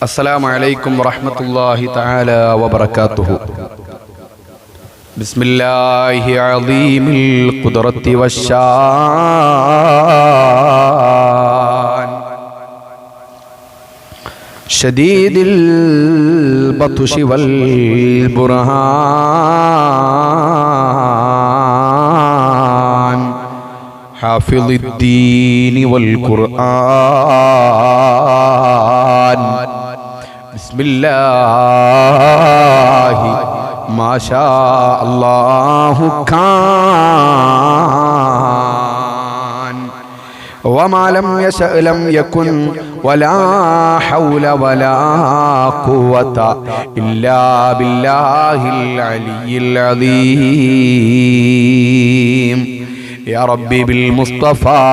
السلام عليكم ورحمة الله تعالى وبركاته. بسم الله عظيم القدرة والشان شديد البطش والبرهان حافظ الدين والقرآن بسم الله ما شاء الله كان وما لم يشأ لم يكن ولا حول ولا قوة إلا بالله العلي العظيم. يا ربي بالمصطفى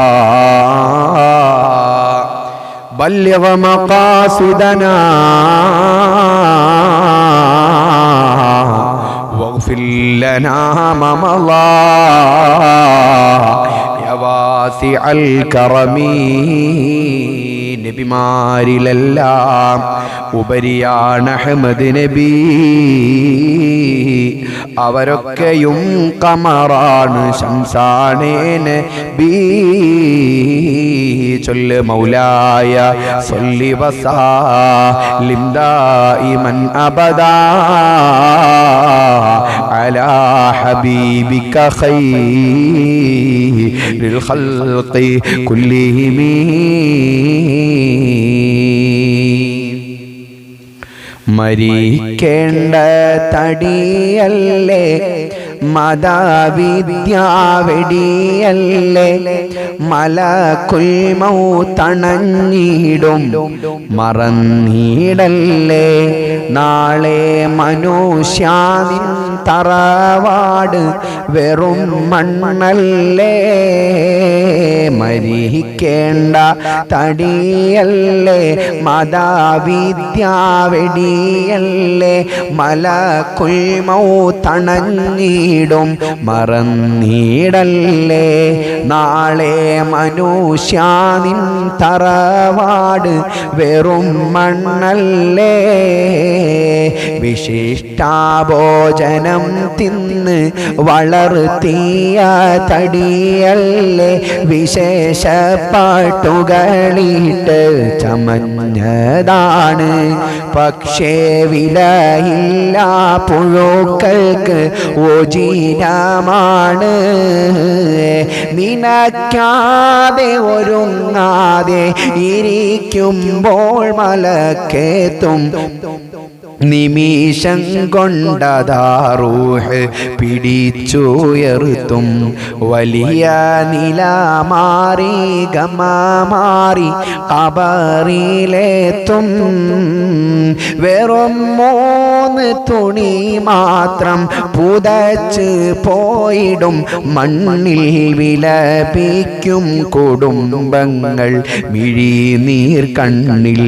بلغ مقاصدنا واغفر لنا ما مضى يا واسع الكرم. നബിമാരിലെല്ലാം ഉപരിയാണ് Ahmad നബി, അവരൊക്കെയും ഖമറാണ് ശംസാനേ നബി. ചൊല്ല് മൗലായ സല്ലി വസല്ലിം ദായിമൻ അബദാ അലാ ഹബീബിക ഖൈറിൽ ഖൽഖി കുല്ലിഹിം. മരിക്കേണ്ട തടിയല്ലേ മതവിദ്യാവെടിയല്ലേ മലക്കുൽ മൗതണഞ്ഞിടും മറന്നിടല്ലേ നാളെ മനുഷ്യാനിൻ തറവാട് വെറും മണ്ണല്ലേ. മരിക്കേണ്ട തടിയല്ലേ മതവിദ്യാവെടിയല്ലേ മലക്കുൽ മൗതണഞ്ഞിടും മറന്നിടല്ലേ നാളെ മനുഷ്യാനിൻ തറവാട് വെറും മണ്ണല്ലേ. വിശിഷ്ടാഭോജനം തിന്ന് വളർത്തിയ തടിയല്ലേ വിശേഷ പാട്ടുകളിട്ട് ചമഞ്ഞതാണ് പക്ഷേ വിലയില്ല പുഴുക്കൾക്ക് ഓജീനമാണ്. നിനക്കാതെ ഒരുങ്ങാതെ ഇരിക്കുമ്പോൾ മലക്കേത്തും നിമിഷം കൊണ്ടതാറൂഹ് പിടിച്ചുയർത്തും. വലിയ നില മാറി ഗമ മാറി ഖബറിലെത്തും. വെറും 3 തുണി മാത്രം പുതച്ച് പോയിടും മണ്ണിൽ വിലപിക്കും കുടുംബങ്ങൾ മിഴിനീർ കണ്ണിൽ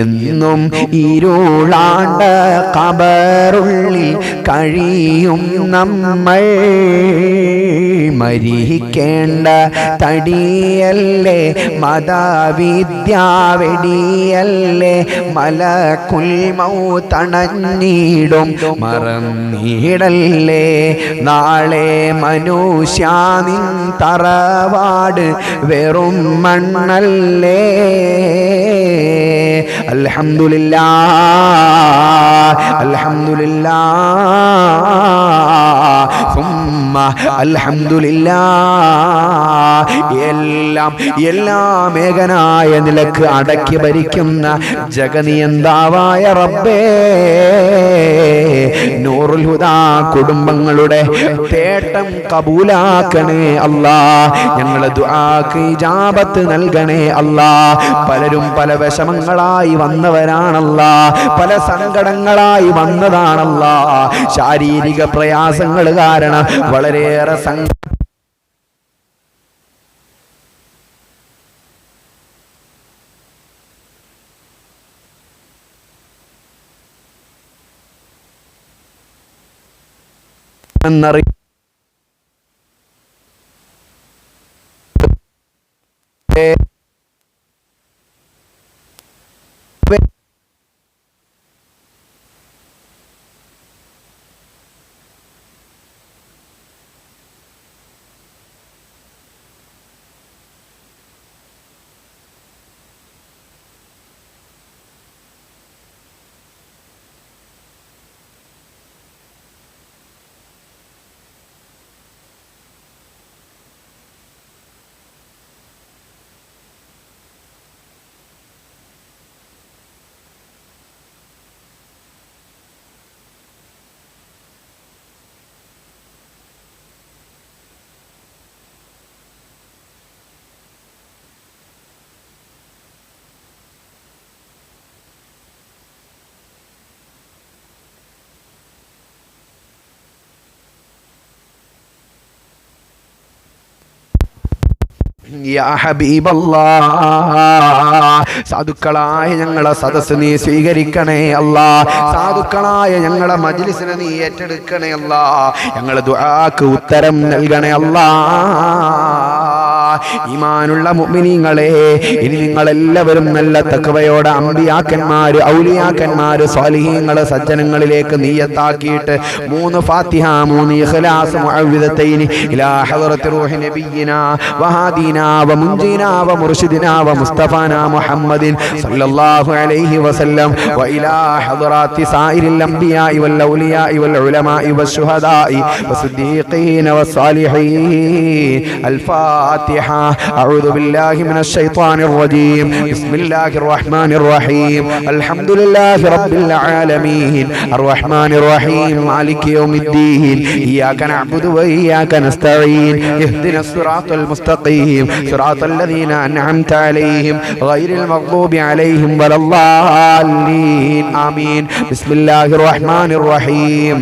എന്നും ഇരുളാണ് ഖബറുള്ളിൽ കഴിയും നമ്മൾ. മരിക്കേണ്ട തടിയല്ലേ മതവിദ്യാവെടിയല്ലേ മലക്കുൽ മൗതണഞ്ഞിടും മറന്നിടല്ലേ നാളെ മനുഷ്യാനിൻ തറവാട് വെറും മണ്ണല്ലേ. അൽഹംദുലില്ലാഹ് അൽഹംദുലില്ലാഹ് സുമ്മ അൽഹംദുലില്ലാഹ്. എല്ലാം ഏകനായ നിലക്ക് അടക്കി ഭരിക്കുന്ന ജഗനിയന്താവായ റബ്ബേ, നൂറുൽ ഹുദാ കുടുംബങ്ങളുടെ തേട്ടം കബൂലാക്കണേ അല്ലാ. ഞങ്ങളെ ദുആക്ക് ഇജാബത്ത് നൽകണേ അല്ലാ. പലരും പല വിഷമങ്ങളായി വന്നവരാണല്ലാ, പല സങ്കടങ്ങളായി വന്നതാണല്ലാ. ശാരീരിക പ്രയാസങ്ങൾ കാരണം വളരെയേറെ യാ ഹബീബല്ലാഹ്, സാധുക്കളായ ഞങ്ങളെ സദസ്സ് നീ സ്വീകരിക്കണേ അല്ലാ. സാധുക്കളായ ഞങ്ങളെ മജ്ലിസിനെ നീ ഏറ്റെടുക്കണേ അല്ലാ. ഞങ്ങളെ ദുആക്ക് ഉത്തരം നൽകണേ അല്ലാ. ഈമാനുള്ള മുഅ്മിനീങ്ങളെ, ഇനി നിങ്ങളെല്ലാവരും നല്ല തഖ്വയോടെ അമ്പിയാക്കന്മാര്, ഔലിയാക്കന്മാര്, സ്വാലിഹീങ്ങള്, സജ്ജനങ്ങളിലേക്ക് നിയ്യത്താക്കിയിട്ട് 3 ഫാത്തിഹ, 3 ഇഖ്ലാസ്, മുഅവ്വിദത്തൈനി ഇലാ ഹളറത്തി റൂഹി നബിയിനാ വഹാദീനാ വമുൻജീനാ വമുർശിദിനാ വമുസ്തഫാനാ മുഹമ്മദിൻ സല്ലല്ലാഹു അലൈഹി വസല്ലം വഇലാ ഹളറാത്തി സായിരിൽ അംബിയാഇ വൽ ഔലിയാഇ വൽ ഉലമാഇ വശുഹദാഇ വസിദ്ദീഖീന വസ്സാലിഹീൻ. الفاتحة. أعوذ بالله من الشيطان الرجيم. بسم الله الرحمن الرحيم. الحمد لله رب العالمين الرحمن الرحيم مالك يوم الدين. إياك نعبد وإياك نستعين. اهدنا الصراط المستقيم صراط الذين أنعمت عليهم غير المغضوب عليهم ولا الضالين. آمين. بسم الله الرحمن الرحيم.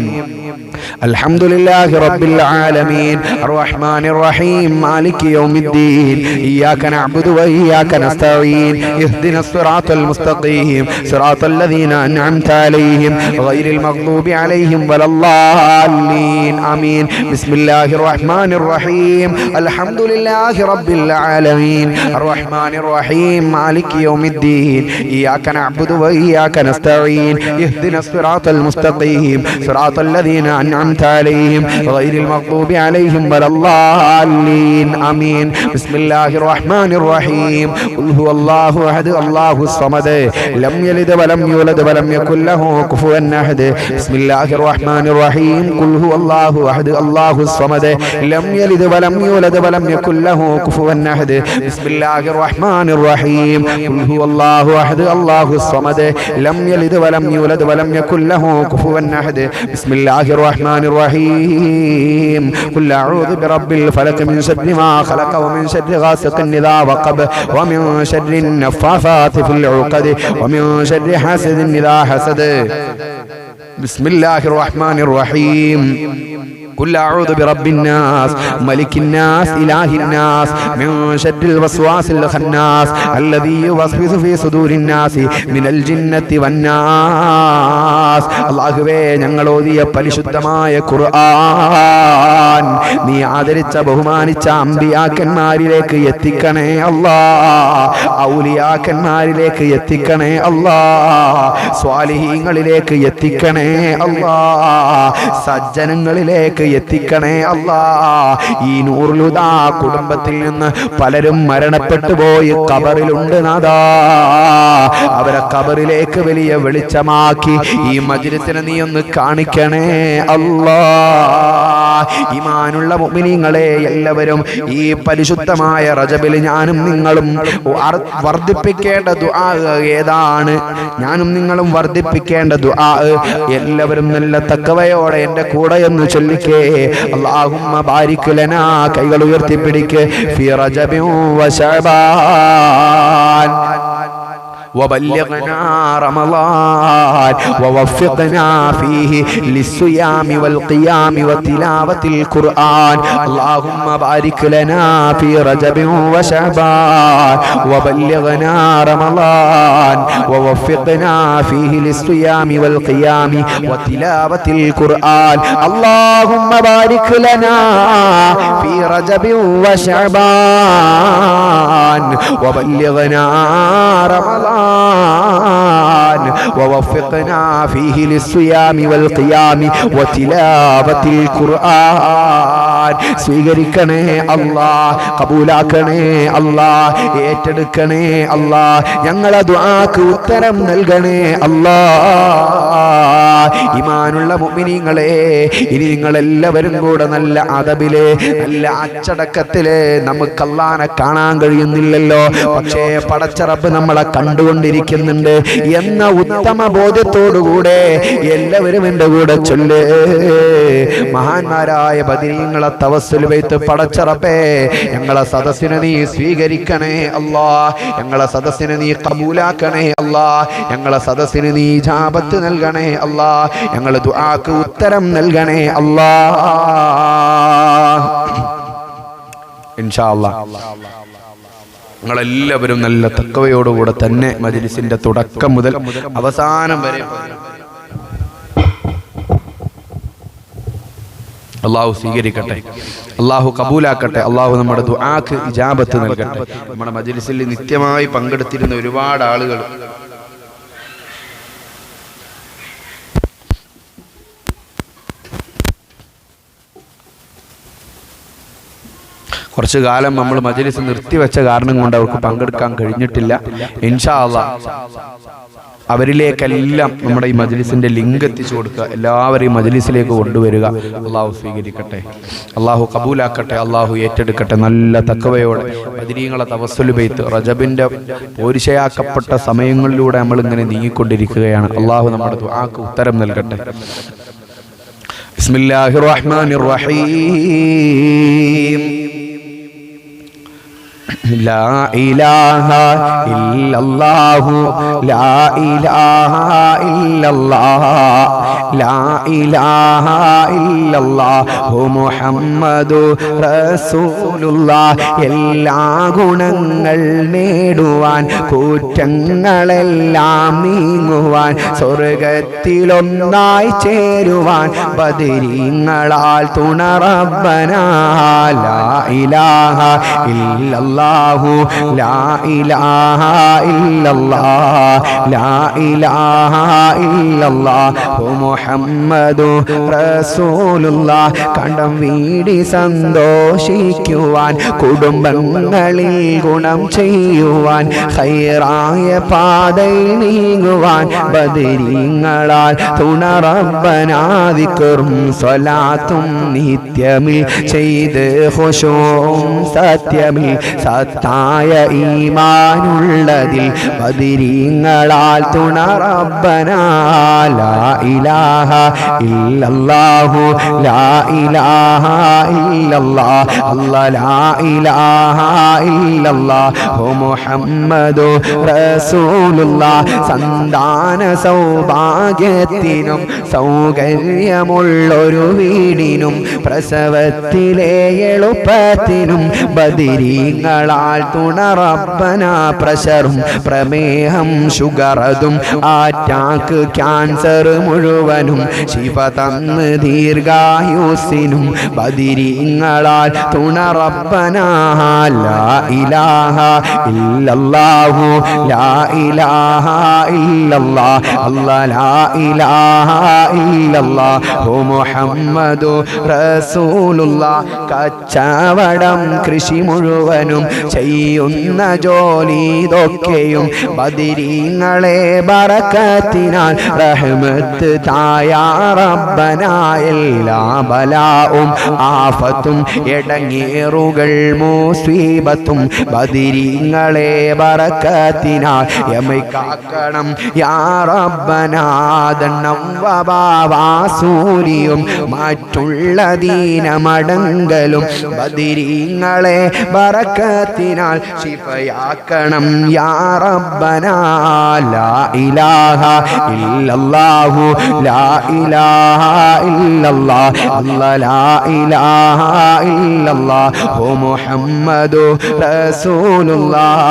الحمد لله رب العالمين الرحمن الرحيم مالك يوم الدين. إياك نعبد وإياك نستعين. اهدنا الصراط المستقيم صراط الذين أنعمت عليهم غير المغضوب عليهم ولا الضالين. آمين. بسم الله الرحمن الرحيم. الحمد لله رب العالمين الرحمن الرحيم مالك يوم الدين. إياك نعبد وإياك نستعين. اهدنا الصراط المستقيم صراط الذين أنعمت عليهم غير المغضوب عليهم ولا الضالين. آمين. بسم الله الرحمن الرحيم. قل هو الله أحد الله الصمد لم يلد ولم يولد ولم يكن له كفوا أحد. بسم الله الرحمن الرحيم. قل هو الله أحد الله الصمد لم يلد ولم يولد ولم يكن له كفوا أحد. بسم الله الرحمن الرحيم. قل هو الله أحد الله الصمد لم يلد ولم يولد ولم يكن له كفوا أحد. بسم الله الرحمن الرحيم. قل أعوذ برب الفلق من شر ما خلق ومن شر غاسق إذا وقب ومن شر النفاثات في العقد ومن شر حاسد إذا حسد. بسم الله الرحمن الرحيم. قل أعوذ برب الناس ملك الناس إله الناس من شر الوسواس الخناس الذي يوسوس في صدور الناس من الجنة والناس. അല്ലാഹുവേ, ഞങ്ങൾ ഓതിയ പരിശുദ്ധമായ ഖുർആൻ നീ ആദരിച്ച ബഹുമാനിച്ച അമ്പിയാക്കന്മാരിലേക്ക് എത്തിക്കണേ അല്ലാ. ഔലിയാക്കന്മാരിലേക്ക് എത്തിക്കണേ അല്ലാ. സ്വാലിഹീങ്ങളിലേക്ക് എത്തിക്കണേ അല്ലാ. സജ്ജനങ്ങളിലേക്ക് എത്തിക്കണേ അല്ലാ. ഈ നൂറുൽ ഹുദാ കുടുംബത്തിൽ നിന്ന് പലരും മരണപ്പെട്ടു പോയി ഖബറിലുണ്ട് നാദാ. അവരെ ഖബറിലേക്ക് വലിയ വെളിച്ചമാക്കി ഈ മജ്ലിസിനെ നീ ഒന്ന് കാണിക്കണേ അല്ലാ. ഈമാനുള്ള മുഅ്മിനീങ്ങളെ, എല്ലാവരും ഈ പരിശുദ്ധമായ റജബിൽ ഞാനും നിങ്ങളും വർദ്ധിപ്പിക്കേണ്ട ദുആ ഏതാണ്? ഞാനും നിങ്ങളും വർദ്ധിപ്പിക്കേണ്ട ദുആ എല്ലാവരും നല്ല തഖ്വയോടെ എൻ്റെ കൂടെ എന്ന് ചൊല്ലിക്കേ. അല്ലാഹുമ്മ ബാരിക് ലനാ, കൈകൾ ഉയർത്തിപ്പിടിക്ക്, ഫി റജബിൻ വ ശഅബാൻ وبلغنا رمضان ووفقنا فيه للصيام والقيام وتلاوة القرآن. اللهم بارك لنا في رجب وشعبان وبلغنا رمضان ووفقنا فيه للصيام والقيام وتلاوة القرآن. اللهم بارك لنا في رجب وشعبان وبلغنا رمضان ووفقنا فيه للصيام والقيام وتلاوة القرآن. സ്വീകരിക്കണേ അല്ലാ, കബൂലാക്കണേ അല്ലാ, ഏറ്റെടുക്കണേ അല്ലാ. ഞങ്ങളെ ദുആക്ക് ഉത്തരം നൽകണേ അല്ലാ. ഈമാനുള്ള മുഅ്മിനീങ്ങളെ, ഇനി നിങ്ങളെല്ലാവരും കൂടെ നല്ല അദബില്, നല്ല അച്ചടക്കത്തില്, നമുക്ക് അല്ലാഹനെ കാണാൻ കഴിയുന്നില്ലല്ലോ, പക്ഷേ പടച്ച റബ്ബ് നമ്മളെ കണ്ടുകൊണ്ടിരിക്കുന്നുണ്ട് എന്ന ഉത്തമ ബോധ്യത്തോടുകൂടെ എല്ലാവരും എൻ്റെ കൂടെ ചൊല്ല്. മഹാന്മാരായ ബദരീങ്ങളെ തവസ്സുൽ വൈത്ത്, പടച്ച റബ്ബേ, ഞങ്ങളെ സദസ്സിനെ നീ സ്വീകരിക്കണേ അല്ലാ. ഞങ്ങളെ സദസ്സിനെ നീ കബൂലാക്കണേ അല്ലാ. ഞങ്ങളെ സദസ്സിന് നീ ഇജാബത്ത് നൽകണേ അല്ലാ. ഞങ്ങളെ ദുആക്ക് ഉത്തരം നൽകണേ അല്ലാ. ഇൻഷാ അല്ലാഹ്. നിങ്ങളെല്ലാവരും നല്ല തഖ്വയോടുകൂടെ തന്നെ മജ്‌ലിസിന്റെ തുടക്കം മുതൽ അവസാനം വരെ അള്ളാഹു സ്വീകരിക്കട്ടെ, അള്ളാഹു കബൂലാക്കട്ടെ, അള്ളാഹു നമ്മുടെ ദുആക്ക് ഇജാബത്ത് നൽകട്ടെ. നമ്മുടെ മജ്‌ലിസിൽ നിത്യമായി പങ്കെടുത്തിരുന്ന ഒരുപാട് ആളുകൾ കുറച്ചു കാലം നമ്മൾ മജ്‌ലിസ് നിർത്തിവെച്ച കാരണം കൊണ്ട് അവർക്ക് പങ്കെടുക്കാൻ കഴിഞ്ഞിട്ടില്ല. ഇൻഷാ അല്ലാഹ് അവരിലേക്കെല്ലാം നമ്മുടെ ഈ മജ്‌ലിസിന്റെ ലിങ്ക് എത്തിച്ചു കൊടുക്കുക, എല്ലാവരെയും മജ്‌ലിസിലേക്ക് കൊണ്ടുവരിക. അള്ളാഹു സ്വീകരിക്കട്ടെ, അള്ളാഹു കബൂലാക്കട്ടെ, അള്ളാഹു ഏറ്റെടുക്കട്ടെ. നല്ല തഖ്വയോടെ ബദരീങ്ങളെ തവസ്സുൽ ബൈത്ത് റജബിന്റെ പോരിശയാക്കപ്പെട്ട സമയങ്ങളിലൂടെ നമ്മൾ ഇങ്ങനെ നീങ്ങിക്കൊണ്ടിരിക്കുകയാണ്. അള്ളാഹു നമ്മുടെ ദുആക്ക് ഉത്തരം നൽകട്ടെ. ബിസ്മില്ലാഹിർ റഹ്മാനിർ റഹീം. ലാ ഇലാഹ ഇല്ലല്ലാഹു ലാ ഇലാഹ ഇല്ലല്ലാഹ് ലാ ഇലാഹ ഇല്ലല്ലാഹു മുഹമ്മദു റസൂലുള്ളാഹ്. എല്ലാ ഗുണങ്ങൾ നേടുവാൻ കുറ്റങ്ങളെല്ലാം നീങ്ങുവാൻ സ്വർഗത്തിലൊന്നായി ചേരുവാൻ ബദരീങ്ങളാൽ തുണ റബ്ബനാ. ലാ ഇലാഹ ഇല്ലല്ലാഹു ലാ ഇലാഹ ഇല്ലല്ലാഹ് ലാ ഇലാഹ ഇല്ലല്ലാഹു മുഹമ്മദു റസൂലുള്ളാഹ്. കണ്ടം വീടി സന്തോഷിക്കുവാൻ കുടുംബങ്ങളിൽ ഗുണം ചെയ്യുവാൻ ഖൈറായ പാതയിൽ നീങ്ങുവാൻ ബദരീങ്ങളാൽ തുണ റബ്ബനാ. ദിക്റും സ്വലാത്തും നിത്യമിൽ ചെയ്ത് ഖുശൂഉം സത്യമിൽ സത്തായ ഈമാനുള്ളതിൽ ബദരീങ്ങളാൽ തുണ റബ്ബനാ. ലാ ഇലാഹ ഇല്ലല്ലാഹു ലാ ഇലാഹ ഇല്ലല്ലാഹ് അല്ലാഹ് ലാ ഇലാഹ ഇല്ലല്ലാഹു മുഹമ്മദു റസൂലുള്ളാഹ്. സന്താന സൗഭാഗ്യത്തിനും സൗകര്യമുള്ളൊരു വീടിനും പ്രസവത്തിലെ എളുപ്പത്തിനും ബദരീങ്ങളാൽ തുണ റബ്ബനാ. പ്രഷറും പ്രമേഹം ഷുഗറതും അറ്റാക്ക് ക്യാൻസർ മുഴുവനും ശിഫ തന്ന് ദീർഘായുസിനും ബദരീങ്ങളാൽ തുണ റബ്ബനാ. ലാ ഇലാഹ ഇല്ലല്ലാഹു ലാ ഇലാഹ ഇല്ലല്ലാഹ് അല്ലാഹ് ലാ ഇലാഹ ഇല്ലല്ലാഹു മുഹമ്മദു റസൂലുള്ളാഹ്. കച്ചവടം കൃഷി മുഴുവനും ചെയ്യുന്ന ജോലി ഇതൊക്കെയും ബദരീങ്ങളെ ബറക്കത്തിനാൽ റഹ്മത്ത് തായ റബ്ബനാ. എല്ലാ ബലാഉം ആഫത്തും എടങ്ങേറുകൾ മുസീബത്തും ബദരീങ്ങളെ ബറക്കത്തിനാൽ യമൈക്കാക്കണം യാ റബ്ബനാ. ദണ്ണം വബാവാസൂരിയും മറ്റുള്ള ദീനമടങ്കലും ബദരീങ്ങളെ ബറക്കത്തിനാൽ ശിഫയാക്കണം യാ റബ്ബനാ. ലാ ഇലാഹ ഇല്ലല്ലാഹു ലാ ഇലാഹ ഇല്ലല്ലാഹ് അല്ലാഹ് ലാ ഇലാഹ ഇല്ലല്ലാഹു മുഹമ്മദു റസൂലുള്ളാഹ്.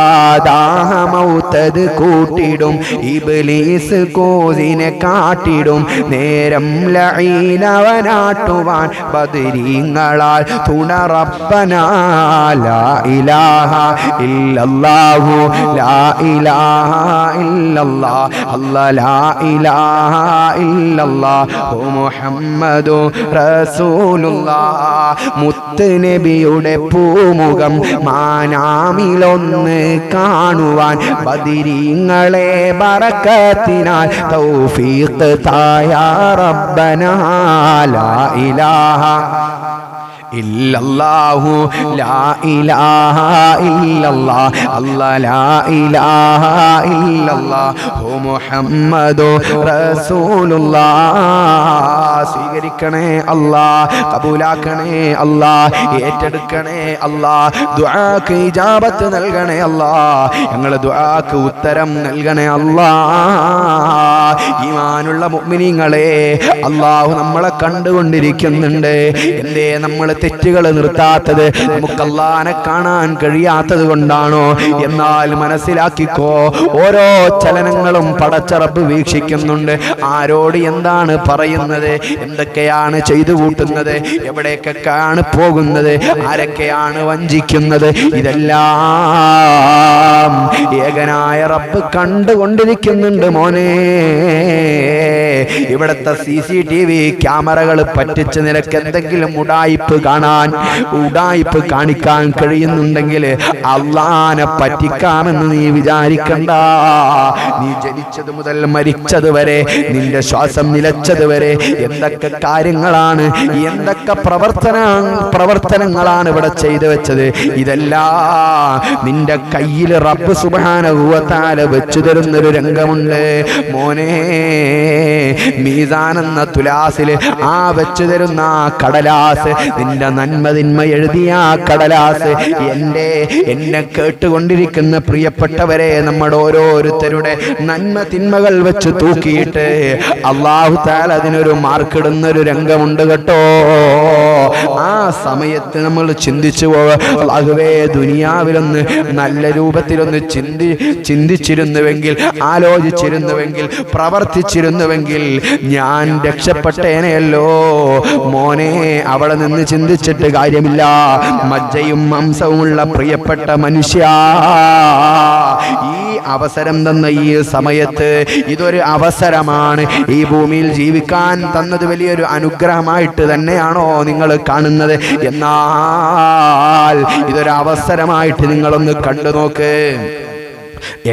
ദാഹമൗതത് കൂട്ടിടും ഇബ്ലീസ് കോസിനെ കാട്ടിടും നേരം ലഈനവനാട്ടുവാൻ ബദരീങ്ങളാൽ തുണ റബ്ബനാ. ലാ ഇലാഹ ഇല്ലല്ലാഹു ലാ ഇലാഹ ഇല്ലല്ലാഹ് അല്ലാഹ് ലാ ഇലാഹ ഇല്ലല്ലാഹു മുഹമ്മദു റസൂലുള്ളാഹ്. മുത്ത് നബിയുടെ പൂമുഖം മാനാമിലൊന്ന് കാണുവാൻ ബദരീങ്ങളെ ബറക്കത്തിനാൽ തൗഫീഖ് തായ റബ്ബനാ. ലാ ഇലാഹ ഇല്ലല്ലാഹു ലാ ഇലാഹ ഇല്ലല്ലാഹ് അല്ലാഹ് ലാ ഇലാഹ ഇല്ലല്ലാഹു മുഹമ്മദു റസൂലുള്ളാഹ്. സ്വീകരിക്കണേ അല്ലാഹ്, കബൂലാക്കണേ അല്ലാഹ്, ഏറ്റെടുക്കണേ അല്ലാഹ്. ദുആക്ക് ഇജാബത്ത് നൽകണേ അല്ലാഹ്, ഞങ്ങളുടെ ദുആക്ക് ഉത്തരം നൽകണേ അല്ലാഹ്. ഈമാനുള്ള മുഅ്മിനീങ്ങളെ, അല്ലാഹു നമ്മളെ കണ്ടുകൊണ്ടിരിക്കുന്നുണ്ട്. എന്തേ നമ്മൾ തെറ്റുകൾ നിർത്താത്തത്? നമുക്ക് അല്ലാഹനെ കാണാൻ കഴിയാത്തത് കൊണ്ടാണോ? എന്നാൽ മനസ്സിലാക്കിക്കോ, ഓരോ ചലനങ്ങളും പടച്ച റബ്ബ് വീക്ഷിക്കുന്നുണ്ട്. ആരോട് എന്താണ് പറയുന്നത്, എന്തൊക്കെയാണ് ചെയ്തു കൂട്ടുന്നത്, എവിടേക്കൊക്കെയാണ് പോകുന്നത്, ആരൊക്കെയാണ് വഞ്ചിക്കുന്നത്, ഇതെല്ലാം ഏകനായ റബ്ബ് കണ്ടുകൊണ്ടിരിക്കുന്നുണ്ട് മോനെ. ഇവിടുത്തെ CCTV ക്യാമറകൾ പറ്റിച്ച് നിനക്ക് എന്തെങ്കിലും ഉഡായിപ്പ് കാണിക്കാൻ കഴിയുന്നുണ്ടെങ്കിൽ അല്ലാഹനെ പറ്റിക്കാമെന്ന് നീ വിചാരിക്കണ്ട. നീ ജനിച്ചത് മുതൽ മരിച്ചത് വരെ, നിന്റെ ശ്വാസം നിലച്ചത് വരെ എന്തൊക്കെ കാര്യങ്ങളാണ്, എന്തൊക്കെ പ്രവർത്തനങ്ങളാണ് ഇവിടെ ചെയ്തു വെച്ചത്. ഇതെല്ലാം നിന്റെ കയ്യിൽ റബ്ബ് സുബ്ഹാനഹു വ തആല വെച്ചു തരുന്നൊരു രംഗമുണ്ട് മോനെ. മീസാൻ എന്ന തുലാസിൽ ആ വെച്ചു തരുന്ന കടലാസ്, നിന്റെ നന്മ തിന്മ എഴുതിയ കടലാസ്, എന്നെ കേട്ടുകൊണ്ടിരിക്കുന്ന പ്രിയപ്പെട്ടവരെ, നമ്മുടെ ഓരോരുത്തരുടെ നന്മ തിന്മകൾ വെച്ച് തൂക്കിയിട്ട് അല്ലാഹു തആല അതിനൊരു മാർക്കിടുന്നൊരു രംഗമുണ്ട് കേട്ടോ. ആ സമയത്ത് നമ്മൾ ചിന്തിച്ചു അല്ലാഹുവേ, ദുനിയാവിലൊന്ന് നല്ല രൂപത്തിലൊന്ന് ചിന്തിച്ചിരുന്നുവെങ്കിൽ, ആലോചിച്ചിരുന്നുവെങ്കിൽ, പ്രവർത്തിച്ചിരുന്നുവെങ്കിൽ ഞാൻ രക്ഷപ്പെട്ടേനെയല്ലോ മോനെ. അവിടെ നിന്ന് ചിന്തിച്ചിട്ട് കാര്യമില്ല. മജ്ജയും മാംസവുമുള്ള പ്രിയപ്പെട്ട മനുഷ്യ, ഈ അവസരം തന്ന ഈ സമയത്ത് ഇതൊരു അവസരമാണ്. ഈ ഭൂമിയിൽ ജീവിക്കാൻ തന്നത് വലിയൊരു അനുഗ്രഹമായിട്ട് തന്നെയാണോ നിങ്ങൾ കാണുന്നത്? എന്നാൽ ഇതൊരു അവസരമായിട്ട് നിങ്ങളൊന്ന് കണ്ടു നോക്ക്.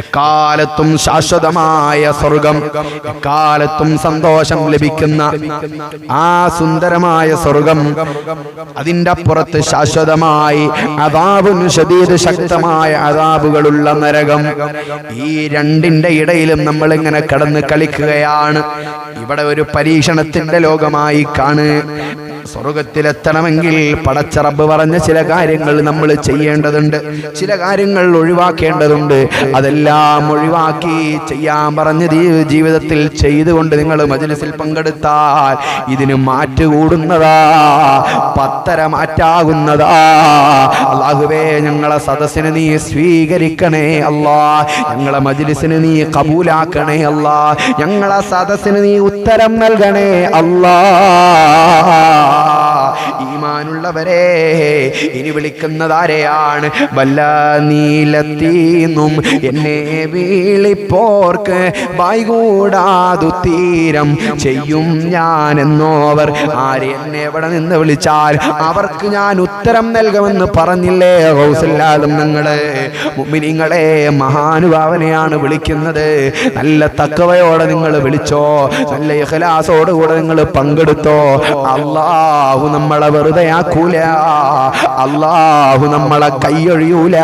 എക്കാലത്തും ശാശ്വതമായ സ്വർഗം, എക്കാലത്തും സന്തോഷം ലഭിക്കുന്ന ആ സുന്ദരമായ സ്വർഗം, അതിൻ്റെ അപ്പുറത്ത് ശാശ്വതമായി അദാബുൻ ശദീദ്, ശക്തമായ അദാബുകളുള്ള നരകം. ഈ രണ്ടിന്റെ ഇടയിലും നമ്മൾ ഇങ്ങനെ കടന്ന് കളിക്കുകയാണ്. ഇവിടെ ഒരു പരീക്ഷണത്തിന്റെ ലോകമായി കാണ്. സ്വർഗത്തിലെത്തണമെങ്കിൽ പടച്ച റബ്ബ് പറഞ്ഞ ചില കാര്യങ്ങൾ നമ്മൾ ചെയ്യേണ്ടതുണ്ട്, ചില കാര്യങ്ങൾ ഒഴിവാക്കേണ്ടതുണ്ട്. അതെല്ലാം ഒഴിവാക്കി ചെയ്യാൻ പറഞ്ഞ ജീവിതത്തിൽ ചെയ്തുകൊണ്ട് നിങ്ങൾ മജ്‌ലിസിൽ പങ്കെടുത്താൽ ഇതിന് മാറ്റുകൂടുന്നതാ, പത്തര മാറ്റാകുന്നതാ. അല്ലാഹുവേ, ഞങ്ങളെ സദസ്സിനെ നീ സ്വീകരിക്കണേ അല്ലാ, ഞങ്ങളെ മജ്‌ലിസിനെ നീ കബൂലാക്കണേ അല്ലാ, ഞങ്ങളെ സദസ്സിന് നീ ഉത്തരം നൽകണേ അല്ലാ. ഈമാനുള്ളവരെ, ഇനി വിളിക്കുന്നതാരെയാണ്? വല്ല നീലത്തീന്നും എന്നെ വിളിപ്പോർക്ക് വൈകൂടാതു തീരം ചെയ്യും ഞാൻ എന്നോവർ. ആര് എന്നെ എവിടെ നിന്ന് വിളിച്ചാൽ അവർക്ക് ഞാൻ ഉത്തരം നൽകുമെന്ന് പറഞ്ഞില്ലേ ഗൗസുല്ലാദം? നിങ്ങളെ മുഅ്മിനീങ്ങളെ, മഹാനുഭാവനെയാണ് വിളിക്കുന്നത്. നല്ല തഖ്വയോടെ നിങ്ങൾ വിളിച്ചോ, നല്ല ഇഖ്ലാസോടുകൂടെ നിങ്ങൾ പങ്കെടുത്തോ. അല്ലാഹു നമ്മളെ വെറുതെ ആക്കൂല, അല്ലാഹു നമ്മളെ കൈയൊഴിയൂല.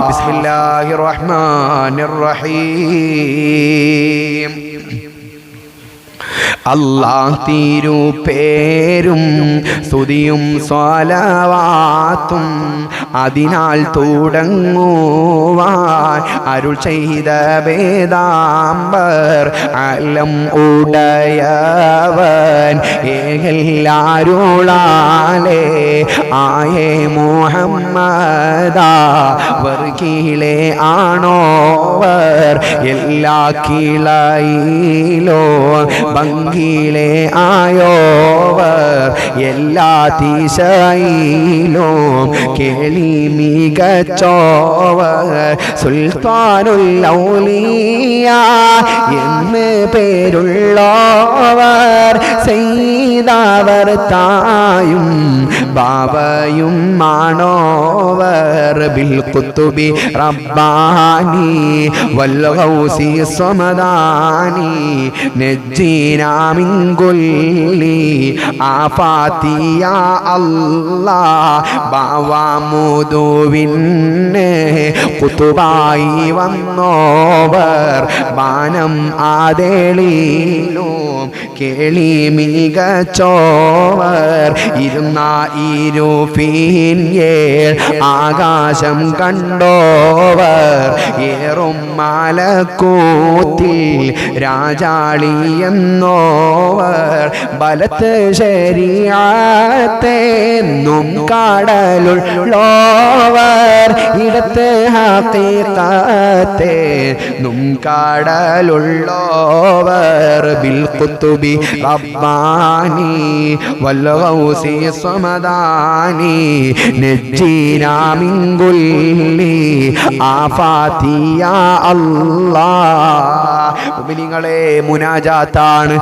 ബിസ്മില്ലാഹിർ റഹ്മാനിർ റഹീം. അല്ലാഹ് തിരുപേരും സ്തുതിയും സ്വലവാത്തും അതിനാൽ തുടങ്ങുവാൻ അരുൾ ചെയ്ത വേദാംബർ അലം ഉടയവൻ ഏകല്ലാരുളാലേ ആയേ മുഹമ്മദാ വർഗീലെ ആണോവർ എല്ലാ കീളയിലോ ഭംഗിയിലെ ആയോവർ എല്ലാ ദിശയിലും കേളി മികച്ചോവർ സുൽത്താനുൽ ഔലിയ എന്ന് പേരുള്ളവർ ചെയ്തവർ തായും ബാബയും മാണോവർ ബിൽ ഖുതുബി റബ്ബാനി വൽ ഗൗസി സമദാനി നജ്ജിനാ മിൻ കുല്ലി ആഫാതി യാ അല്ലാഹ് ബാവമുദുവിന്നെ ഖുതുബായി വന്നോവർ ബാനം ആദേളിലും കേളി മികച്ചോവർ ഇരുന്ന ഇരുഫീൻ ആകാശം കണ്ടോവർ ഏറും മലക്കൂത്തിൽ രാജാളി എന്നോവർ ബലത്ത് ശരീഅത്തെന്നും കാടലുള്ളോവർ ഇടത്ത് ഹഖീഖത്തെന്നും കാടലുള്ളോവർ ബിൽ ഖുതുബി റബ്ബാനി വൽ ഗൗസി സമദാനി നജ്ജീനാ മിൻ കുല്ലി ആഫാതി യാ അല്ലാഹ്. മുഅ്മിനീങ്ങളെ, മുനാജാത്താണ്,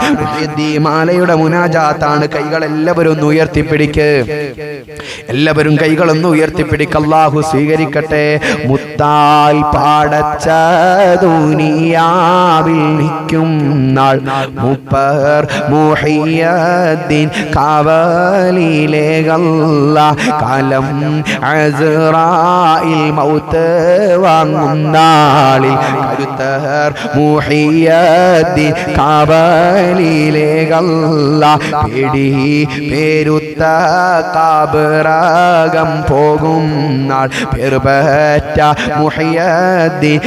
മാലയുടെ മുനാജാത്താണ്. കൈകളെല്ലാവരും ഒന്ന് ഉയർത്തിപ്പിടിക്ക്, എല്ലാവരും കൈകളൊന്ന് ഉയർത്തിപ്പിടിക്ക്. അല്ലാഹു സ്വീകരിക്കട്ടെ. മുത്താൽ പാടച്ച ദുനിയാവിൽ നിൽക്കും നാൾ മുപ്പർ മുഹിയദ്ദീൻ കാവലിലേകല്ല കാലം അസ്റായിൽ മൗത്ത് വാങ്ങും നാളിൽ കരുത്തർ മുഹിയദ്ദീൻ കാവലിലേകല്ല പേടി പേരുത്ത കാബറകം പോകും നാൾ പെർപറ്റ മുഹിയദ്ദീൻ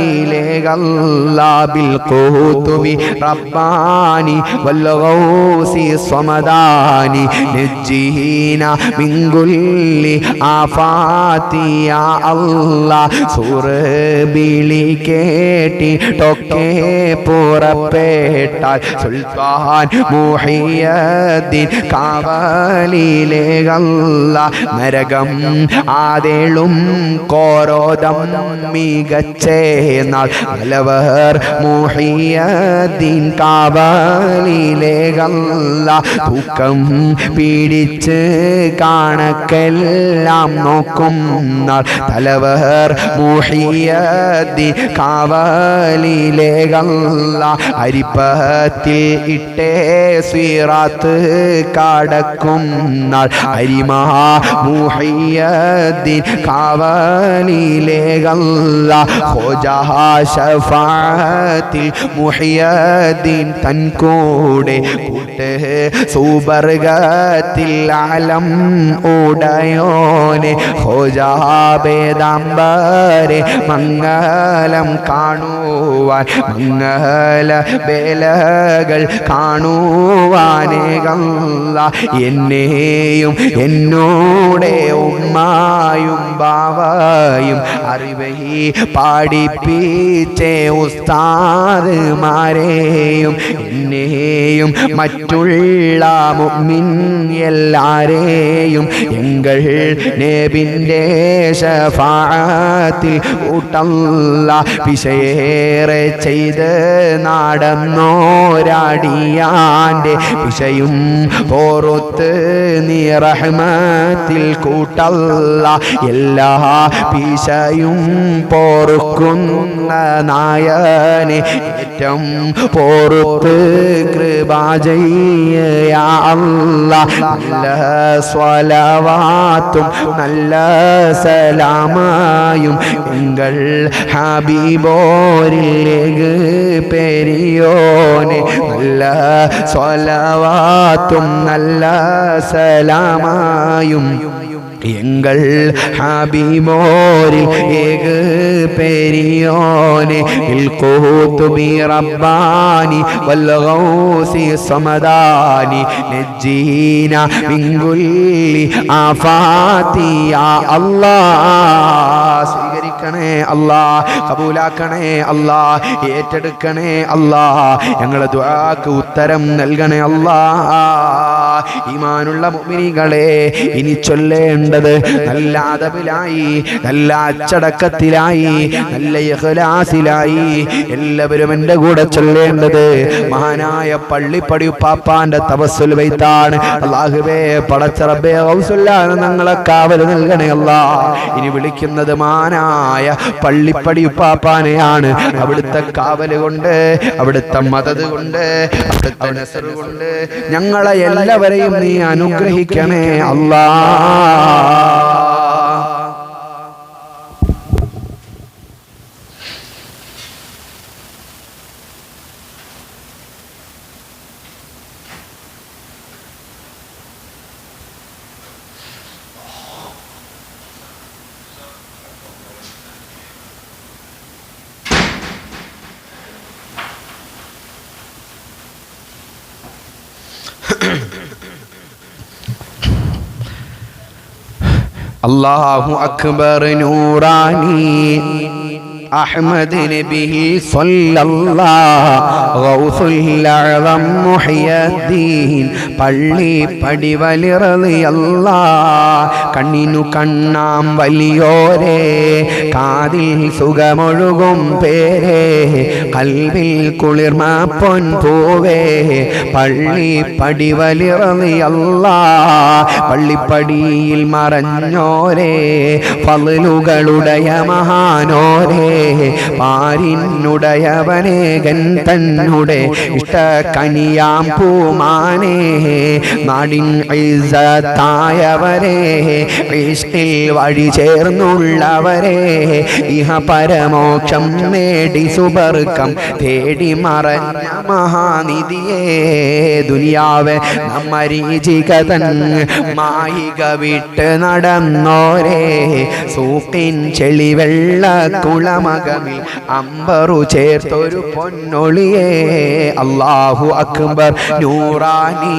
കാവലിലേകല്ല ബിൽ ഖുതുബി റബ്ബാനി വൽ ഗൗസി സമദാനി നജ്ജീനാ മിൻ കുല്ലി ആഫാതി യാ അല്ലാഹ്. സൂറബിളി കേട്ടിട്ടൊക്കെ പുറപ്പെട്ടാൽ സുൽത്താൻ മുഹിയദ്ദീൻ കാവലിലേകല്ല നരകം ആദേളും കോരോദം മികച്ചേനാൾ നലവർ മുഹിയദ്ദീൻ കാവലിലേകല്ല തൂക്കം പിടിച്ച് കണക്കെല്ലാം നോക്കും നാൾ തലവർ മുഹിയദ്ദീൻ കാവലിലേകല്ല അരിപ്പത്തിൽ ഇട്ടേ സിറാത്ത് കടക്കും നാൾ അരിമാ മുഹിയദ്ദീൻ കാവലിലേകല്ല ഖോജാ ശഫാഅത്തിൽ മുഹിയദ്ദീൻ തൻ കൂടെ കൂട്ട് സുബർഗത്തിൽ ആലം ഉടയോനെ ഖോജാ ബേദാംബരെ മംഗലം കാണുവാൻ മംഗല ബേലകൾ കാണുവാനേകല്ല എന്നെയും എന്നോടെ ഉമ്മായും ബാവയും അറിവഹി പാടിപ്പിച്ചേ ഉസ്താദ്മാരെയും എന്നെയും മറ്റുള്ള മുഅ്മിൻ എല്ലാരെയും എങ്കൾ നബിന്റെ ശഫാഅത്തിൽ കൂട്ടല്ല പിശയേറെ ചെയ്ത് നടന്നോരാടിയാന്റെ പിശയും പോറൊത്ത് നീ റഹ്മത്തിൽ കൂട്ടല്ല എല്ലാ പിശയും പോറുക്കുന്ന നായനെ ഏറ്റവും പോറുത്ത് കൃപ ചെയ്യ അല്ലാഹ്. നല്ല സ്വലവാത്തും നല്ല സലാമായും എങ്കൾ ഹബീബോരിലേക്ക് പെരിയോനെ നല്ല സ്വലവാത്തും നല്ല സലാമായും എങ്കൾ ഹബീബോരിൽ ഏക പെരിയോനെ ബിൽ ഖുതുബി റബ്ബാനി വൽ ഗൗസി സമദാനി നജ്ജീനാ മിൻ കുല്ലി ആഫാതി യാ അല്ലാഹ്. സ്വീകരിക്കണേ അല്ലാഹ്, കബൂലാക്കണേ അല്ലാഹ്, ഏറ്റെടുക്കണേ അല്ലാഹ്, ഞങ്ങളുടെ ദുആക്ക് ഉത്തരം നൽകണേ അല്ലാഹ്. ഈമാനുള്ള മുഅ്മിനീങ്ങളെ, ഇനി ചൊല്ലേണ്ടത് നല്ല അദബിലായി, നല്ല അച്ചടക്കത്തിലായി, നല്ല ഇഖ്ലാസിലായി എല്ലാവരും എൻ്റെ കൂടെ ചൊല്ലേണ്ടത് മഹാനായ പള്ളിപ്പടി ഉപ്പാപ്പാന്റെ തവസ്സുൽ ബൈത്താണ്. അല്ലാഹുവേ, പടച്ച റബ്ബേ ഗൗസുല്ലാഹ് ഞങ്ങളെ കാവൽ നൽകണേ അല്ലാഹ്. ഇനി വിളിക്കുന്നത് മഹാനായ പള്ളിപ്പടി ഉപ്പാപ്പാനെയാണ്. അവിടുത്തെ കാവല് കൊണ്ട്, അവിടുത്തെ മദദ് കൊണ്ട്, അവിടുത്തെ നസ്ർ കൊണ്ട് ഞങ്ങളെ എല്ലാവരെയും നീ അനുഗ്രഹിക്കണേ അല്ലാഹ്. അല്ലാഹു അക്ബർ നൂറാനി അഹ്മദ് നബി സല്ലല്ലാഹു ഗൗസുൽ അഅ്ളം മുഹ്യദ്ദീൻ പള്ളിപ്പടി വലി റളിയല്ലാഹ് കണ്ണിനു കണ്ണാം വലിയോരേ കാതിൽ സുഖമൊഴുകും പേരേ കൽവിൽ കുളിർമ പൊൻപൂവേ പള്ളിപ്പടി വലി റളിയല്ലാഹ് പള്ളിപ്പടിയിൽ മറഞ്ഞോരേ ഫളുകളുടയ മഹാനോരേ പാരിനുടയവനേകൻ തന്നെ ഇഷ്ടകനിയാം പൂമാനേ നാടിൻ ഇസ്സത്തായവരേ ഇഷ്കിൽ വഴി ചേർന്നുള്ളവരേ ഇഹ പരമോക്ഷം നേടി സുബർക്കം തേടി മറഞ്ഞ മഹാനിധിയേ ദുനിയാവെ നമ്മരീചികതൻ മായിക വിട്ട് നടന്നോരേ സൂക്കിൻ ചെളിവെള്ള കുളമകമിൽ അമ്പറു ചേർത്തൊരു പൊന്നൊളിയേ അല്ലാഹു അക്ബർ നൂറാനി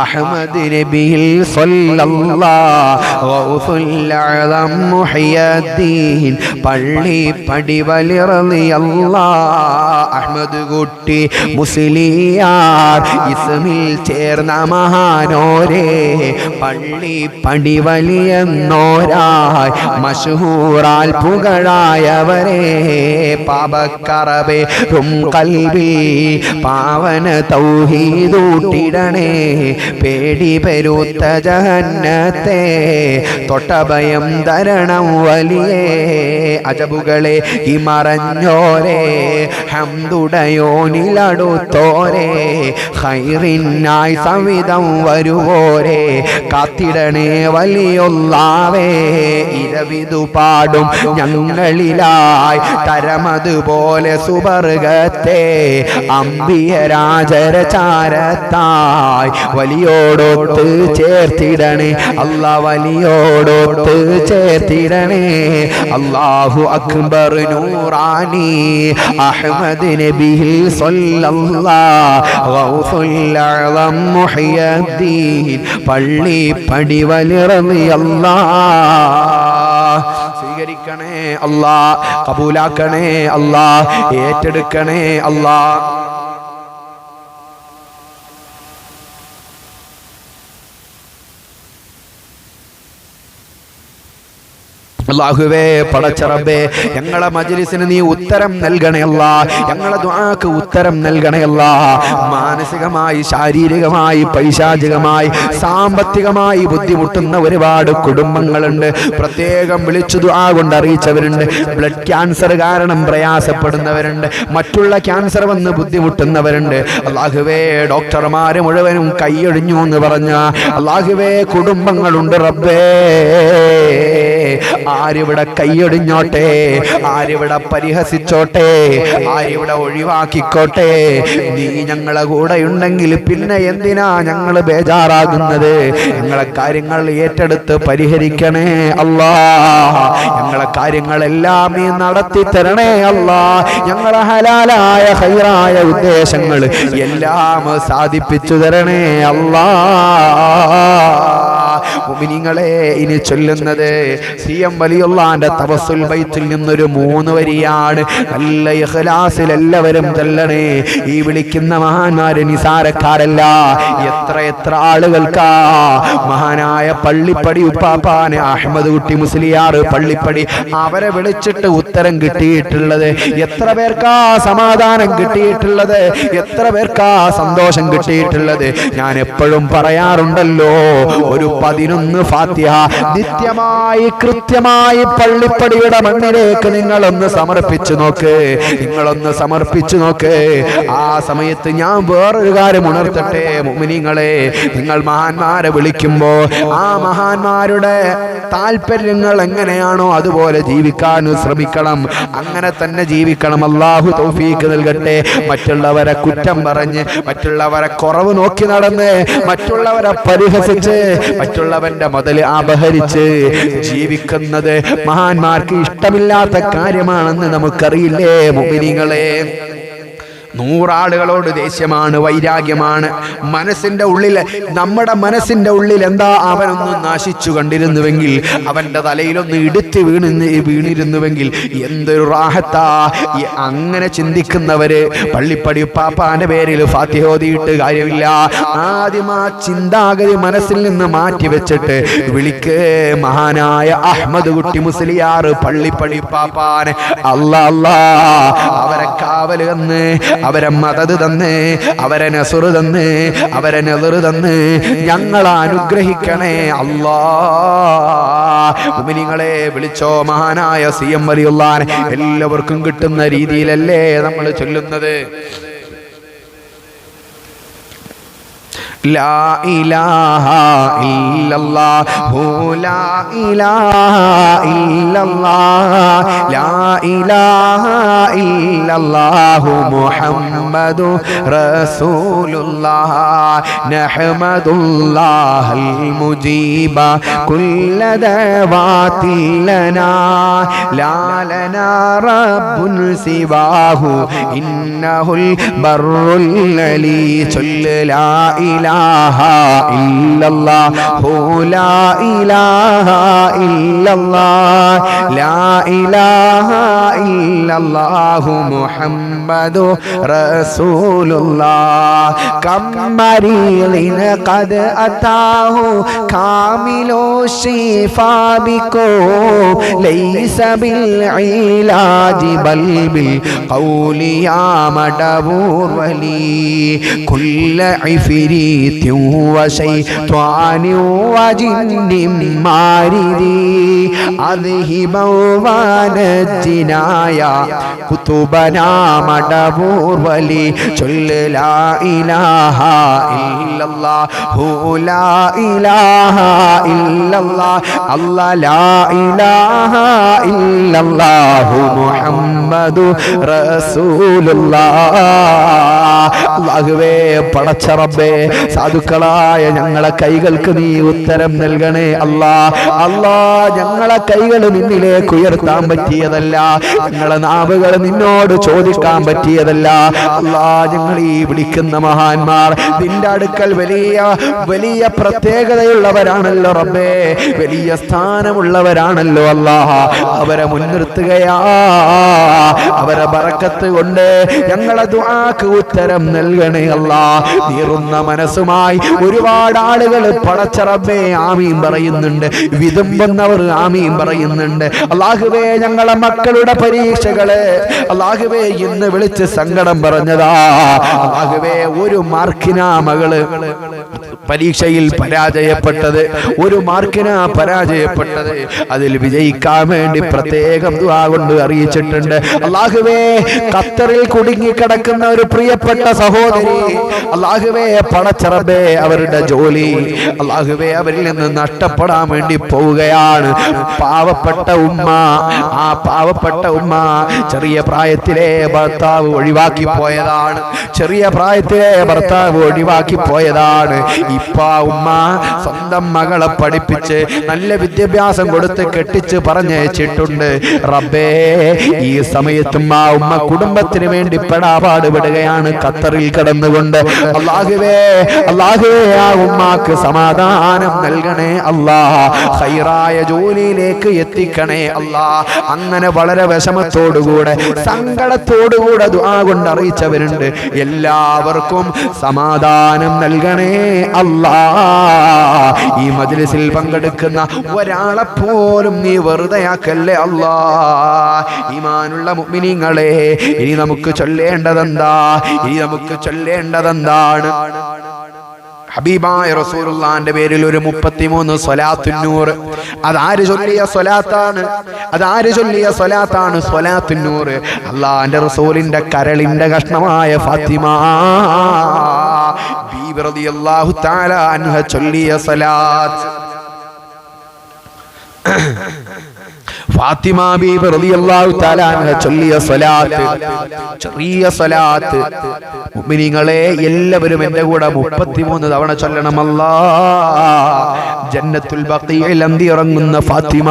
അഹ്മദ് നബിയിൽ സല്ലല്ലാഹു ഗൗസുൽ അഅ്ളം മുഹ്യദ്ദീൻ പള്ളിപ്പടി വലി റളിയല്ലാഹ് അഹ്മദ് കുട്ടി മുസ്ലിയാർ ഇസ്മിൽ ചേർന്ന മഹാനോരേ പള്ളിപ്പടി വലിയെന്നോരായി മശ്ഹൂറാൽ പുകഴായവരേ പാപക്കറവേറും കൽവി പാവന തൗഹീദൂട്ടിടണേ പേടി പെരുത്ത ജഹന്നത്തെ തൊട്ടഭയം ധരണം വലിയേ അജബുകളെ ഈ മറഞ്ഞോരേ ഹംദുടയോനിലടുത്തോരേ ഖൈറിനായി സവിധം വരുവോരേ കാത്തിടണേ വലിയൊല്ലാവേ ഇരവിതു പാടും ഞങ്ങളിലായി തരമതുപോലെ സുബർഗത്തെ അമ്പിയ രാജരചാരത്തായി വലിയോടൊത്ത് ചേർത്തിടണേ അല്ലാ വലിയോടൊത്ത് ചേർത്തിടണേ അല്ലാഹു അക്ബർ നൂറാനി അഹ്മദ് നബിയിൽ സല്ലല്ലാഹു ഗൗസുൽ അഅ്ളം മുഹ്യദ്ദീൻ പള്ളിപ്പടി വലി റളിയല്ലാഹ് സ്വീകരിക്കണേ അല്ലാ കബൂലാക്കണേ അല്ലാ ഏറ്റെടുക്കണേ അല്ലാ അല്ലാഹുവേ പടച്ച റബ്ബേ ഞങ്ങളെ മജ്ലിസിന് നീ ഉത്തരം നൽകണേ അല്ലാ ഞങ്ങളെ ദുആക്ക് ഉത്തരം നൽകണേ അല്ലാ മാനസികമായി ശാരീരികമായി പൈശാചികമായി സാമ്പത്തികമായി ബുദ്ധിമുട്ടുന്ന ഒരുപാട് കുടുംബങ്ങളുണ്ട് പ്രത്യേകം വിളിച്ചു ദുആ കൊണ്ട് അറിയിച്ചവരുണ്ട് ബ്ലഡ് ക്യാൻസർ കാരണം പ്രയാസപ്പെടുന്നവരുണ്ട് മറ്റുള്ള ക്യാൻസർ വന്ന് ബുദ്ധിമുട്ടുന്നവരുണ്ട് അല്ലാഹുവേ ഡോക്ടർമാര് മുഴുവനും കൈയൊഴിഞ്ഞു എന്ന് പറഞ്ഞ അല്ലാഹുവേ കുടുംബങ്ങളുണ്ട് റബ്ബേ ആരിവിടെ കൈയൊടിഞ്ഞോട്ടെ ആരിവിടെ പരിഹസിച്ചോട്ടെ ആരിവിടെ ഒഴിവാക്കിക്കോട്ടെ നീ ഞങ്ങളെ കൂടെ ഉണ്ടെങ്കിൽ പിന്നെ എന്തിനാ ഞങ്ങൾ ബേജാറാകുന്നത് ഞങ്ങളെ കാര്യങ്ങൾ ഏറ്റെടുത്ത് പരിഹരിക്കണേ അല്ലാ ഞങ്ങളെ കാര്യങ്ങളെല്ലാം നീ നടത്തി തരണേ അല്ലാ ഞങ്ങളെ ഹലാലായ ഖൈറായ ഉദ്ദേശങ്ങൾ എല്ലാം സാധിപ്പിച്ചു തരണേ അല്ലാ മുഅ്മിനീങ്ങളെ ഇനി ചൊല്ലുന്നത് സിയം വലിയുള്ളാന്റെ തവസ്സുൽ ബൈത്തിൽ നിന്നൊരു 3 വരിയാണ് നല്ല ഇഖ്ലാസിൽ എല്ലാവരും ചൊല്ലണേ ഈ വിളിക്കുന്ന മഹാന്മാര് നിസാരക്കാരല്ല എത്ര ആളുകൾക്കാ മഹാനായ പള്ളിപ്പടി ഉപ്പാപ്പാനെ അഹ്മദ് കുട്ടി മുസ്ലിയാർ പള്ളിപ്പടി അവരെ വിളിച്ചിട്ട് ഉത്തരം കിട്ടിയിട്ടുള്ളത് എത്ര പേർക്കാ സമാധാനം കിട്ടിയിട്ടുള്ളത് എത്ര പേർക്കാ സന്തോഷം കിട്ടിയിട്ടുള്ളത് ഞാൻ എപ്പോഴും പറയാറുണ്ടല്ലോ ഒരു 11 ഫാത്തിഹ നിത്യമായി കൃത്യമായി പള്ളിപ്പടിയുടെ മണ്ണിലേക്ക് നിങ്ങളൊന്ന് സമർപ്പിച്ചു നോക്ക് ആ സമയത്ത് ഞാൻ വേറൊരു കാര്യം ഉണർത്തട്ടെ മുഅ്മിനീങ്ങളെ നിങ്ങൾ മഹാന്മാരെ വിളിക്കുമ്പോൾ ആ മഹാന്മാരുടെ താല്പര്യങ്ങൾ എങ്ങനെയാണോ അതുപോലെ ജീവിക്കാൻ ശ്രമിക്കണം അങ്ങനെ തന്നെ ജീവിക്കണം അല്ലാഹു തൗഫീഖ് നൽകട്ടെ മറ്റുള്ളവരെ കുറ്റം പറഞ്ഞ് മറ്റുള്ളവരെ കുറവ് നോക്കി നടന്ന് മറ്റുള്ളവരെ പരിഹസിച്ച് മറ്റുള്ളവന്റെ മുതൽ അപഹരിച്ച് ജീവിക്കുന്നത് മഹാന്മാർക്ക് ഇഷ്ടമില്ലാത്ത കാര്യമാണെന്ന് നമുക്കറിയില്ലേ മുഅ്മിനീങ്ങളെ 100 ആളുകളോട് ദേഷ്യമാണ്, വൈരാഗ്യമാണ്. മനസ്സിന്റെ ഉള്ളിൽ, നമ്മുടെ മനസ്സിന്റെ ഉള്ളിൽ എന്താ, അവനൊന്ന് നശിച്ചു കണ്ടിരുന്നുവെങ്കിൽ, അവന്റെ തലയിലൊന്ന് ഇടുത്തി വീണിരുന്നുവെങ്കിൽ എന്തൊരു റാഹത്താ. അങ്ങനെ ചിന്തിക്കുന്നവര് പള്ളിപ്പടി പാപ്പാന്റെ പേരിൽ ഫാത്തിഹ ഓതിയിട്ട് കാര്യമില്ല. ആദ്യം ആ ചിന്താഗതി മനസ്സിൽ നിന്ന് മാറ്റി വെച്ചിട്ട് വിളിക്ക് മഹാനായ അഹ്മദ് കുട്ടി മുസ്ലിയാർ പള്ളിപ്പടി പാപ്പാനെ. അല്ലാ അല്ലാ, അവരെ കാവല് തന്ന്, അവരെ മദദ് തന്ന്, അവരെ നസ്റ് തന്ന്, അവരെ നദർ തന്ന് ഞങ്ങളെ അനുഗ്രഹിക്കണേ അല്ലാ. മുഅ്മിനീങ്ങളെ വിളിച്ചോ മഹാനായ സിഎം വലിയുള്ളാനെ. എല്ലാവർക്കും കിട്ടുന്ന രീതിയിലല്ലേ നമ്മൾ ചൊല്ലുന്നത്? ലാ ഇലാഹ ഇല്ലല്ലാഹു ലാ ഇലാഹ ഇല്ലല്ലാഹ് ലാ ഇലാഹ ഇല്ലല്ലാഹു മുഹമ്മദു റസൂലുള്ളാഹ് നഹ്മദുല്ലാഹൽ മുജീബ കുല്ല ദഅവാതി ലനാ ലാ ലനാ റബ്ബുൻ സിവാഹു ഇന്നഹുൽ ബർറുൽ അലീ. ചൊല്ല് ലാ ഇലാഹ ഇല്ലല്ലാഹു ലാ ഇലാഹ ഇല്ലല്ലാഹ് ലാ ഇലാഹ ഇല്ലല്ലാഹു മുഹമ്മദു റസൂലുള്ളാഹ്. കമ്മരീലിന ഖദ് അതാഹു കാമിലു ശിഫാ ബികോ ലൈസ ബിൽ ഇലാജി ബൽ ബിൽ ഖൗലി യാ മദബൂർ വലി കുല്ല ഇഫരീ وشيطان وجن ماردي أذهبا ونجنا يا كتبنا مدبور ولي شل لا إله إلا الله لا إله إلا الله الله لا إله إلا الله محمد رسول الله. അല്ലാഹുവേ പടച്ച റബ്ബേ, സാധുക്കളായ ഞങ്ങളെ കൈകൾക്ക് നീ ഉത്തരം നൽകണേ അല്ലാ. അല്ലാ, ഞങ്ങളെ കൈകൾ നിന്നിലേക്ക് ഉയർത്താൻ പറ്റിയതല്ല, ഞങ്ങളെ നാവുകൾ നിന്നോട് ചോദിക്കാൻ പറ്റിയതല്ല. അല്ലാ, ഞങ്ങൾ ഈ വിളിക്കുന്ന മഹാന്മാർ നിന്റെ അടുക്കൽ വലിയ വലിയ പ്രത്യേകതയുള്ളവരാണല്ലോ റബ്ബേ, വലിയ സ്ഥാനമുള്ളവരാണല്ലോ അല്ലാ. അവരെ മുൻനിർത്തുകയാ, അവരെ ബറക്കത്ത് കൊണ്ട് ഞങ്ങളെ ദുആക്ക് ഉത്തരം നൽകണേ അല്ലാ. നീറുന്ന മനസ്സുമായി ഒരുപാട് ആളുകൾ പടച്ച റബ്ബേ ആമീൻ പറയുന്നുണ്ട്, വിതുമ്പുന്നവർ ആമീൻ പറയുന്നുണ്ട്. അല്ലാഹുവേ, ഞങ്ങളെ മക്കളുടെ പരീക്ഷകള് അല്ലാഹുവേ ഇന്ന് വിളിച്ച് സങ്കടം പറഞ്ഞതാ. അല്ലാഹുവേ, ഒരു മാർക്കിനാ മകള് പരീക്ഷയിൽ പരാജയപ്പെട്ടത്, ഒരു മാർക്കിനാ പരാജയപ്പെട്ടത്. അതിൽ വിജയിക്കാൻ വേണ്ടി പ്രത്യേകം ദുആ കൊണ്ട് അറിയിച്ചിട്ടുണ്ട്. അല്ലാഹുവേ, ഖത്തറിൽ കുടുങ്ങിക്കിടക്കുന്ന ഒരു പ്രിയപ്പെട്ട സഹോദരി അല്ലാഹുവേ പടച്ച റബ്ബേ, അവരുടെ ജോലി അല്ലാഹുവേ അവരിൽ നിന്ന് നഷ്ടപ്പെടാൻ വേണ്ടി പോവുകയാണ്. പാവപ്പെട്ട ഉമ്മ, ആ പാവപ്പെട്ട ഉമ്മ ചെറിയ പ്രായത്തിലെ ഭർത്താവ് ഒഴിവാക്കി പോയതാണ്, ചെറിയ പ്രായത്തിലെ ഭർത്താവ് ഒഴിവാക്കി പോയതാണ്. ഇപ്പ ഉമ്മ സ്വന്തം മകളെ പഠിപ്പിച്ച് നല്ല വിദ്യാഭ്യാസം കൊടുത്ത് കെട്ടിച്ച് പറഞ്ഞയച്ചിട്ടുണ്ട്. റബ്ബേ, ഈ സമയത്തും ആ ഉമ്മ കുടുംബത്തിന് വേണ്ടി പെടാപാടുപെടുകയാണ് ഖത്തറിൽ കിടന്നുകൊണ്ട്. അല്ലാഹുവേ, അല്ലാഹുവേ, ആ ഉമ്മാക്ക് സമാധാനം നൽകണേ അല്ലാ, ഖൈറായ ജോലിയിലേക്ക് എത്തിക്കണേ അല്ലാ. അങ്ങനെ വളരെ വിഷമത്തോടുകൂടെ സങ്കടത്തോടുകൂടെ ദുആ കൊണ്ട് അറിയിച്ചവരുണ്ട്. എല്ലാവർക്കും സമാധാനം നൽകണേ അല്ലാ. ഈ മജ്ലിസിൽ പങ്കെടുക്കുന്ന ഒരാളെ പോലും നീ വെറുതെയാക്കല്ലേ അല്ലാ. ഈമാനുള്ള മുഅ്മിനീങ്ങളെ, ഇനി നമുക്ക് ചൊല്ലേണ്ടതെന്താ? ഇനി നമുക്ക് ചൊല്ലേണ്ടതെന്താണ്? ഹബീബായ റസൂലുള്ളാഹിന്റെ പേരിൽ ഒരു 33 സ്വലാത്തുന്നൂർ. അതാര് ചൊല്ലിയ സ്വലാത്താണ്? അതാര് ചൊല്ലിയ സ്വലാത്താണ്? സ്വലാത്തുന്നൂർ. അല്ലാഹുവിന്റെ റസൂലിന്റെ കരളിന്റെ കഷ്ണമായ ഫാത്തിമ ബീവി റളിയല്ലാഹു തആല അൻഹ ചൊല്ലിയ സ്വലാത്ത്. ഫാത്തിമ ബീബി റളിയല്ലാഹു തആല അൻഹ ചൊല്ലിയ സ്വലാത്ത്, ചെറിയ സ്വലാത്ത് മുഅ്മിനീങ്ങളെ എല്ലാവരും എൻ്റെ കൂടെ 33 തവണ ചൊല്ലണം. അല്ലാഹ് ജന്നത്തുൽ ബഖീഇൽ അന്തി ഇറങ്ങുന്ന ഫാത്തിമ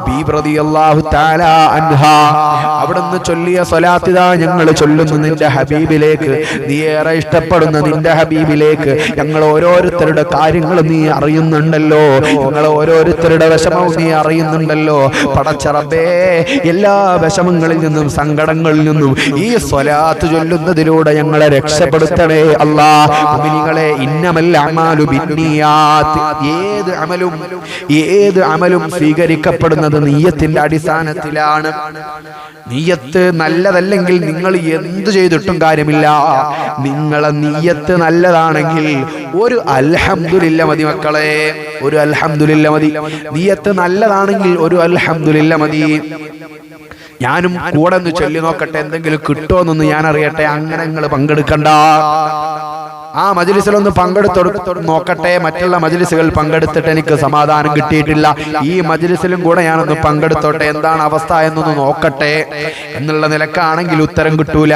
ബീബി റളിയല്ലാഹു തആല അൻഹ അവിടുന്ന് ചൊല്ലിയ സ്വലാത്ത് ഇതാ ഞങ്ങൾ ചൊല്ലുന്നു നിന്റെ ഹബീബിലേക്ക്, നീ ഏറെ ഇഷ്ടപ്പെടുന്ന നിന്റെ ഹബീബിലേക്ക്. ഞങ്ങൾ ഓരോരുത്തരുടെ കാര്യങ്ങൾ നീ അറിയുന്നുണ്ടല്ലോ, ഞങ്ങൾ ഓരോരുത്തരുടെ വിഷമവും നീ അറിയുന്നുണ്ടല്ലോ. പടച്ച റബ്ബേ, എല്ലാ വിഷമങ്ങളിൽ നിന്നും സങ്കടങ്ങളിൽ നിന്നും ഈ സ്വലാത്ത് ചൊല്ലുന്നതിലൂടെ ഞങ്ങളെ രക്ഷപ്പെടുത്തണേ അല്ലാഹ്. മുഅ്മിനീങ്ങളെ, ഇന്നമൽ അഅമാലു ബിന്നിയാത്ത്, ഏത് അമലും സ്വീകരിക്കപ്പെടുന്നത് നിയ്യത്തിന്റെ അടിസ്ഥാനത്തിലാണ്. നിയ്യത്ത് നല്ലതല്ലെങ്കിൽ നിങ്ങൾ എന്തു ചെയ്തിട്ടും കാര്യമില്ല. നിങ്ങളെ നിയ്യത്ത് നല്ലതാണെങ്കിൽ ഒരു അൽഹംദുലില്ലാ മതി മക്കളെ, ഒരു അൽഹംദുലില്ലാ മതി. നിയ്യത്ത് നല്ലതാണെങ്കിൽ ഒരു അൽഹംദുലില്ലാ മതി. ഞാനും കൂടെ ഒന്ന് ചൊല്ലി നോക്കട്ടെ, എന്തെങ്കിലും കിട്ടുമോന്നൊന്ന് ഞാൻ അറിയട്ടെ. അങ്ങനെ നിങ്ങൾ പങ്കെടുക്കണ്ട. ആ മജ്ലിസിലൊന്ന് പങ്കെടുത്തു നോക്കട്ടെ. മറ്റുള്ള മജ്ലിസുകൾ പങ്കെടുത്തിട്ട് എനിക്ക് സമാധാനം കിട്ടിയിട്ടില്ല. ഈ മജ്ലിസിലും കൂടെ ഞാനൊന്ന് പങ്കെടുത്തോട്ടെ, എന്താണ് അവസ്ഥ എന്നൊന്ന് നോക്കട്ടെ എന്നുള്ള നിലക്കാണെങ്കിൽ ഉത്തരം കിട്ടൂല.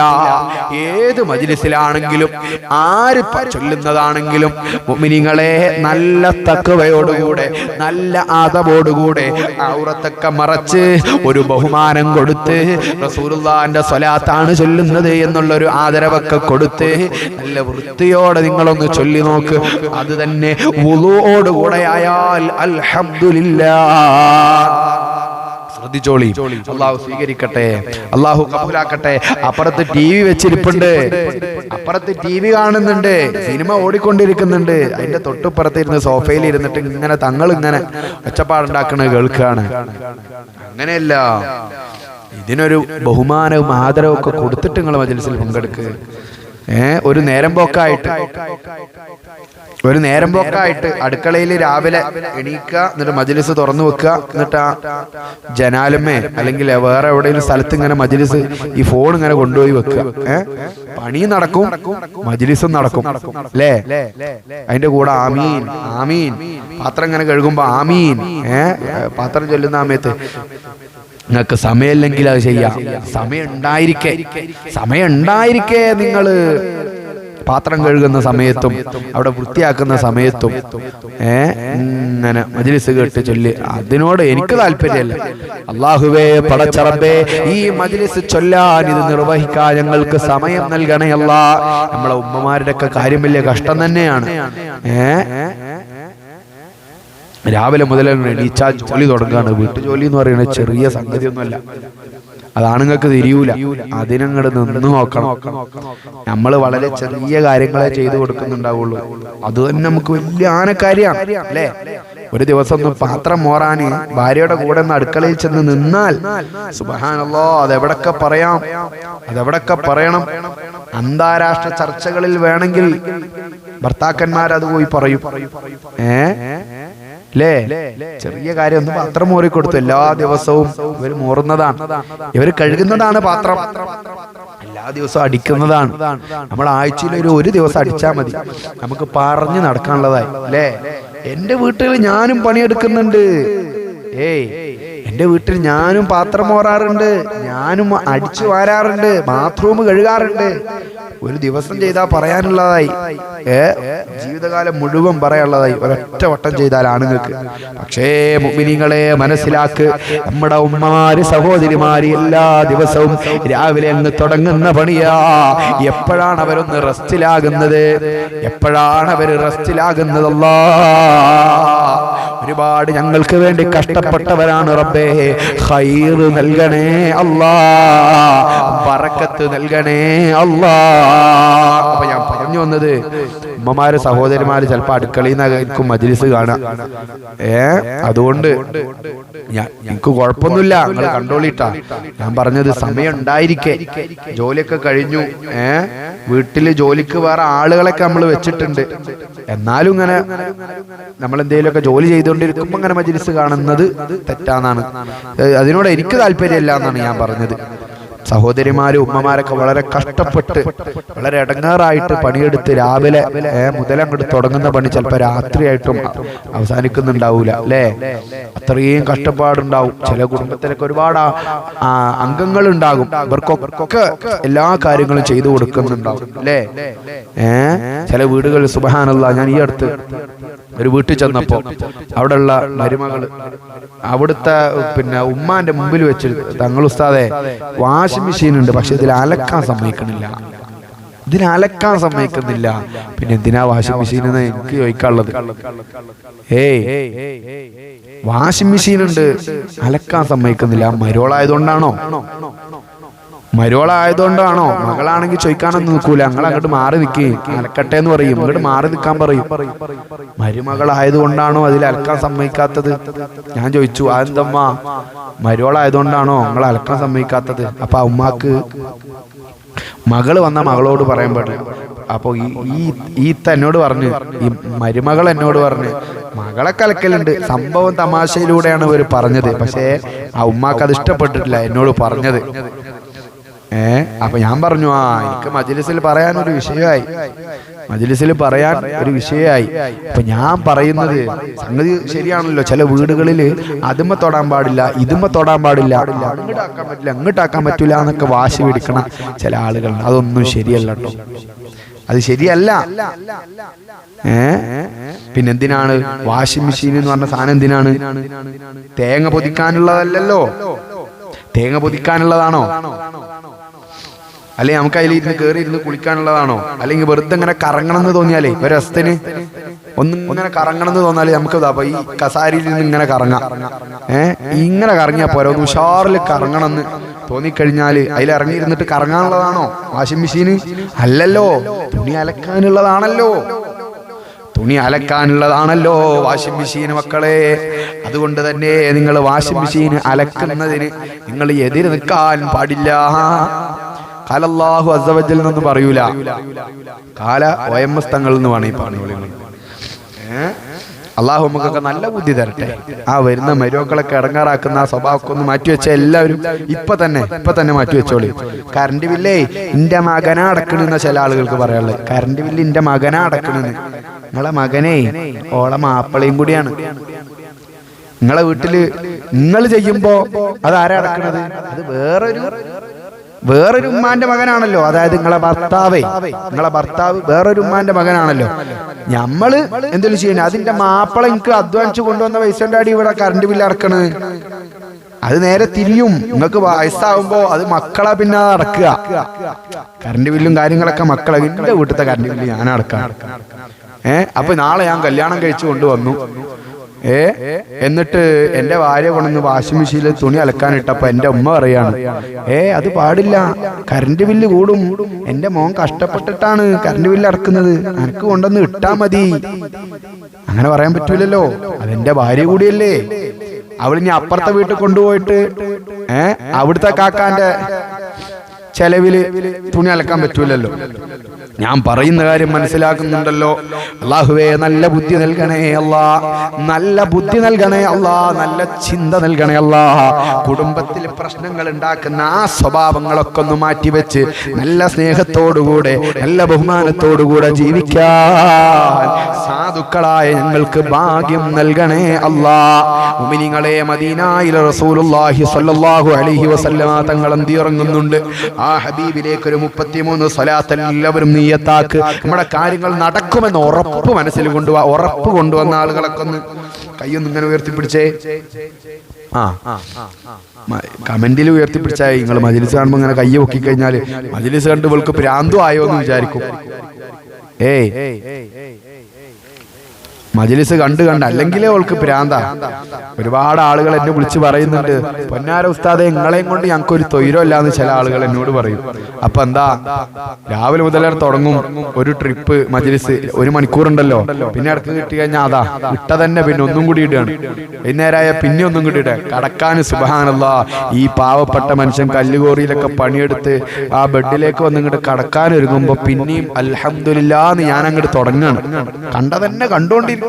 ഏത് മജ്ലിസിലാണെങ്കിലും ആര് ചൊല്ലുന്നതാണെങ്കിലും മുഅ്മിനീങ്ങളെ നല്ല തഖ്വയോടുകൂടെ നല്ല ആദബോടുകൂടെ ഔറത്തൊക്കെ മറച്ച് ഒരു ബഹുമാനം കൊടുത്ത് റസൂലുള്ളാഹിന്റെ സ്വലാത്താണ് ചൊല്ലുന്നത് എന്നുള്ളൊരു ആദരവൊക്കെ കൊടുത്ത് നല്ല വൃത്തിയോ നിങ്ങളൊന്ന് ചൊല്ലി നോക്ക്. അത് തന്നെ വുളൂഓടുകൂടെ ആയാൽ അൽഹംദുലില്ലാഹ്. ശ്രദ്ധിച്ചോളി, അള്ളാഹു സ്വീകരിക്കട്ടെ, അള്ളാഹു കബൂലാക്കട്ടെ. അപ്പുറത്ത് TV വെച്ചിരിപ്പുണ്ട്, അപ്പുറത്ത് TV കാണുന്നുണ്ട്, സിനിമ ഓടിക്കൊണ്ടിരിക്കുന്നുണ്ട്. അതിന്റെ തൊട്ടുപ്പുറത്തിരുന്ന് സോഫയിൽ ഇരുന്നിട്ട് ഇങ്ങനെ ഇങ്ങനെ ഒച്ചപ്പാടുണ്ടാക്കുന്നത് കേൾക്കുകയാണ്. അങ്ങനെയല്ല, ഇതിനൊരു ബഹുമാനവും ആദരവും ഒക്കെ കൊടുത്തിട്ട് നിങ്ങൾ മജ്ലിസിൽ പങ്കെടുക്കുക. ഒരു നേരം പോക്കായിട്ട് അടുക്കളയിൽ രാവിലെ എണീക്കുക, എന്നിട്ട് മജ്ലിസ് തുറന്നു വെക്കുക, എന്നിട്ട് ആ ജനാലുമേ അല്ലെങ്കിൽ വേറെ എവിടെയെങ്കിലും സ്ഥലത്ത് ഇങ്ങനെ മജ്ലിസ് ഈ ഫോൺ ഇങ്ങനെ കൊണ്ടുപോയി വെക്കുക. പണി നടക്കും, മജ്ലിസും നടക്കും അല്ലേ? അതിന്റെ കൂടെ ആമീൻ ആമീൻ. പാത്രം ഇങ്ങനെ കഴുകുമ്പോ ആമീൻ. പാത്രം ചൊല്ലുന്ന സമയത്ത് നിങ്ങൾക്ക് സമയമില്ലെങ്കിൽ അത് ചെയ്യാം. സമയം ഉണ്ടായിരിക്കെ നിങ്ങള് പാത്രം കഴുകുന്ന സമയത്തും അവിടെ വൃത്തിയാക്കുന്ന സമയത്തും ഇങ്ങനെ മജ്ലിസ് കേട്ട് ചൊല്ലി, അതിനോട് എനിക്ക് താല്പര്യമല്ല. അല്ലാഹുവേ, പടച്ച റബ്ബേ, ഈ മജ്ലിസ് ചൊല്ലാൻ ഇത് നിർവഹിക്കാൻ ഞങ്ങൾക്ക് സമയം നൽകണേ അല്ലാഹ്. നമ്മളെ ഉമ്മമാരുടെ ഒക്കെ കാര്യം വലിയ കഷ്ടം തന്നെയാണ്. രാവിലെ മുതൽ എണീച്ചാൽ ജോലി തുടങ്ങുകയാണ്. വീട്ടുജോലി എന്ന് പറയുന്നത് ചെറിയ സംഗതിയൊന്നുമല്ല. അതാണുങ്ങൾക്ക് തിരിയൂല. അതിനങ്ങോട്ട് നിന്ന് നോക്കണം. നമ്മൾ വളരെ ചെറിയ കാര്യങ്ങളെ ചെയ്തു കൊടുക്കുന്നുണ്ടാവുള്ളൂ. അത് തന്നെ നമുക്ക് വലിയ ആനക്കാര്യാണ് അല്ലേ? ഒരു ദിവസം ഒന്ന് പാത്രം മോറാന് ഭാര്യയുടെ കൂടെ ഒന്ന് അടുക്കളയിൽ ചെന്ന് നിന്നാൽ സുബ്ഹാനല്ലാഹ്, അതെവിടൊക്കെ പറയണം. അന്താരാഷ്ട്ര ചർച്ചകളിൽ വേണമെങ്കിൽ ഭർത്താക്കന്മാരത് പോയി പറയും. ല്ലേ? ചെറിയ കാര്യം ഒന്ന് പാത്രം മോറിക്കൊടുത്തു. എല്ലാ ദിവസവും ഇവർ മോറുന്നതാണ്, ഇവർ കഴുകുന്നതാണ് പാത്രം, എല്ലാ ദിവസവും അടിക്കുന്നതാണ്. നമ്മൾ ആഴ്ചയിൽ ഒരു ദിവസം അടിച്ചാൽ മതി, നമുക്ക് പറഞ്ഞു നടക്കാനുള്ളതായി അല്ലേ? എന്റെ വീട്ടിൽ ഞാനും പണിയെടുക്കുന്നുണ്ട്. എന്റെ വീട്ടിൽ ഞാനും പാത്രം മോറാറുണ്ട്, ഞാനും അടിച്ചു വാരാറുണ്ട്, ബാത്റൂം കഴുകാറുണ്ട്. ഒരു ദിവസം ചെയ്താൽ പറയാനുള്ളതായി, ജീവിതകാലം മുഴുവൻ പറയാനുള്ളതായി ഒരൊറ്റ വട്ടം ചെയ്താൽ ആണുങ്ങൾക്ക്. പക്ഷേ മുഅ്മിനീങ്ങളെ മനസ്സിലാക്ക്, നമ്മുടെ ഉമ്മമാര് സഹോദരിമാര് എല്ലാ ദിവസവും രാവിലെ അങ്ങ് തുടങ്ങുന്ന പണിയാ. എപ്പോഴാണ് അവരൊന്ന് റെസ്റ്റിലാകുന്നത്? അല്ലാഹ് ഒരുപാട് ഞങ്ങൾക്ക് വേണ്ടി കഷ്ടപ്പെട്ടവരാണ്. റബ്ബേ, ഖൈർ നൽകണേ അല്ലാഹ്, ബറക്കത്ത് നൽകണേ അല്ലാഹ്. അപ്പൊ ഞാൻ പറഞ്ഞു വന്നത്, ഉമ്മമാര് സഹോദരിമാര് ചിലപ്പോ അടുക്കളയിൽ നിന്നായിരിക്കും മജ്ലിസ് കാണാം. അതുകൊണ്ട് എനിക്ക് കുഴപ്പമൊന്നുമില്ല, നിങ്ങൾ കണ്ടോളിട്ടാ. ഞാൻ പറഞ്ഞത് സമയം ഉണ്ടായിരിക്കെ, ജോലിയൊക്കെ കഴിഞ്ഞു, വീട്ടില് ജോലിക്ക് വേറെ ആളുകളൊക്കെ നമ്മൾ വെച്ചിട്ടുണ്ട്. എന്നാലും ഇങ്ങനെ നമ്മൾ എന്തെങ്കിലുമൊക്കെ ജോലി ചെയ്തുകൊണ്ടിരിക്കുമ്പോ ഇങ്ങനെ മജ്ലിസ് കാണുന്നത് തെറ്റാന്നാണ്. അതിനോട് എനിക്ക് താല്പര്യമില്ല എന്നാണ് ഞാൻ പറഞ്ഞത്. സഹോദരിമാരും ഉമ്മമാരൊക്കെ വളരെ കഷ്ടപ്പെട്ട് വളരെ ഇടങ്ങാറായിട്ട് പണിയെടുത്ത് രാവിലെ മുതലങ്ങോട്ട് തുടങ്ങുന്ന പണി ചിലപ്പോൾ രാത്രിയായിട്ടും അവസാനിക്കുന്നുണ്ടാവൂല അല്ലേ? അത്രയും കഷ്ടപ്പാടുണ്ടാവും. ചില കുടുംബത്തിലൊക്കെ ഒരുപാട് അംഗങ്ങൾ ഉണ്ടാകും, ഇവർക്കൊക്കെ എല്ലാ കാര്യങ്ങളും ചെയ്തു കൊടുക്കുന്നുണ്ടാവും അല്ലേ? ചില വീടുകളിൽ സുബ്ഹാനല്ലാഹ്, ഞാൻ ഈ അടുത്ത് ഒരു വീട്ടിൽ ചെന്നപ്പോ അവിടെയുള്ള മരുമകള് അവിടുത്തെ ഉമ്മാന്റെ മുമ്പിൽ വെച്ച്, തങ്ങൾ ഉസ്താദെ വാഷിംഗ് മെഷീൻ ഉണ്ട്, പക്ഷെ ഇതിൽ അലക്കാൻ സമ്മതിക്കണില്ല, പിന്നെ എന്തിനാ വാഷിംഗ് മെഷീൻ എന്ന് എനിക്ക് ചോദിക്കാനുള്ളത്. വാഷിംഗ് മെഷീൻ ഉണ്ട്, അലക്കാൻ സമ്മതിക്കുന്നില്ല. മരോളായതുകൊണ്ടാണോ? മകളാണെങ്കിൽ ചോദിക്കാനൊന്നും നിൽക്കൂല, ഞങ്ങൾ അങ്ങോട്ട് മാറി നിൽക്കേ, അലക്കട്ടെ എന്ന് പറയും, അങ്ങോട്ട് മാറി നിൽക്കാൻ പറയും. മരുമകളായതുകൊണ്ടാണോ അതിൽ അലക്കാൻ സമ്മതിക്കാത്തത്? ഞാൻ ചോദിച്ചു, അതെന്തമ്മ മരോളായതുകൊണ്ടാണോ നിങ്ങൾ അലക്കാൻ സമ്മതിക്കാത്തത്? അപ്പൊ ഉമ്മാക്ക് മകള് വന്ന മകളോട് പറയാൻ പാടില്ല. അപ്പൊ എന്നോട് പറഞ്ഞു, ഈ മരുമകൾ എന്നോട് പറഞ്ഞു, മകളെ കലക്കലുണ്ട്, സംഭവം തമാശയിലൂടെയാണ് ഇവർ പറഞ്ഞത്, പക്ഷേ ആ ഉമ്മാക്ക് അത് ഇഷ്ടപ്പെട്ടിട്ടില്ല എന്നോട് പറഞ്ഞത്. അപ്പൊ ഞാൻ പറഞ്ഞു, എനിക്ക് മജ്‌ലിസിൽ പറയാൻ ഒരു വിഷയമായി. അപ്പൊ ഞാൻ പറയുന്നത് സംഗതി ശരിയാണല്ലോ. ചില വീടുകളിൽ അതുമ്മ തൊടാൻ പാടില്ല, ഇതുമ്മ തൊടാൻ പാടില്ല, അങ്ങോട്ടാക്കാൻ പറ്റില്ല, അങ്ങോട്ടാക്കാൻ പറ്റൂല എന്നൊക്കെ വാശി പിടിക്കണം ചില ആളുകൾ. അതൊന്നും ശരിയല്ല കേട്ടോ, അത് ശരിയല്ല. പിന്നെന്തിനാണ് വാഷിംഗ് മെഷീൻ എന്ന് പറഞ്ഞ സാധനം? എന്തിനാണ്? തേങ്ങ പൊതിക്കാനുള്ളതല്ലല്ലോ. തേങ്ങ പൊതിക്കാനുള്ളതാണോ? അല്ലെങ്കിൽ നമുക്ക് അതിലിരുന്ന് കയറി ഇരുന്ന് കുളിക്കാനുള്ളതാണോ? അല്ലെങ്കിൽ വെറുതെ ഇങ്ങനെ കറങ്ങണം എന്ന് തോന്നിയാലേ ഒരു രസത്തിന് ഇങ്ങനെ കറങ്ങണം എന്ന് തോന്നാലേ നമുക്ക് അപ്പൊ ഈ കസാരയിൽ നിന്ന് ഇങ്ങനെ കറങ്ങാം. ഇങ്ങനെ കറങ്ങിയാ പോരാ, ഒന്ന് ഉഷാറിൽ കറങ്ങണം എന്ന് തോന്നിക്കഴിഞ്ഞാല് അതിൽ ഇറങ്ങിയിരുന്നിട്ട് കറങ്ങാനുള്ളതാണോ വാഷിംഗ് മെഷീന്? അല്ലല്ലോ, തുണി അലക്കാനുള്ളതാണല്ലോ വാഷിംഗ് മെഷീൻ മക്കളെ. അതുകൊണ്ട് തന്നെ നിങ്ങൾ വാഷിംഗ് മെഷീൻ അലക്കുന്നതിന് നിങ്ങൾ എതിര് നിൽക്കാൻ പാടില്ല. ഖാലല്ലാഹു അസ്സ വജൽ എന്നൊന്നും പറയൂല, ഖാല OMS തങ്ങൾ എന്ന് വേണേ പറഞ്ഞു. അള്ളാഹു നമുക്കൊക്കെ നല്ല ബുദ്ധി തരട്ടെ. ആ വരുന്ന മരുമക്കളൊക്കെ ഇടങ്ങാറാക്കുന്ന ആ സ്വഭാവമൊക്കെ ഒന്ന് മാറ്റിവെച്ച എല്ലാവരും ഇപ്പൊ തന്നെ മാറ്റിവെച്ചോളി. കറണ്ട് ബില്ലേ എന്റെ മകനാ അടക്കണെന്ന ചില ആളുകൾക്ക് പറയാനുള്ളത്. കറണ്ട് ബില്ല് എന്റെ മകനാ അടക്കണെന്ന്. നിങ്ങളെ മകനെ ഓളെ മാപ്പിളയും കൂടിയാണ്. നിങ്ങളെ വീട്ടില് നിങ്ങൾ ചെയ്യുമ്പോ അത് ആരാ അടക്കണത്? അത് വേറൊരു ഉമ്മാന്റെ മകനാണല്ലോ. അതായത് നിങ്ങളെ ഭർത്താവ് വേറൊരു ഉമ്മാന്റെ മകനാണല്ലോ. നമ്മള് എന്തെങ്കിലും ചെയ്യണേ, അതിന്റെ മാപ്പിള എനിക്ക് അധ്വാനിച്ചു കൊണ്ടുവന്ന പൈസന്റെ അടി ഇവിടെ കറണ്ട് ബില്ല് അടക്കണത്. അത് നേരെ തിരിയും. നിങ്ങൾക്ക് വയസ്സാവുമ്പോ അത് മക്കളെ പിന്നെ അടക്കുക. കറണ്ട് ബില്ലും കാര്യങ്ങളൊക്കെ മക്കളെ, എന്റെ വീട്ടിലത്തെ കറണ്ട് ബില്ല് ഞാൻ അടക്കാം. അപ്പൊ നാളെ ഞാൻ കല്യാണം കഴിച്ചു കൊണ്ടുവന്നു, എന്നിട്ട് എന്റെ ഭാര്യ കൊണ്ടുവന്ന് വാഷിംഗ് മെഷീനിൽ തുണി അലക്കാനിട്ടപ്പോ എന്റെ ഉമ്മ പറയാണ്, അത് പാടില്ല, കറണ്ട് ബില്ല് കൂടും, എന്റെ മോൻ കഷ്ടപ്പെട്ടിട്ടാണ് കറണ്ട് ബില്ല് അടക്കുന്നത്, എനിക്ക് കൊണ്ടുവന്ന് ഇട്ടാ മതി. അങ്ങനെ പറയാൻ പറ്റൂലല്ലോ, അതെന്റെ ഭാര്യ കൂടിയല്ലേ. അവളിനി അപ്പുറത്തെ വീട്ടിൽ കൊണ്ടുപോയിട്ട് അവിടുത്തെ കാക്കാന്റെ ചെലവില് തുണി അലക്കാൻ പറ്റൂലല്ലോ. ഞാൻ പറയുന്ന കാര്യം മനസ്സിലാക്കുന്നുണ്ടല്ലോ. അല്ലാഹുവേ നല്ല ബുദ്ധി നൽകണേ അല്ലാ, നല്ല ബുദ്ധി നൽകണേ അല്ലാ, നല്ല ചിന്ത നൽകണേ അല്ലാ. കുടുംബത്തിൽ പ്രശ്നങ്ങൾ ഉണ്ടാക്കുന്ന ആ സ്വഭാവങ്ങളൊക്കെ ഒന്ന് മാറ്റിവെച്ച് നല്ല സ്നേഹത്തോടുകൂടെ നല്ല ബഹുമാനത്തോടുകൂടെ ജീവിക്കാൻ സാധുക്കളായ ഞങ്ങൾക്ക് ഭാഗ്യം നൽകണേ അല്ലാ. മുഅ്മിനീങ്ങളെ, മദീനയിൽ റസൂലുള്ളാഹി സ്വല്ലല്ലാഹു അലൈഹി വസല്ലമ തങ്ങൾ അന്തിയിറങ്ങുന്നുണ്ട്. ആ ഹബീബിലേക്ക് ഒരു 33 സ്വലാത്ത് എല്ലാവരും നിയ്യത്താക്ക്. നമ്മുടെ കാര്യങ്ങൾ നടക്കുമെന്ന് ഉറപ്പ് മനസ്സിൽ കൊണ്ടുപോവാ. ഉറപ്പ് കൊണ്ടുവന്ന ആളുകളൊക്കെ ഒന്ന് കയ്യൊന്നും ഇങ്ങനെ ഉയർത്തിപ്പിടിച്ചേ. കമന്റിൽ ഉയർത്തിപ്പിടിച്ചായി. നിങ്ങൾ മജ്‌ലിസ് കാണുമ്പോൾ ഇങ്ങനെ കയ്യ് പൊക്കി കഴിഞ്ഞാല് മജ്‌ലിസ് കണ്ട് ഇവൾക്ക് ഭ്രാന്തു ആയോ എന്ന് വിചാരിക്കും. മജ്‌ലിസ് കണ്ട് അല്ലെങ്കിലേ അവൾക്ക് ഭ്രാന്ത. ഒരുപാട് ആളുകൾ എന്നെ വിളിച്ച് പറയുന്നുണ്ട്, പൊന്നാര ഉസ്താദെ നിങ്ങളെയും കൊണ്ട് ഞങ്ങൾക്ക് ഒരു തൊയിരമില്ല എന്ന് ചില ആളുകൾ എന്നോട് പറയും. അപ്പൊ എന്താ, രാവിലെ മുതലേ തുടങ്ങും ഒരു ട്രിപ്പ് മജ്‌ലിസ്, 1 മണിക്കൂറുണ്ടല്ലോ, പിന്നെ ഇടക്ക് കിട്ടി കഴിഞ്ഞാൽ അതാ ഇട്ട തന്നെ പിന്നെ ഒന്നും കൂടി ഇടുകയാണ്. വൈകുന്നേരമായ പിന്നെ ഒന്നും കൂടി ഇടുക. കടക്കാൻ സുബ്ഹാനല്ലാഹ്, ഈ പാവപ്പെട്ട മനുഷ്യൻ കല്ലുകോറിയിലൊക്കെ പണിയെടുത്ത് ആ ബെഡിലേക്ക് വന്ന് ഇങ്ങോട്ട് കടക്കാൻ ഒരുങ്ങുമ്പോ പിന്നെയും അൽഹംദുലില്ലാ എന്ന് ഞാൻ അങ്ങോട്ട് തുടങ്ങാണ്. കണ്ടതന്നെ കണ്ടോണ്ടിരിക്കും.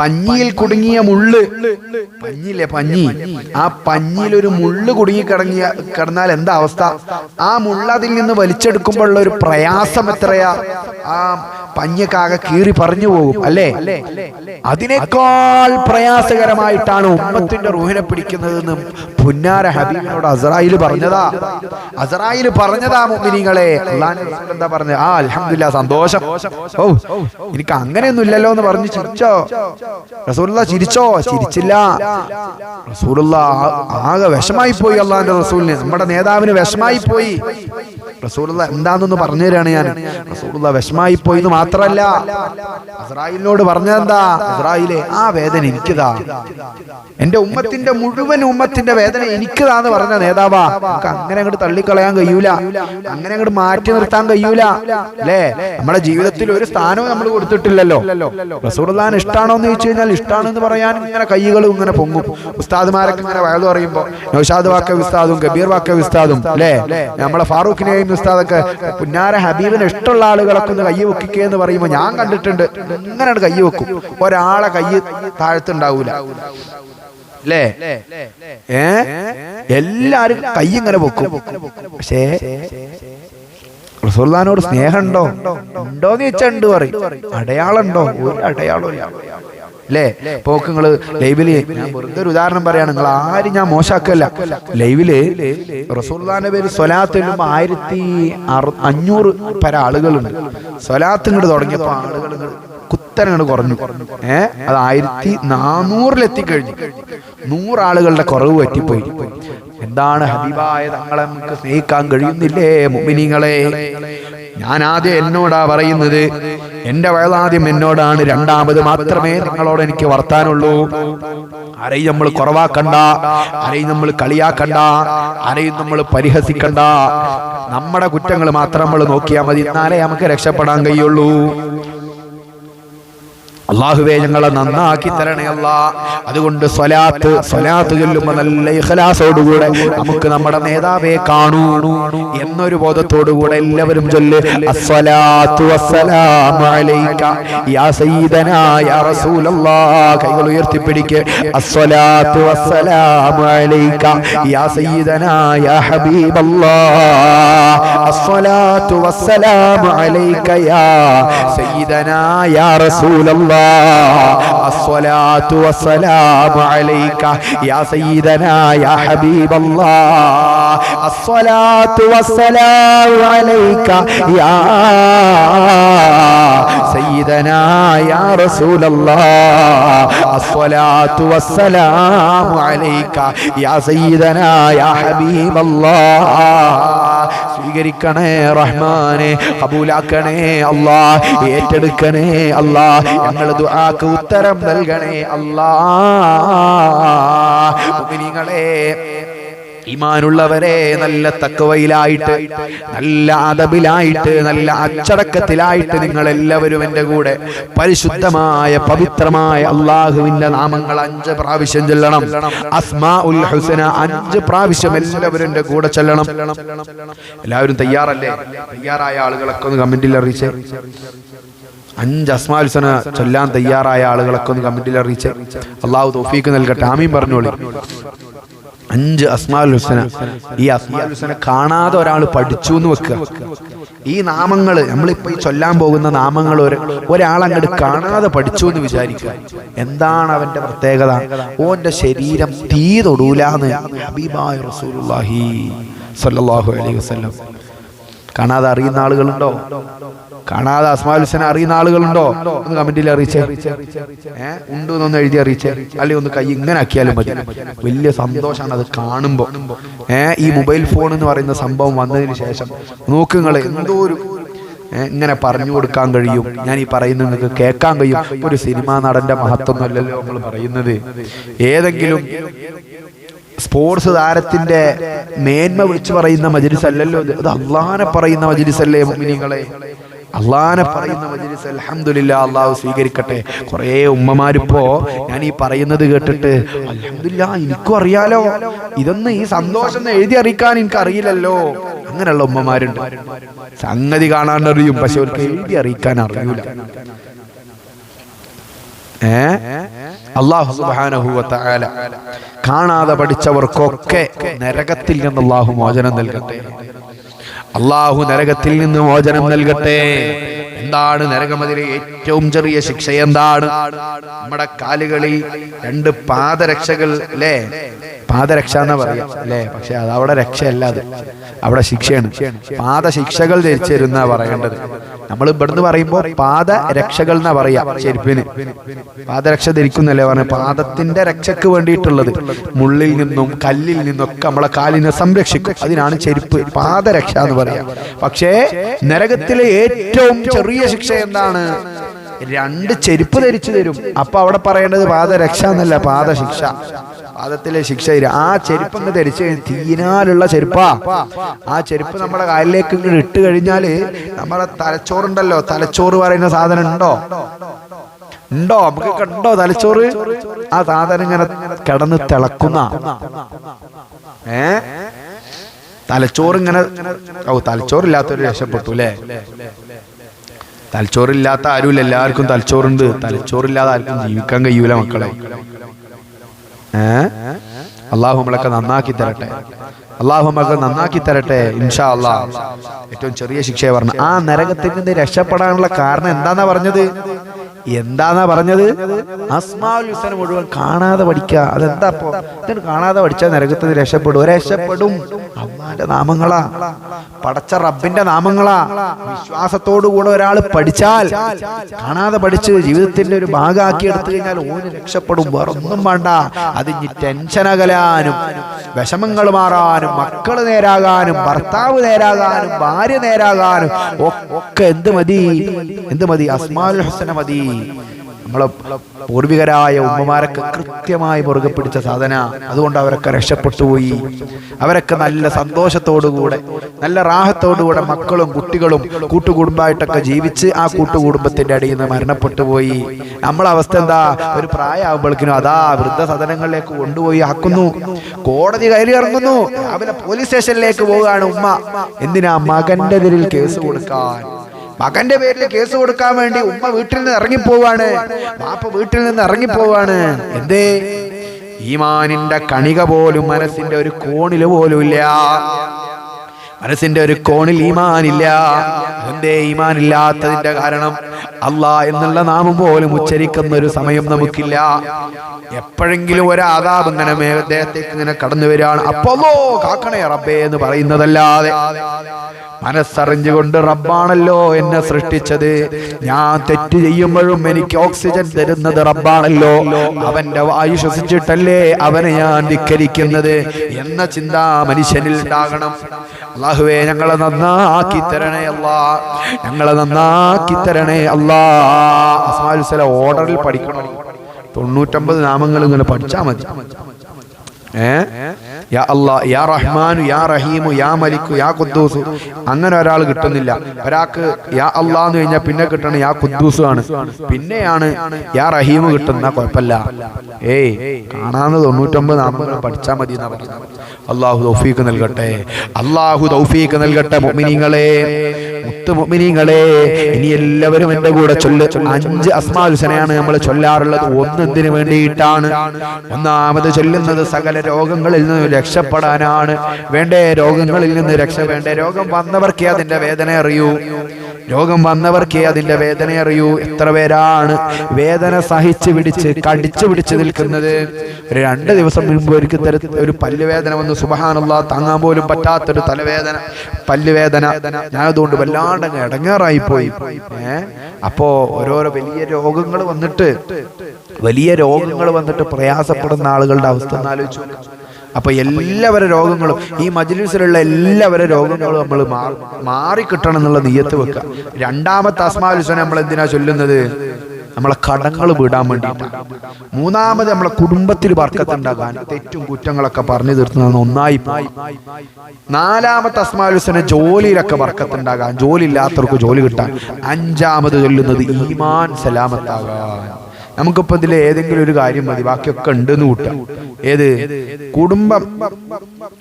പഞ്ഞിയിൽ കുടുങ്ങിയ മുള്ള്, പഞ്ഞില്ലേ പഞ്ഞി, ആ പഞ്ഞിയിൽ ഒരു മുള്ള് കുടുങ്ങി കിടന്നാൽ എന്താ അവസ്ഥ? ആ മുള്ള അതിൽ നിന്ന് വലിച്ചെടുക്കുമ്പോഴുള്ള ഒരു പ്രയാസം എത്രയാ! ആ പഞ്ഞക്കാകെ കീറി പറഞ്ഞു പോകും അല്ലേ? അതിനേക്കാൾ പ്രയാസകരമായിട്ടാണ് ഉമ്മത്തിന്റെ റൂഹിനെ പിടിക്കുന്നതെന്ന് പുന്നാര ഹബീബിനോട് അസ്രായിൽ പറഞ്ഞതാ. അസ്രായിൽ പറഞ്ഞതാ മുഅ്മിനീങ്ങളെ. അല്ലാഹുവിന്റെ റസൂൽ എന്താ പറഞ്ഞത്? ആ അൽഹംദുലില്ലാഹ്, സന്തോഷം. ഓ, എനിക്ക് അങ്ങനെയൊന്നും ഇല്ലല്ലോ എന്ന് പറഞ്ഞ് ചിരിച്ചോ? റസൂലുള്ളാഹ് ചിരിച്ചോ? ചിരിച്ചില്ല. റസൂലുള്ളാഹ് ആകെ വിഷമായി പോയി. അല്ലാഹുവിന്റെ റസൂലിന്, നമ്മുടെ നേതാവിന് വിഷമായി പോയി. റസൂലുള്ളാഹ് എന്താണെന്ന് പറഞ്ഞു തരാണ് ഞാൻ. റസൂലുള്ളാഹ് വിഷമായി പോയി എന്ന് മാത്രമല്ല, അസ്രായിലിനോട് പറഞ്ഞതെന്താ? അസ്രായിലെ, ആ വേദന എനിക്കിതാ, എന്റെ ഉമ്മത്തിന്റെ മുഴുവൻ ഉമ്മത്തിന്റെ വേദന എനിക്കിതാന്ന് പറഞ്ഞ നേതാവാ. നമുക്ക് അങ്ങനെ അങ്ങോട്ട് തള്ളിക്കളയാൻ കഴിയൂല, അങ്ങനെ അങ്ങോട്ട് മാറ്റി നിർത്താൻ കഴിയൂല അല്ലേ? നമ്മുടെ ജീവിതത്തിൽ ഒരു സ്ഥാനവും നമ്മൾ കൊടുത്തിട്ടില്ലല്ലോ. റസൂലുള്ളാഹിനെ ഇഷ്ടാണോ എന്ന് ചോദിച്ചു കഴിഞ്ഞാൽ ഇഷ്ടാണെന്ന് പറയാൻ ഇങ്ങനെ കൈകളും ഇങ്ങനെ പൊങ്ങും. ഉസ്താദുമാരൊക്കെ ഇങ്ങനെ വയത് പറയുമ്പോ നൗഷാദ് വാക്ക ഉസ്താദും കബീർ വാക്ക ഉസ്താദും അല്ലേ, നമ്മളെ ഫാറൂഖിനെയും ഉസ്താദൊക്കെ പുന്നാര ഹബീബിന് ഇഷ്ടമുള്ള ആളുകളൊക്കെ ഒന്ന് കൈ വെക്കുക എന്ന് പറയുമ്പോ ഞാൻ കണ്ടിട്ടുണ്ട്, ഇങ്ങനെ കൈ വെക്കും. ഒരാളെ കൈ താഴ്ത്തുണ്ടാവൂല അല്ലേ? എല്ലാരും കൈ ഇങ്ങനെ വെക്കും. പക്ഷേ റസൂലുള്ളാഹിനോട് സ്നേഹമുണ്ടോ ഉണ്ടോന്ന് ചോദിച്ചാൽ ഉണ്ട് പറയും. അടയാളം ഉണ്ടോ? ഒരു അടയാളം അല്ലേ? പോക്ക് നിങ്ങള് ലൈവില്, ഞാൻ വെറുതെ ഒരു ഉദാഹരണം പറയാണ്, നിങ്ങൾ ആരും ഞാൻ മോശാക്കല്ല. ലൈവില് റസൂലുള്ളാഹിന്റെ പേര് സ്വലാത്ത് ചെല്ലുമ്പോ 1500 പര ആളുകളുണ്ട്. സ്വലാത്ത് ഇങ്ങോട്ട് തുടങ്ങിയപ്പോ ആളുകൾ കുത്തനങ്ങോട്ട് കുറഞ്ഞു. അത് 1400-ലെത്തിക്കഴിഞ്ഞു. 100 ആളുകളുടെ കുറവ് പറ്റിപ്പോയി. എന്താണ്? ഹബീബായ തങ്ങളെ നമുക്ക് സ്നേഹിക്കാൻ കഴിയുന്നില്ലേ മുഅ്മിനീങ്ങളെ? ഞാൻ ആദ്യം എന്നോടാ പറയുന്നത്, എന്റെ വയലാദ്യം എന്നോടാണ്, രണ്ടാമത് മാത്രമേ നിങ്ങളോട് എനിക്ക് വർത്താനുള്ളൂ. ആരെയും നമ്മൾ കുറവാക്കണ്ട, ആരെയും നമ്മൾ കളിയാക്കണ്ട, ആരെയും നമ്മൾ പരിഹസിക്കണ്ട. നമ്മുടെ കുറ്റങ്ങൾ മാത്രം നമ്മൾ നോക്കിയാൽ മതി, എന്നാലേ നമുക്ക് രക്ഷപ്പെടാൻ കഴിയുള്ളൂ. അല്ലാഹുവേ, ഞങ്ങളെ നന്നാക്കി തരണേ അല്ലാ. അതുകൊണ്ട് സ്വലാത്ത് ചൊല്ലുമ്പോൾ നല്ല ഇഖ്ലാസോടുകൂടെ നമുക്ക് നമ്മുടെ നേതാവെ കാണൂ എന്നൊരു ബോധത്തോടുകൂടെ എല്ലാവരും ചൊല്ല്. അസ്സലാത്തു വസ്സലാമു അലൈക യാ സയ്യിദനാ യാ റസൂലല്ലാഹ്. കൈകൾ ഉയർത്തിപ്പിടിക്ക്. അസ്സലാത്തു വസ്സലാമു അലൈക യാ സയ്യിദനാ യാ ഹബീബല്ലാഹ്. അസ്സലാത്തു വസ്സലാമു അലൈക യാ സയ്യിദനാ യാ റസൂലല്ലാഹ്. الصلاة والسلام عليك يا سيدنا يا حبيب الله. الصلاة والسلام عليك يا سيدنا يا رسول الله. الصلاة والسلام عليك يا سيدنا يا حبيب الله. സ്വീകരിക്കണേ റഹ്മാനെ, കബൂലാക്കണേ അല്ലാഹ്, ഏറ്റെടുക്കണേ അല്ലാഹ്, ഞങ്ങളുടെ ദുആക്ക് ഉത്തരം നൽകണേ അല്ലാഹ്. മുഅ്മിനീങ്ങളെ, ഈമാനുള്ളവരെ, നല്ല തഖ്വയിലായിട്ട്, നല്ല അദബിലായിട്ട്, നല്ല അച്ചടക്കത്തിലായിട്ട് നിങ്ങൾ എല്ലാവരും എൻ്റെ കൂടെ പരിശുദ്ധമായ പവിത്രമായ അല്ലാഹുവിന്റെ നാമങ്ങൾ 5 പ്രാവശ്യം ചൊല്ലണം. അസ്മാഉൽ ഹുസ്ന 5 പ്രാവശ്യം എല്ലാവരും എൻ്റെ കൂടെ ചൊല്ലണം. എല്ലാവരും തയ്യാറല്ലേ? തയ്യാറായ ആളുകളൊക്കെ ഒന്ന് കമന്റിൽ അറിയിച്ചേ. 5 അസ്മാഉൽ ഹുസ്ന ചൊല്ലാൻ തയ്യാറായ ആളുകളൊക്കെ ഒന്ന് കമന്റിൽ അറിയിച്ചേ. അല്ലാഹു തൗഫീഖ് നൽകട്ടെ. ആമീൻ പറഞ്ഞോളി. 5 അസ്മാഉൽ ഹുസ്ന. ഈ അസ്മാഉൽ ഹുസ്ന കാണാതെ ഒരാൾ പഠിച്ചു എന്ന് വെക്കുക. ഈ നാമങ്ങൾ നമ്മളിപ്പോ ഈ ചൊല്ലാൻ പോകുന്ന നാമങ്ങൾ ഒരാൾ അങ്ങോട്ട് കാണാതെ പഠിച്ചു എന്ന് വിചാരിക്കുക. എന്താണ് അവന്റെ പ്രത്യേകത? ഓന്റെ ശരീരം തീ തൊടൂലാന്ന് ഹബീബായ റസൂലുള്ളാഹി സ്വല്ലല്ലാഹു അലൈഹി വസല്ലം. കാണാതെ അറിയുന്ന ആളുകളുണ്ടോ? കാണാതെ അസ്മാഉൽ ഹുസ്ന അറിയുന്ന ആളുകളുണ്ടോ? ഒന്ന് കമന്റിൽ അറിയിച്ചേ. ഉണ്ട് എന്നൊന്ന് എഴുതി അറിയിച്ചേ. അല്ലെങ്കിൽ ഒന്ന് കൈ ഇങ്ങനെ ആക്കിയാലും മതി. വലിയ സന്തോഷമാണ് അത് കാണുമ്പോ. ഈ മൊബൈൽ ഫോൺ എന്ന് പറയുന്ന സംഭവം വന്നതിന് ശേഷം നോക്കുങ്ങള് എന്തോ ഒരു ഇങ്ങനെ പറഞ്ഞു കൊടുക്കാൻ കഴിയും. ഞാൻ ഈ പറയുന്നത് നിങ്ങൾക്ക് കേൾക്കാൻ കഴിയും. ഒരു സിനിമാ നടന്റെ മഹത്വം അല്ലല്ലോ നമ്മൾ പറയുന്നത്. ഏതെങ്കിലും സ്പോർട്സ് താരത്തിന്റെ മേന്മ വിളിച്ചു പറയുന്ന മജ്‌ലിസ് അല്ലല്ലോ ഇത്. അല്ലാഹനെ പറയുന്ന മജ്‌ലിസ് അല്ലേ മുഅ്മിനീങ്ങളെ? അള്ളാനെ പറയുന്ന മജ്‌ലിസ്. അൽഹംദുലില്ലാഹ്, അള്ളാഹു സ്വീകരിക്കട്ടെ. കുറേ ഉമ്മമാരിപ്പോ ഞാൻ ഈ പറയുന്നത് കേട്ടിട്ട് അൽഹംദുലില്ലാഹ് എനിക്കും അറിയാലോ, ഇതൊന്ന് ഈ സന്തോഷം എഴുതി അറിയിക്കാൻ എനിക്ക് അറിയില്ലല്ലോ, അങ്ങനെയുള്ള ഉമ്മമാരുണ്ട്. സംഗതി കാണാൻ അറിയും, പക്ഷെ അവർക്ക് എഴുതി അറിയിക്കാൻ അറിയൂല. അല്ലാഹു സുബ്ഹാനഹു വ തആല കാണാതെ പഠിച്ചവർക്കൊക്കെ നരകത്തിൽ നിന്ന് അല്ലാഹു മോചനം നൽകട്ടെ. അല്ലാഹു നരകത്തിൽ നിന്ന് മോചനം നൽകട്ടെ. എന്താണ് നരകമതിലെ ഏറ്റവും ചെറിയ ശിക്ഷ? എന്താണ്? നമ്മുടെ കാലുകളിൽ 2 പാദരക്ഷകൾ അല്ലേ? പാദരക്ഷ എന്നാ പറയാ അല്ലേ? പക്ഷെ അത് അവിടെ രക്ഷയല്ല, അത് അവിടെ ശിക്ഷയാണ്. പാദശിക്ഷകൾ ധരിച്ചിരുന്ന പറയേണ്ടത്. നമ്മൾ ഇവിടുന്ന് പറയുമ്പോ പാദരക്ഷകൾ എന്നാ പറയാ. ചെരുപ്പിന് പാദരക്ഷ ധരിക്കുന്നല്ലേ പറഞ്ഞ? പാദത്തിന്റെ രക്ഷക്ക് വേണ്ടിയിട്ടുള്ളത്, മുള്ളിൽ നിന്നും കല്ലിൽ നിന്നൊക്കെ നമ്മളെ കാലിനെ സംരക്ഷിക്കും. അതിനാണ് ചെരുപ്പ്, പാദരക്ഷ എന്ന് പറയാ. പക്ഷേ നരകത്തിലെ ഏറ്റവും ചെറിയ ശിക്ഷ എന്താണ്? 2 ചെരുപ്പ് ധരിച്ചു തരും. അപ്പൊ അവിടെ പറയേണ്ടത് പാദരക്ഷ എന്നല്ല, പാദശിക്ഷ. പാദത്തിലെ ശിക്ഷ. ആ ചെരുപ്പ് അങ്ങ് ധരിച്ചു കഴിഞ്ഞാൽ തീനാലുള്ള ചെരുപ്പാ. ആ ചെരുപ്പ് നമ്മുടെ കാലിലേക്ക് ഇങ്ങോട്ട് ഇട്ട് കഴിഞ്ഞാല് നമ്മുടെ തലച്ചോറുണ്ടല്ലോ, തലച്ചോറ് പറയുന്ന സാധനം ഉണ്ടോ? നമുക്ക് കണ്ടോ തലച്ചോറ്? ആ സാധനം ഇങ്ങനെ കിടന്ന് തിളക്കുന്ന തലച്ചോറ് ഇങ്ങനെ. തലച്ചോറില്ലാത്തൊരു രക്ഷപ്പെട്ടു അല്ലേ? തലച്ചോറില്ലാത്ത ആരുമില്ല, എല്ലാവർക്കും തലച്ചോറുണ്ട്. തലച്ചോറില്ലാതെ ആർക്കും ജീവിക്കാൻ കഴിയൂല മക്കളെ. അള്ളാഹു നമ്മളൊക്കെ നന്നാക്കി തരട്ടെ. അള്ളാഹു നമ്മളൊക്കെ നന്നാക്കി തരട്ടെ ഇൻഷാ അള്ളാഹ്. ഏറ്റവും ചെറിയ ശിക്ഷയെ പറഞ്ഞു. ആ നരകത്തിൽ നിന്ന് രക്ഷപ്പെടാനുള്ള കാരണം എന്താന്നാ പറഞ്ഞത്? അസ്മാഉൽ ഹുസ്ന മുഴുവൻ കാണാതെ പഠിക്കുക. അതെന്താ? കാണാതെ പഠിച്ചാൽ നരകത്തിൽ രക്ഷപ്പെടും. അള്ളാന്റെ നാമങ്ങളാ, പടച്ച റബ്ബിന്റെ നാമങ്ങളാ. വിശ്വാസത്തോടുകൂടെ ഒരാൾ പഠിച്ചാൽ, കാണാതെ പഠിച്ച് ജീവിതത്തിന്റെ ഒരു ഭാഗമാക്കി എടുത്തു കഴിഞ്ഞാൽ ഓന് രക്ഷപ്പെടും. വേറൊന്നും വേണ്ട. അതിന് ടെൻഷൻ അകലാനും, വിഷമങ്ങൾ മാറാനും, മക്കള് നേരാകാനും, ഭർത്താവ് നേരാകാനും, ഭാര്യ നേരാകാനും ഒക്കെ എന്ത് മതി? അസ്മാഉൽ ഹുസ്ന മതി. നമ്മളെ പൂർവികരായ ഉമ്മമാരൊക്കെ കൃത്യമായി മുറുകെ പിടിച്ച സാധന. അതുകൊണ്ട് അവരൊക്കെ രക്ഷപ്പെട്ടുപോയി. അവരൊക്കെ നല്ല സന്തോഷത്തോടുകൂടെ, നല്ല റാഹത്തോടുകൂടെ മക്കളും കുട്ടികളും കൂട്ടുകുടുംബമായിട്ടൊക്കെ ജീവിച്ച് ആ കൂട്ടുകുടുംബത്തിന്റെ അടിയിൽ നിന്ന് മരണപ്പെട്ടു പോയി. നമ്മളെ അവസ്ഥ എന്താ? ഒരു പ്രായമാകുമ്പോഴേക്കിനും അതാ വൃദ്ധസദനങ്ങളിലേക്ക് കൊണ്ടുപോയി ആക്കുന്നു, കോടതി കയറി ഇറങ്ങുന്നു, രാവിലെ പോലീസ് സ്റ്റേഷനിലേക്ക് പോവുകയാണ് ഉമ്മ. എന്തിനാ? മകന്റെ പേരിൽ കേസ് കൊടുക്കാൻ. മകന്റെ പേരിൽ കേസ് കൊടുക്കാൻ വേണ്ടി ഉമ്മ വീട്ടിൽ നിന്ന് ഇറങ്ങിപ്പോവാണ്, ബാപ്പ വീട്ടിൽ നിന്ന് ഇറങ്ങിപ്പോവാണ്. എന്തേ? ഈമാനിന്റെ കണിക പോലും മനസ്സിന്റെ ഒരു കോണില് പോലും ഇല്ല. മനസ്സിന്റെ ഒരു കോണിൽ ഈമാനില്ല. എന്തേ ഈമാനില്ലാത്തതിന്റെ കാരണം? അല്ലാഹ് എന്നുള്ള നാമം പോലും ഉച്ചരിക്കുന്ന ഒരു സമയം നമുക്കില്ല. എപ്പോഴെങ്കിലും ഒരു ആദാബ് ഇങ്ങനെ മേഘത്തേക്ക് ഇങ്ങനെ കടന്നു വരികയാണ്. അപ്പോളോ കാക്കണേ റബ്ബേ എന്ന് പറയുന്നതല്ലാതെ മനസ്സറിഞ്ഞുകൊണ്ട് റബ്ബാണല്ലോ എന്നെ സൃഷ്ടിച്ചത്, ഞാൻ തെറ്റ് ചെയ്യുമ്പോഴും എനിക്ക് ഓക്സിജൻ തരുന്നത് റബ്ബാണല്ലോ, അവന്റെ വായു ശ്വസിച്ചിട്ടല്ലേ അവനെ ഞാൻ ധിക്കരിക്കുന്നത് എന്ന ചിന്ത മനുഷ്യനിൽ ഉണ്ടാകണം. അല്ലാഹുവേ ഞങ്ങളെ നന്നാക്കി തരണേ അല്ലാ, ഞങ്ങളെ നന്നാക്കി തരണേ അല്ലാ. അസ്മാഉൽ ഹുസ്ന ഓർഡറിൽ പഠിക്കണം. 99 നാമങ്ങൾ ഇങ്ങനെ പഠിച്ചാൽ മതി. യാ അല്ലാഹ്, യാ റഹ്മാനു, യാ റഹീമു, യാ മലിക്കു, യാ ഖുദ്ദൂസ്. അങ്ങനെ ഒരാൾ കിട്ടുന്നില്ല. ഒരാൾക്ക് യാ അല്ലാഹ് എന്ന് കഴിഞ്ഞാൽ പിന്നെ കിട്ടണം യാ ഖുദ്ദൂസ് ആണ്, പിന്നെയാണ് യാ റഹീമു കിട്ടുന്ന. കുഴപ്പമില്ല. കാണാന്ന് 99 നാമങ്ങൾ പഠിച്ചാൽ മതി എന്നാ പറഞ്ഞത്. അല്ലാഹു തൗഫീഖ് നൽകട്ടെ, അല്ലാഹു തൗഫീഖ് നൽകട്ടെ. മുഅ്മിനീങ്ങളെ, മുത്ത് മുഅ്മിനീങ്ങളെ, ഇനി എല്ലാവരും എന്റെ കൂടെ ചൊല്ല്. 5 അസ്മാഉൽ ഹുസ്നയാണ് നമ്മൾ ചൊല്ലാറുള്ളത്. ഒന്ന് എന്തിനു വേണ്ടിയിട്ടാണ്? ഒന്നാമത് ചൊല്ലുന്നത് സകല രോഗങ്ങളിൽ നിന്ന് രക്ഷപ്പെടാനാണ്. വേണ്ടേ? രോഗങ്ങളിൽ നിന്ന് രക്ഷ വേണ്ടേ? രോഗം വന്നവർക്കേ അതിന്റെ വേദന അറിയൂ. രോഗം വന്നവർക്കേ അതിന്റെ വേദന അറിയൂ. എത്ര പേരാണ് വേദന സഹിച്ച് പിടിച്ച് കടിച്ചു പിടിച്ച് നിൽക്കുന്നത്? 2 ദിവസം മുൻപ് ഒരു പല്ലുവേദന വന്നു. സുബ്ഹാനല്ലാഹ്, താങ്ങാൻ പോലും പറ്റാത്തൊരു തലവേദന, പല്ലുവേദന. ഞാൻ അതുകൊണ്ട് വല്ലാണ്ട് ഇടങ്ങേറായി പോയി. അപ്പോ ഓരോരോ വലിയ രോഗങ്ങൾ വന്നിട്ട് പ്രയാസപ്പെടുന്ന ആളുകളുടെ അവസ്ഥ ഒന്ന് ആലോചിച്ചു. അപ്പൊ എല്ലാവരുടെ രോഗങ്ങളും, ഈ മജ്‌ലിസിലുള്ള എല്ലാവരുടെ രോഗങ്ങളും നമ്മൾ മാറിക്കിട്ടണം എന്നുള്ള നിയ്യത്ത് വെക്കുക. രണ്ടാമത്തെ അസ്മാഉൽ ഹുസ്ന നമ്മൾ എന്തിനാ ചൊല്ലുന്നത്? നമ്മളെ കടങ്ങൾ വിടാൻ വേണ്ടിയിട്ടാണ്. മൂന്നാമത് നമ്മളെ കുടുംബത്തിൽ ബർക്കത്തുണ്ടാകാൻ, തെറ്റും കുറ്റങ്ങളൊക്കെ പറഞ്ഞു തീർത്തുന്ന ഒന്നായി. നാലാമത്തെ അസ്മാഉൽ ഹുസ്ന ജോലിയിലൊക്കെ ബർക്കത്തുണ്ടാകാൻ, ജോലി ഇല്ലാത്തവർക്ക് ജോലി കിട്ടാൻ. അഞ്ചാമത് ചൊല്ലുന്നത് ഈമാൻ സലാമത്താകാൻ. നമുക്കിപ്പോൾ ഇതിൽ ഏതെങ്കിലും ഒരു കാര്യം മതി, ബാക്കിയൊക്കെ ഉണ്ടെന്ന് കൂട്ടാം. ഏത് കുടുംബം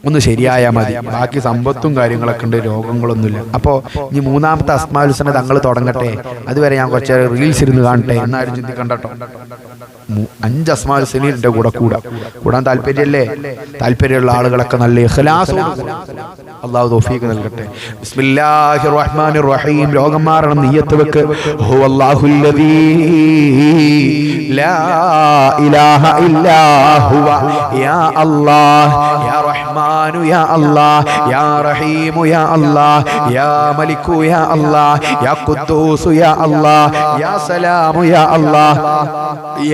ഒന്ന് ശരിയായാൽ മതി, ബാക്കി സമ്പത്തും കാര്യങ്ങളൊക്കെ ഉണ്ട്, രോഗങ്ങളൊന്നുമില്ല. അപ്പോ ഇനി മൂന്നാമത്തെ അസ്മാഉൽ ഹുസ്ന തങ്ങൾ തുടങ്ങട്ടെ, അതുവരെ ഞാൻ കുറച്ച് റീൽസ് ഇരുന്ന് കാണട്ടെ എന്നാരും ചിന്തിക്കണ്ടോ. 5 അസ്മാഉൽ ഹുസ്നയുടെ കൂടാൻ താല്പര്യമല്ലേ? താല്പര്യമുള്ള ആളുകളൊക്കെ നല്ല ഇഖ്ലാസോടെ അല്ലാഹു തൗഫീഖ് നൽകട്ടെ. ബിസ്മില്ലാഹിർ റഹ്മാനിർ റഹീം. രോഗം മാറണം നിയ്യത്ത് വെക്ക്. ഹുവല്ലാഹുല്ലദീ ലാ ഇലാഹ ഇല്ലാ ഹുവ യാ അല്ലാഹ് യാ റഹ്മാനു യാ അല്ലാഹ് യാ റഹീമു യാ അല്ലാഹ് യാ മലിക്കു യാ അല്ലാഹ് യാ ഖുദ്ദൂസു യാ അല്ലാഹ് യാ സലാമു യാ അല്ലാഹ്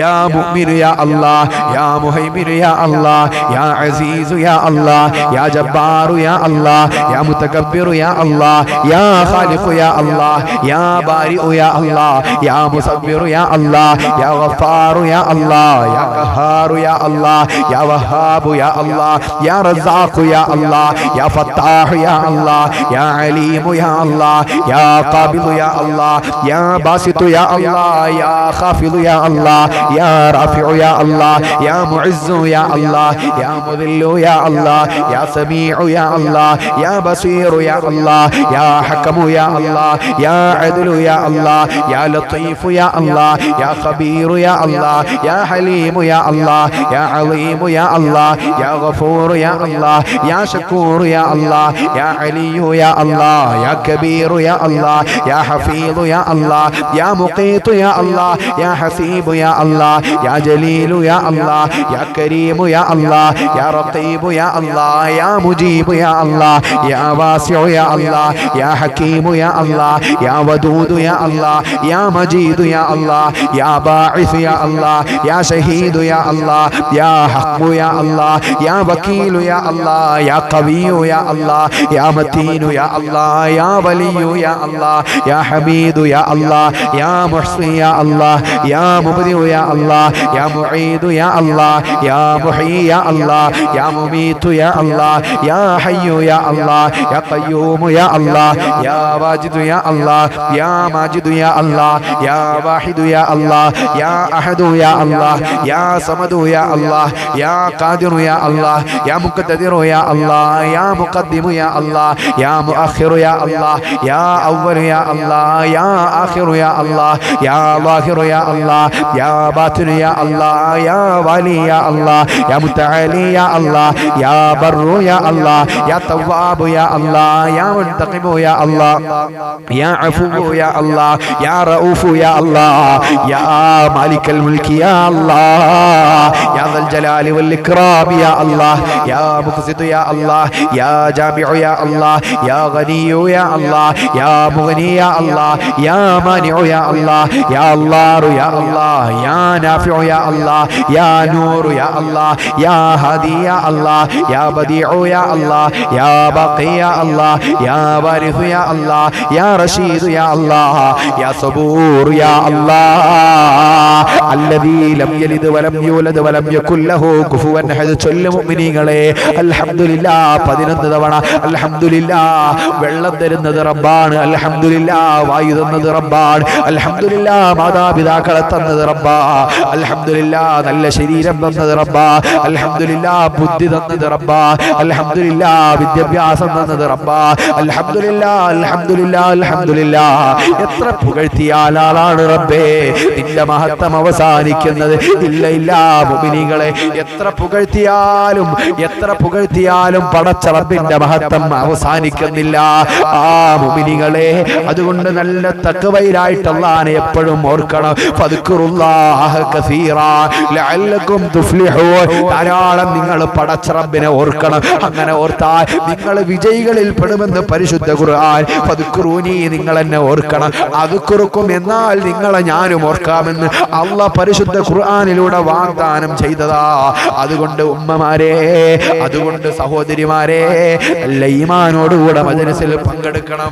യാ മുഅ്മിനു യാ അല്ലാഹ് യാ മുഹൈമിനു യാ അല്ലാഹ് യാ അസീസു യാ അല്ലാഹ് യാ ജബ്ബാറു യാ അല്ലാഹ് യാ മുതകബ്ബിറു യാ അല്ലാഹ് യാ ഖാലിഖു യാ അല്ലാഹ് യാ ബാരിഉ യാ അല്ലാഹ് യാ മുസവ്വിറു യാ അല്ലാഹ് യാ ഗഫാറു യാ അല്ലാഹ് യാ ഖഹാറു യാ അല്ലാഹ് യാ വഹാബു യാ അല്ലാഹ് യാ റസാഖു യാ അല്ലാഹ് യാ ഫത്താഹു യാ അല്ലാഹ് യാ അലീമു യാ അല്ലാഹ് യാ ഖാബിദു യാ അല്ലാഹ് യാ ബാസിതു യാ അല്ലാഹ് യാ ഖാഫിദു യാ അല്ലാഹ് യാ റാഫിഉ യാ അല്ലാഹ് യാ മുഇസ്സു യാ അല്ലാഹ് യാ മുദില്ലു യാ അല്ലാഹ് യാ സമീഉ യാ അല്ലാഹ് യാ ബസീറു യാ അല്ലാഹ് യാ ഹക്കമു യാ അല്ലാഹ് യാ അദ്ലു യാ അല്ലാഹ് യാ ലത്തീഫു യാ അല്ലാഹ് യാ ഖബീറു യാ അല്ലാഹ് യാ ഹലീമു യാ അല്ലാഹ് യാ അലീമു യാ അല്ലാഹ് യാ ഗഫൂറു യാ അല്ലാഹ് യാ ശക്കൂറു യാ അല്ലാഹ് യാ അലിയു യാ അല്ലാഹ് യാ കബീറു യാ അല്ലാഹ് യാ ഹഫീദു യാ അല്ലാഹ് യാ മുഖീതു യാ അല്ലാഹ് യാ ഹസീബു യാ അല്ലാഹ് യാ ജലീലു യാ അല്ലാഹ് യാ കരീമു യാ അല്ലാഹ് യാ റഖീബു യാ അല്ലാഹ് യാ മുജീബു യാ അല്ലാഹ് യാ വാസിഉ യാ അല്ലാഹ് യാ ഹകീമു യാ അല്ലാഹ് യാ വദൂദു യാ അല്ലാഹ് യാ മജീദു യാ അല്ലാഹ് യാ ബാഇസ് യാ അല്ലാഹ് യാ ഷഹീദു യാ അല്ലാഹ് യാ ഹഖ്ബു യാ അല്ലാഹ് യാ വകീലു യാ അല്ലാഹ് യാ ഖവിയ്യു യാ അല്ലാഹ് യാ മതീനു യാ അല്ലാഹ് യാ വലിയ്യു യാ അല്ലാഹ് യാ ഹമീദു യാ അല്ലാഹ് യാ മുഹ്സി യാ അല്ലാഹ് യാ മുബ്ദിഉ യാ അല്ലാഹ് യാ മുഈദു യാ അല്ലാഹ് യാ മുഹ്യി യാ അല്ലാഹ് യാ മുമീതു യാ അല്ലാഹ് യാ ഹയ്യു യാ അല്ലാഹ് യാ ഖയ്യൂമു യാ അല്ലാഹ് യാ വാജിദു യാ അല്ലാഹ് യാ മാജിദു യാ അല്ലാഹ് യാ വാഹിദു യാ അല്ലാഹ് യാ അഹദു യാ അല്ലാഹ് യാ സമദു യാ അല്ലാഹ് യാ ഖാദിറു യാ അല്ലാഹ് യാ മുഖ്തദിറു യാ അല്ലാഹ് യാ മുഖദ്ദിമു യാ അല്ലാഹ് യാ മുഅഖിറു യാ അല്ലാഹ് യാ അവ്വലു യാ അല്ലാഹ് യാ ആഖിറു യാ അല്ലാഹ് യാ ളാഹിറു യാ അല്ലാഹ് യാ ബാത്തിനു യാ അല്ലാഹ് യാ വലി യാ അല്ലാഹ് യാ മുതആലി യാ അല്ലാഹ് യാ ബർറു യാ അല്ലാഹ് യാ തവ്വാബു യാ അല്ലാഹ് യാ മുൻതഖിമു യാ അല്ലാഹ് യാ അഫൂ യാ അല്ലാഹ് യാ റഊഫു യാ അല്ലാഹ് യാ മാലിക്കൽ മുൽക്കി യാ അല്ലാഹ് യാ ദൽ ജലാലി വൽ ഇക്റാം യാ അല്ലാഹ് യാ മുഖ്സിതു യാ അല്ലാഹ് യാ ജാമിഉ യാ അല്ലാഹ് യാ ഗനിയു യാ അല്ലാഹ് യാ മുഗ്നി യാ അല്ലാഹ് യാ മാനിഉ യാ അല്ലാഹ് യാ അല്ലാഹു യാ അല്ലാഹ് യാ നാഫിഉ യാ അല്ലാഹ് യാ നൂറു യാ അല്ലാഹ് യാ ഹാദി യാ അല്ലാഹ് യാ ബദീഉ യാ അല്ലാഹ് യാ ബാഖി യാ അല്ലാഹ് യാ വാരിഥു യാ അല്ലാഹ് യാ റഷീദു യാ അല്ലാഹ് യാ സബൂർ യാ അല്ലാഹ് അല്ലദീ ലം യലിദ് വലം യൂലദ് വലം യകുൽ ലഹു കുഫുവൻ അഹദ്. ചൊല്ലു മുഅ്മിനീങ്ങളെ അൽഹംദുലില്ലാഹ് 11 തവണ അൽഹംദുലില്ലാഹ്. വെള്ളം തരുന്നത് റബ്ബാണ്, അൽഹംദുലില്ലാഹ്. വായു തന്നത് റബ്ബാണ്, അൽഹംദുലില്ലാഹ്. മാതാപിതാക്കളെ തന്നത് റബ്ബാ, അൽഹംദുലില്ലാഹ്. നല്ല ശരീരം തന്നത് റബ്ബാ, അൽഹംദുലില്ലാഹ്. ബുദ്ധി തന്നത് റബ്ബാ, അൽഹംദുലില്ലാഹ്. വിദ്യാഭ്യാസം തന്നത് റബ്ബാ, അൽഹംദുലില്ലാഹ്. അൽഹംദുലില്ലാഹ് അൽഹംദുലില്ലാഹ്. എത്ര പുകഴ്ത്തിയാൽ ആളാണ് റബ്ബേ നിന്റെ മഹത്വം അവസാനിക്കുന്നത്? ഇല്ല ഇല്ല മുഅ്മിനീങ്ങളെ, എത്ര പുകഴ്ത്തിയാലും പടച്ച റബ്ബിന്റെ മഹത്വം അവസാനിക്കുന്നില്ല. ആ മുഅ്മിനീങ്ങളെ, അതുകൊണ്ട് നല്ല തഖ്വയിലായിട്ട് അല്ലാഹനെ എപ്പോഴും ഓർക്കണം. ഫദ്കുറുല്ലാഹ കസീറാ ലഅല്ലകും തുഫ്ലിഹൂൻ. ധാരാളം നിങ്ങൾ പടച്ച റബ്ബിനെ ഓർക്കണം. അങ്ങനെ ഓർത്താൽ നിങ്ങൾ വിജയികളിൽ പെടുമെന്ന് പരിശുദ്ധ ഖുർആൻ. ഫദ്കുറൂനി, നിങ്ങൾ എന്നെ ഓർക്കണം. അദ്കുറുക്കും, എന്നാൽ നിങ്ങളെ ഞാനും ഓർക്കാമെന്ന് അല്ലാഹ് പരിശുദ്ധ ഖുർആനിലൂടെ വാഗ്ദാനം ചെയ്തതാ. അതുകൊണ്ട് ഉമ്മമാരെ, അതുകൊണ്ട് സഹോദരിമാരെ, നല്ല ഈമാനോടുകൂടെ മജ്‌ലിസിൽ പങ്കെടുക്കണം.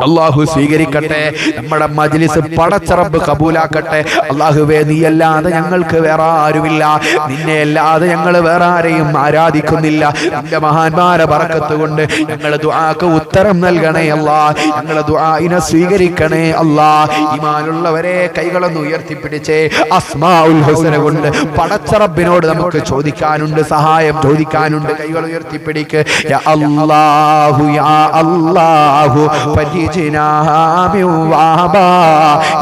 അല്ലാഹു സ്വീകരിക്കട്ടെ. നമ്മുടെ മജ്ലിസ് പടച്ച റബ്ബ് കബൂലാക്കട്ടെ. അല്ലാഹുവേ, നീയല്ലാതെ ഞങ്ങൾക്ക് വേറെ ആരുമില്ല, നിന്നെ അല്ലാതെ ഞങ്ങൾ വേറെ ആരെയും ആരാധിക്കുന്നില്ല. നിന്റെ മഹാന്മാരെ ബറക്കത്ത് കൊണ്ട് ഞങ്ങളുടെ ദുആക്ക് ഉത്തരം നൽകണേ അല്ലാ. ഞങ്ങളുടെ ദുആഇനെ സ്വീകരിക്കണേ അല്ലാ. ഈമാനുള്ളവരെ കൈകളൊന്ന് ഉയർത്തിപ്പിടിച്ചേ. അസ്മാഉൽ ഹുസ്ന കൊണ്ട് പടച്ച റബ്ബിനോട് നമുക്ക് ചോദിക്കാനുണ്ട്, സഹായം ചോദിക്കാനുണ്ട്. കൈകൾ ഉയർത്തിപ്പിടിക്ക്. യാ അല്ലാഹു യാ അല്ലാഹു പരിജിനാ മിൻ വഅബാ.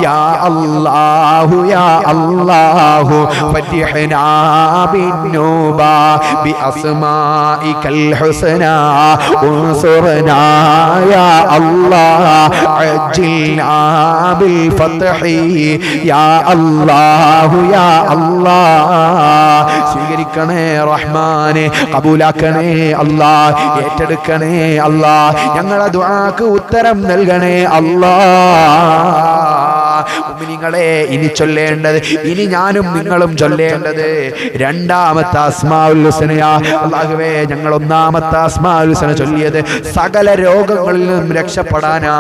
യാ അല്ലാഹു യാ അല്ലാഹു ഫതിഹ്നാ ബിന്നൂബാ ബി അസ്മാഇകൽ ഹുസ്നാ ഉൻസുർനാ യാ അല്ലാഹ് അജ്ജിൽനാ ബിൽ ഫത്ഹി യാ അല്ലാഹു യാ അല്ലാഹ്. സ്വീകരിക്കണേ റഹ്മാനെ, കബൂലാക്കണേ അല്ലാ, ഏറ്റെടുക്കണേ അല്ലാ. ഞങ്ങളുടെ ദുആക്ക് ഉത്തരം നൽകണേ അല്ലാ. മുഅ്മിനീങ്ങളെ, ഇനി ചൊല്ലേണ്ടത്, ഇനി ഞാനും നിങ്ങളും ചൊല്ലേണ്ടത് രണ്ടാമത്തെ അസ്മാഉൽ ഹുസ്നയാ. അല്ലാഹുവേ, ഞങ്ങൾ ഒന്നാമത്തെ അസ്മാഉൽ ഹുസ്ന ചൊല്ലിയത് സകല രോഗങ്ങളിൽ നിന്നും രക്ഷപ്പെടാനാ.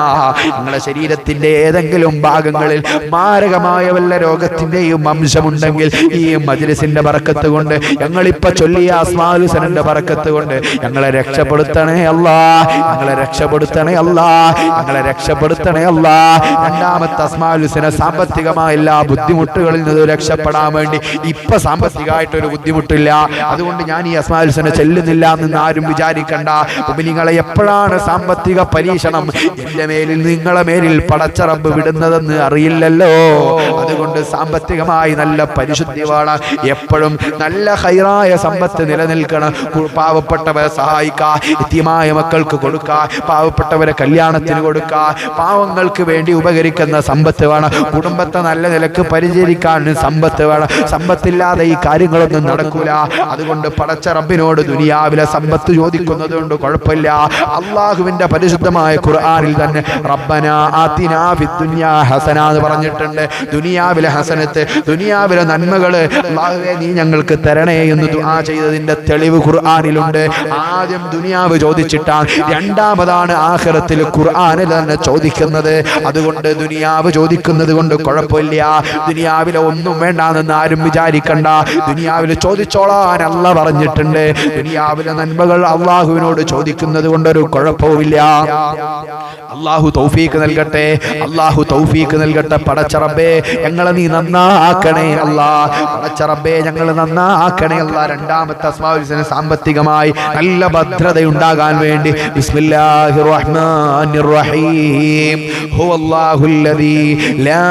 നിങ്ങളുടെ ശരീരത്തിന്റെ ഏതെങ്കിലും ഭാഗങ്ങളിൽ മാരകമായ വല്ല രോഗത്തിന്റെയും അംശമുണ്ടെങ്കിൽ ഈ മജ്ലിസിന്റെ ബറക്കത്ത് കൊണ്ട്, ഞങ്ങളിപ്പോ ചൊല്ലിയ അസ്മാഉൽ ഹുസ്നന്റെ ബറക്കത്ത് കൊണ്ട് ഞങ്ങളെ രക്ഷപ്പെടുത്തണേ അല്ലാ, ഞങ്ങളെ രക്ഷപ്പെടുത്തണേ അല്ലാ, ഞങ്ങളെ രക്ഷപ്പെടുത്തണേ അല്ലാ. രണ്ടാമത്തെ അസ്മാഉൽ ഹുസ്ന സാമ്പത്തികമായ എല്ലാ ബുദ്ധിമുട്ടുകളിൽ നിന്ന് രക്ഷപ്പെടാൻ വേണ്ടി. ഇപ്പൊ സാമ്പത്തികമായിട്ടൊരു ബുദ്ധിമുട്ടില്ല, അതുകൊണ്ട് ഞാൻ ഈ അസ്മാഉൽ ഹുസ്ന ചെല്ലുന്നില്ല എന്ന് ആരും വിചാരിക്കണ്ട. നിങ്ങളെ എപ്പോഴാണ് സാമ്പത്തിക പരീക്ഷണം എന്റെ മേലിൽ, നിങ്ങളെ മേലിൽ പടച്ച റബ്ബ് വിടുന്നതെന്ന് അറിയില്ലല്ലോ. അതുകൊണ്ട് സാമ്പത്തികമായി നല്ല പരിശുദ്ധി വേണം. എപ്പോഴും നല്ല ഹൈറായ സമ്പത്ത് നിലനിൽക്കണം. പാവപ്പെട്ടവരെ സഹായിക്കുക, യതീമായ മക്കൾക്ക് കൊടുക്കുക, പാവപ്പെട്ടവരെ കല്യാണത്തിന് കൊടുക്കുക, പാവങ്ങൾക്ക് വേണ്ടി ഉപകരിക്കുന്ന സമ്പത്ത് വേണം. കുടുംബത്തെ നല്ല നിലക്ക് പരിചരിക്കാൻ സമ്പത്ത് വേണം. സമ്പത്തില്ലാതെ ഈ കാര്യങ്ങളൊന്നും നടക്കൂല. അതുകൊണ്ട് പടച്ച റബ്ബിനോട് ദുനിയാവിലെ സമ്പത്ത് ചോദിക്കുന്നത് കൊണ്ട് കുഴപ്പമില്ല. അള്ളാഹുവിന്റെ പരിശുദ്ധമായ ഖുർആനിൽ തന്നെ റബ്ബനാ ആതിനാ ഫിദ്ദുനിയാ ഹസന എന്ന് പറഞ്ഞിട്ടുണ്ട്. ദുനിയാവിലെ ഹസനത്ത്, ദുനിയാവിലെ നന്മകള് അല്ലാഹുവേ നീ ഞങ്ങൾക്ക് തരണേ എന്ന് ദുആ ചെയ്തതിന്റെ തെളിവ് ഖുർആനിലുണ്ട്. ആദ്യം ദുനിയാവ് ചോദിച്ചിട്ടാണ്, രണ്ടാമതാണ് ആഖിറത്തിൽ ഖുർആനിൽ തന്നെ ചോദിക്കുന്നത്. അതുകൊണ്ട് ദുനിയാവ് ചോദിക്കുന്നത് കൊണ്ട് കുഴപ്പമില്ല. ദുനിയാവിലെ ഒന്നും വേണ്ടാണെന്ന് ആരും വിചാരിക്കണ്ട. ദുനിയാവിൽ ചോദിച്ചോളാൻ അല്ലാഹ് പറഞ്ഞിട്ടുണ്ട്. ദുനിയാവിലെ നന്മകൾ അള്ളാഹുവിനോട് ചോദിക്കുന്നത് കൊണ്ടൊരു കുഴപ്പവുമില്ല. അള്ളാഹു തൗഫീഖ് നൽകട്ടെ, അള്ളാഹു തൗഫീഖ് നൽകട്ടെ. പടച്ച റബ്ബേ, ഞങ്ങളെ നീ നന്നാക്കണേ അല്ലാ. പടച്ച റബ്ബേ, ഞങ്ങൾ നന്നാക്കണേ അല്ലാ. രണ്ടാമത്തെ അസ്മാഉൽ ഹുസ്ന സാമ്പത്തികമായി നല്ല ഭദ്രതയുണ്ടാകാൻ വേണ്ടി. ബിസ്മില്ലാഹിർ റഹ്മാനിർ റഹീം. ഹുവല്ലാഹുല്ലദീ ലാ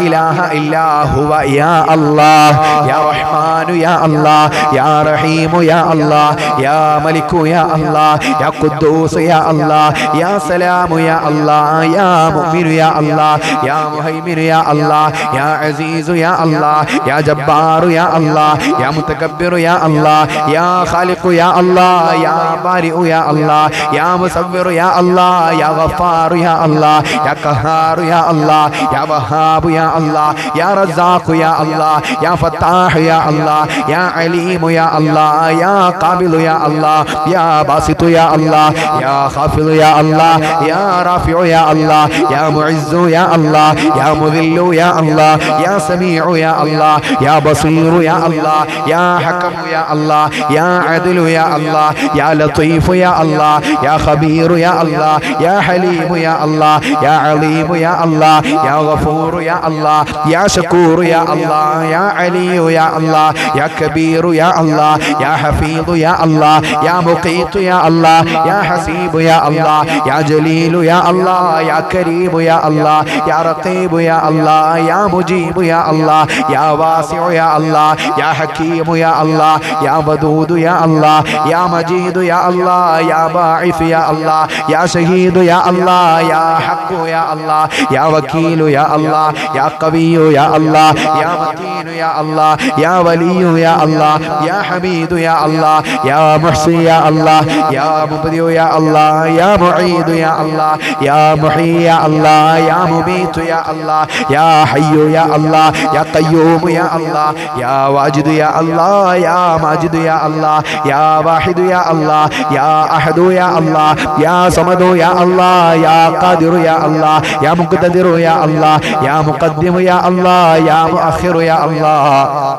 ഇലാഹ ഇല്ലാ ഹുവ യാ അല്ലാഹ് യാ റഹ്മാനു യാ അല്ലാഹ് യാ റഹീമു യാ അല്ലാഹ് യാ മലിക്കു യാ അല്ലാഹ് യാ ഖുദ്ദൂസ് യാ അല്ലാഹ് യാ സലാമു യാ അല്ലാഹ് യാ മുഅ്മിനു യാ അല്ലാഹ് യാ മുഹൈമിനു യാ അല്ലാഹ് യാ അസീസു യാ അല്ലാഹ് യാ ജബ്ബാറു യാ അല്ലാഹ് യാ മുതകബ്ബിറു യാ അല്ലാഹ് യാ ഖാലിഖു യാ അല്ലാഹ് യാ ബാരിഉ യാ അല്ലാഹ് യാ മുസവ്വിറു യാ അല്ലാഹ് യാ ഗഫാറു യാ അല്ലാഹ് യാ ഖഹാറു യാ അല്ലാഹ് യാ വഹാബു യാ അല്ലാഹ് യാ റസാഖു യാ അല്ലാഹ് യാ ഫത്താഹു യാ അല്ലാഹ് യാ അലീമു യാ അല്ലാഹ് യാ ഖാബിലു യാ അല്ലാഹ് യാ ബാസിതു യാ അല്ലാഹ് യാ ഖാഫിദു യാ അല്ലാഹ് യാ റാഫിഉ യാ അല്ലാഹ് യാ മുഇസ്സു യാ അല്ലാഹ് യാ മുദില്ലു യാ അല്ലാഹ് യാ സമീഉ യാ അല്ലാഹ് യാ ബസീറു യാ അല്ലാഹ് യാ ഹകമു യാ അല്ലാഹ് യാ അദ്ലു യാ അല്ലാഹ് യാ ലതീഫു യാ അല്ലാഹ് യാ ഖബീറു യാ അല്ലാഹ് യാ ഹലീമു യാ അല്ലാഹ് യാ അലീമു യാ അല്ലാഹ് യാ ഗഫൂറു യാ അല്ലാഹ് യാ ശകൂറു യാ അല്ലാഹ് യാ അലിയു യാ അല്ലാഹ് യാ കബീറു യാ അല്ലാഹ് യാ ഹഫീദു യാ അല്ലാഹ് യാ മുഖീതു യാ അല്ലാഹ് യാ ഹസീബു യാ അല്ലാഹ് യാ ജലീലു യാ അല്ലാഹ് യാ കരീമു യാ അല്ലാഹ് യാ റഖീബു യാ അല്ലാഹ് യാ മുജീബു യാ അല്ലാഹ് യാ വാസിഉ യാ അല്ലാഹ് യാ ഹകീമു യാ അല്ലാഹ് യാ വദൂദു യാ അല്ലാഹ് യാ മജീദു യാ അല്ലാഹ് യാ ബാഇഫ് യാ അല്ലാഹ് യാ ഷഹീദു യാ അല്ലാഹ് യാ ഹഖു യാ അല്ലാഹ് യാ വകീലു യാ അല്ലാഹ് യാ ഖവിയ്യു യാ അല്ലാഹ് യാ മതീനു യാ അല്ലാഹ് യാ വലിയു യാ അല്ലാഹ് യാ ഹമീദു യാ അല്ലാഹ് യാ മുഹ്സി യാ അല്ലാഹ് യാ മുബ്ദിഉ യാ അല്ലാഹ് യാ മുഈദു യാ അല്ലാഹ് يا محيي يا الله يا مميت يا الله يا حي يا الله يا قيوم يا الله يا واجد يا الله يا ماجد يا الله يا واحد يا الله يا أحد يا الله يا صمد يا الله يا قادر يا الله يا مقتدر يا الله يا مقدم يا الله يا مؤخر يا الله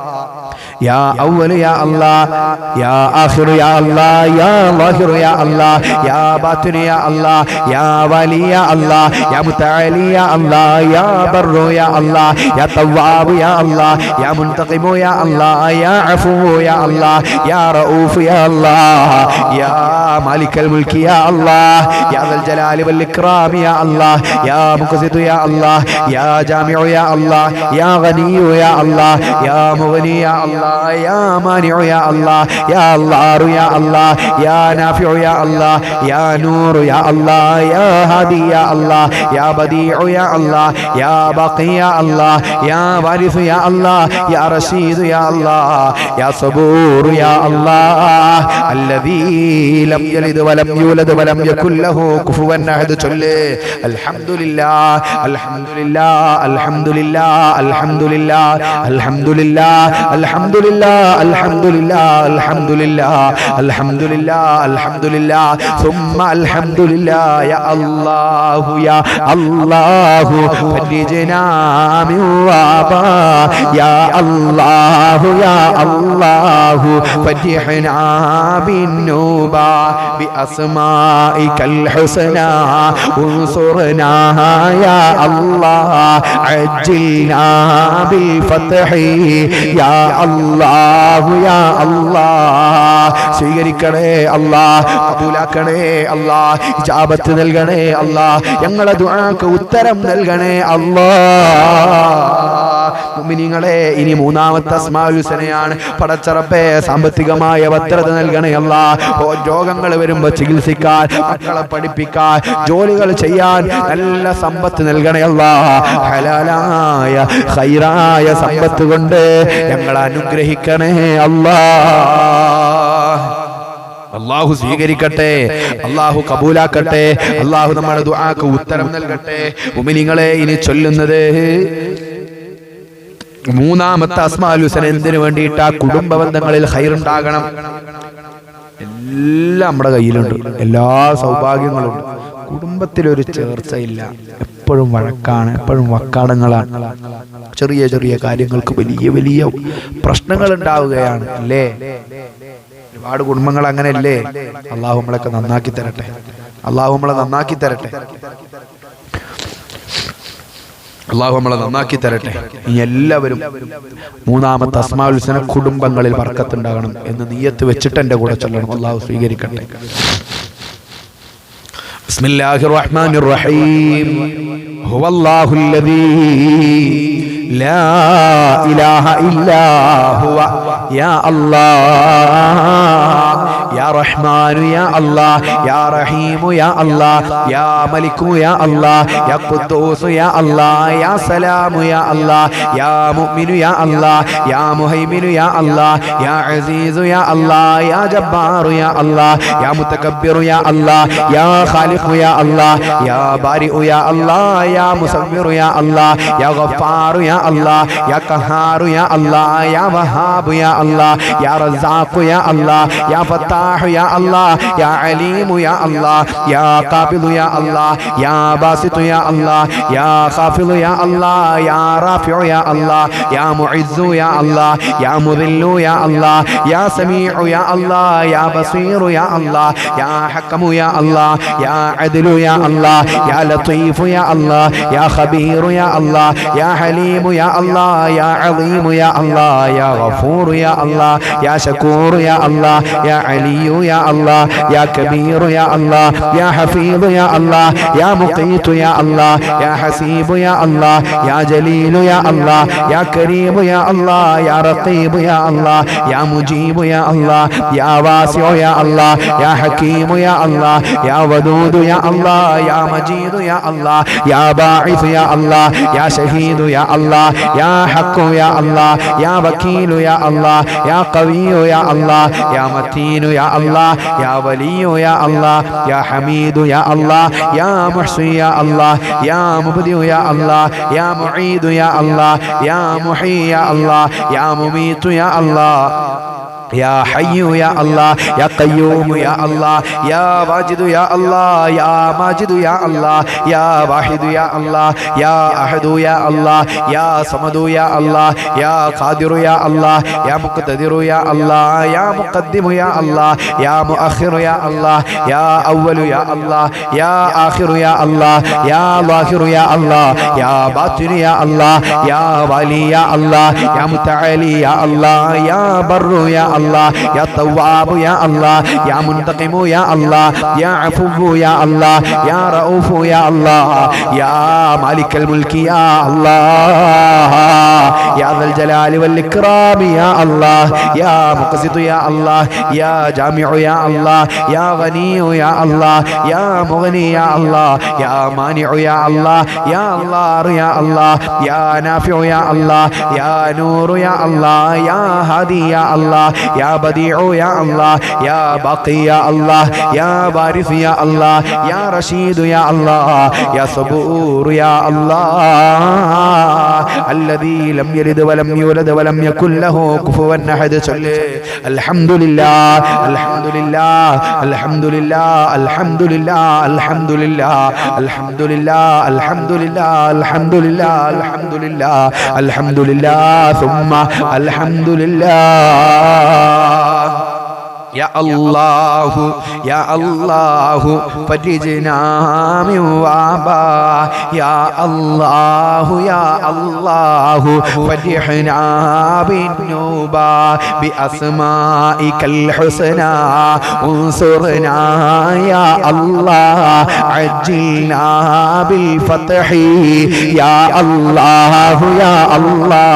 يا أول يا الله يا آخر يا الله يا ظاهر يا الله يا باطن يا الله يا ولي يا الله يا متعالي يا الله يا بر يا الله يا تواب يا الله يا منتقم يا الله يا عفو يا الله يا رؤوف يا الله يا مالك الملك يا الله يا ذا الجلال والإكرام يا الله يا مقسط يا الله يا جامع يا الله يا غني يا الله يا مغني يا الله يا مانع يا الله يا الله يا الله يا نافع يا الله يا نور يا الله يا هادي يا الله يا بديع يا الله يا باقي يا الله يا وارث يا الله يا رشيد يا الله يا صبور يا الله الذي لم يلد ولم يولد ولم يكن له كفوا أحد الحمد لله الحمد لله الحمد لله الحمد لله الحمد لله الحمد لله الحمد لله الحمد لله الحمد لله الحمد لله ثم الحمد لله يا الله يا الله فرجنا من وبا يا الله يا الله فرجنا بالنوبة بأسمائك الحسنى انصرنا يا الله عجلنا بالفتح يا الله يا الله സ്വീകരിക്കണേ അല്ലാഹ് കബൂലാക്കണേ അല്ലാഹ് ഇജാബത്ത് നൽകണേ അല്ലാഹ് ഞങ്ങളുടെ ദുആക്ക് ഉത്തരം നൽകണേ അല്ലാഹ് മുഅ്മിനീങ്ങളെ ഇനി മൂന്നാമത്തെ അസ്മാഉൽ ഹുസ്നയാണ് പടച്ച റബ്ബേ സാമ്പത്തികമായ ഭദ്രത നൽകണേ അല്ലാഹ് രോഗങ്ങൾ വരുമ്പോൾ ചികിത്സിക്കാൻ മക്കളെ പഠിപ്പിക്കാൻ ജോലികൾ ചെയ്യാൻ നല്ല സമ്പത്ത് നൽകണേ അല്ലാഹ് ഹലാലായ ഖൈറായ സമ്പത്ത് കൊണ്ട് ഞങ്ങളെ അനുഗ്രഹിക്കണേ അല്ലാഹ് അല്ലാഹു സ്വീകരിക്കട്ടെ അല്ലാഹു കബൂലാക്കട്ടെ അല്ലാഹു നമ്മുടെ ദുആക്ക് ഉത്തരം നൽകട്ടെ മുഅ്മിനീങ്ങളെ ഇനി ചൊല്ലുന്നത് മൂന്നാമത്തെ അസ്മാഉൽ ഹുസ്ന എന്തിനു വേണ്ടിയിട്ടാ കുടുംബ ബന്ധങ്ങളിൽ ഖൈറുണ്ടാകണം എല്ലാം നമ്മുടെ കയ്യിലുണ്ട് എല്ലാ സൗഭാഗ്യങ്ങളും കുടുംബത്തിലൊരു ചേർച്ചയില്ല എപ്പോഴും വഴക്കാണ് എപ്പോഴും വക്കാടങ്ങളാണ് ചെറിയ ചെറിയ കാര്യങ്ങൾക്ക് വലിയ വലിയ പ്രശ്നങ്ങൾ ഉണ്ടാവുകയാണ് അല്ലേ ഒരുപാട് കുടുംബങ്ങൾ അങ്ങനെയല്ലേ അല്ലാഹു നമ്മളൊക്കെ നന്നാക്കി തരട്ടെ അല്ലാഹു നമ്മളെ നന്നാക്കി തരട്ടെ അല്ലാഹു നമ്മളെ നന്നാക്കി തരട്ടെ ഇനി എല്ലാവരും മൂന്നാമത്തെ അസ്മാഉൽ ഹുസ്ന കുടുംബങ്ങളിൽ ബർക്കത്തുണ്ടാകണം എന്ന് നിയ്യത്ത് വെച്ചിട്ട് എൻ്റെ കൂടെ ചൊല്ലണം അല്ലാഹു സ്വീകരിക്കട്ടെ ബിസ്മില്ലാഹിർ റഹ്മാനിർ റഹീം ഹുവല്ലാഹുല്ലദീ ലാ ഇലാഹ ഇല്ലാ ഹുവ യാ അല്ലാഹ് يا رحمن يا الله يا رحيم يا الله يا ملك يا الله يا قدوس يا الله يا سلام يا الله يا مؤمن يا الله يا مهيمن يا الله يا عزيز يا الله يا جبار يا الله يا متكبر يا الله يا خالق يا الله يا بارئ يا الله يا مصور يا الله يا غفار يا الله يا قهار يا الله يا وهاب يا الله يا رزاق يا الله يا فتاح يا الله يا عليم يا الله يا قابض يا الله يا باسط يا الله يا خافض يا الله يا رافع يا الله يا معز يا الله يا مذل يا الله يا سميع يا الله يا بصير يا الله يا حكم يا الله يا عدل يا الله يا لطيف يا الله يا خبير يا الله يا حليم يا الله يا عظيم يا الله يا غفور يا الله يا شكور يا الله يا علي يا الله يا كبير يا الله يا حفيظ يا الله يا مقيت يا الله يا حسيب يا الله يا جليل يا الله يا كريم يا الله يا رقيب يا الله يا مجيب يا الله يا واسع يا الله يا حكيم يا الله يا ودود يا الله يا مجيد يا الله يا باعث يا الله يا شهيد يا الله يا حق يا الله يا وكيل يا الله يا قوي يا الله يا متين يا الله يا ولي يا الله يا حميد يا الله يا محسن يا الله يا مبدئ يا الله يا معيد يا الله يا محيي يا الله يا مميت يا الله يا حي يا الله يا قيوم يا الله يا واجد يا الله يا ماجد يا الله يا واحد يا الله يا أحد يا الله يا صمد يا الله يا قادر يا الله يا مقتدر يا الله يا مقدم يا الله يا مؤخر يا الله يا أول يا الله يا آخر يا الله يا ظاهر يا الله يا باطن يا الله يا والي يا الله يا متعالي يا الله يا بر يا الله يا تواب يا الله يا منتقم يا الله يا عفو يا الله يا رؤوف يا الله يا مالك الملك يا الله يا ذا الجلال والإكرام يا الله يا مقسط يا الله يا جامع يا الله يا غني يا الله يا مغني يا الله يا مانع يا الله يا الله يا الله يا نافع يا الله يا نور يا الله يا هادي يا الله يا بديع يا الله يا باقي يا الله يا وارث يا الله يا رشيد يا الله يا صبور يا الله الذي لم يلد ولم يولد ولم يكن له كفوا أحد. الحمد لله الحمد لله الحمد لله الحمد لله الحمد لله الحمد لله الحمد لله الحمد لله الحمد لله الحمد لله ثم الحمد لله. يا الله يا الله فرجنا من وباء يا الله يا الله فرحنا بالنوبة بأسمائك الحسنى انصرنا يا الله عجلنا بالفتح يا الله يا الله.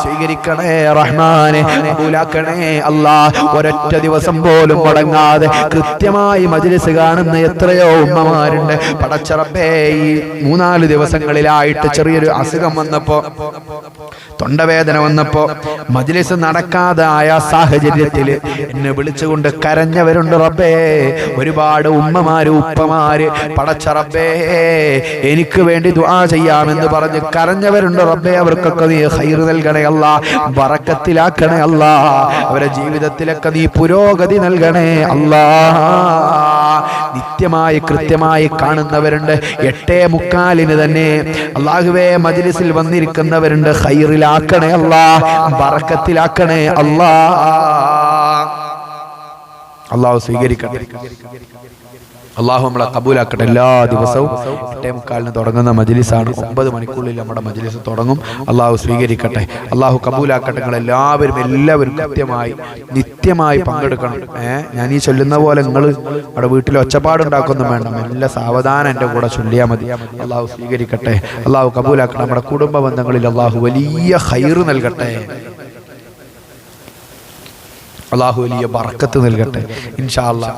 സ്വീകരിക്കണേ റഹ്മാനെ, കബൂലാക്കണേ അല്ലാഹ്. ഒരൊറ്റ ദിവസം പോലും മുടങ്ങാതെ കൃത്യമായി മജ്ലിസ് കാണുന്ന എത്രയോ ഉമ്മമാരുണ്ട്. പടച്ച റബ്ബേ, ഈ 3-4 ദിവസങ്ങളിലായിട്ട് ചെറിയൊരു അസുഖം വന്നപ്പോ, തൊണ്ടവേദന വന്നപ്പോ, മജ്ലിസ് നടക്കാതായ സാഹചര്യത്തിൽ എന്നെ വിളിച്ചുകൊണ്ട് കരഞ്ഞവരുണ്ട് റബ്ബേ. ഒരുപാട് ഉമ്മമാര് ഉപ്പമാര് പടച്ച റബ്ബേ എനിക്ക് വേണ്ടി ദുആ ചെയ്യാമെന്ന് പറഞ്ഞ് കരഞ്ഞവരുണ്ട് റബ്ബേ. അവർക്കൊക്കെ നീ ഖൈർ നൽകണേ അല്ലാഹ്, ബറക്കത്തിലാക്കണേ അല്ലാഹ്. അവരുടെ ജീവിതത്തിലൊക്കെ നീ പുരോഗതി നൽകണേ അല്ലാഹ്. നിത്യമായി കൃത്യമായി കാണുന്നവരുണ്ട്. 8:45 തന്നെ അല്ലാഹുവേ മജ്ലിസിൽ വന്നിരിക്കുന്നവരുണ്ട്. ഖൈറിലാക്കണേ അല്ലാഹ്, ബറക്കത്തിലാക്കണേ അല്ലാഹ്. അല്ലാഹു സ്വീകരിക്കട്ടെ. അള്ളാഹു നമ്മളെ കബൂലാക്കട്ടെ. എല്ലാ ദിവസവും 8:45 തുടങ്ങുന്ന മജ്ലിസാണ്. 9 മണിക്കുള്ളിൽ നമ്മുടെ മജ്ലിസ് തുടങ്ങും. അള്ളാഹു സ്വീകരിക്കട്ടെ, അള്ളാഹു കബൂലാക്കട്ടെ. നിങ്ങൾ എല്ലാവരും കൃത്യമായി നിത്യമായി പങ്കെടുക്കണം. ഞാൻ ഈ ചൊല്ലുന്ന പോലെ നിങ്ങൾ അവിടെ വീട്ടിൽ ഒച്ചപ്പാടുണ്ടാക്കൊന്നും വേണ്ട, നല്ല സാവധാനം എൻ്റെ കൂടെ ചൊല്ലിയാൽ മതി. അള്ളാഹു സ്വീകരിക്കട്ടെ, അള്ളാഹു കബൂലാക്കട്ടെ. നമ്മുടെ കുടുംബ ബന്ധങ്ങളിൽ അള്ളാഹു വലിയ ഖൈർ നൽകട്ടെ, അള്ളാഹു വലിയ ബർക്കത്ത് നൽകട്ടെ ഇൻഷാ അല്ലാഹ്.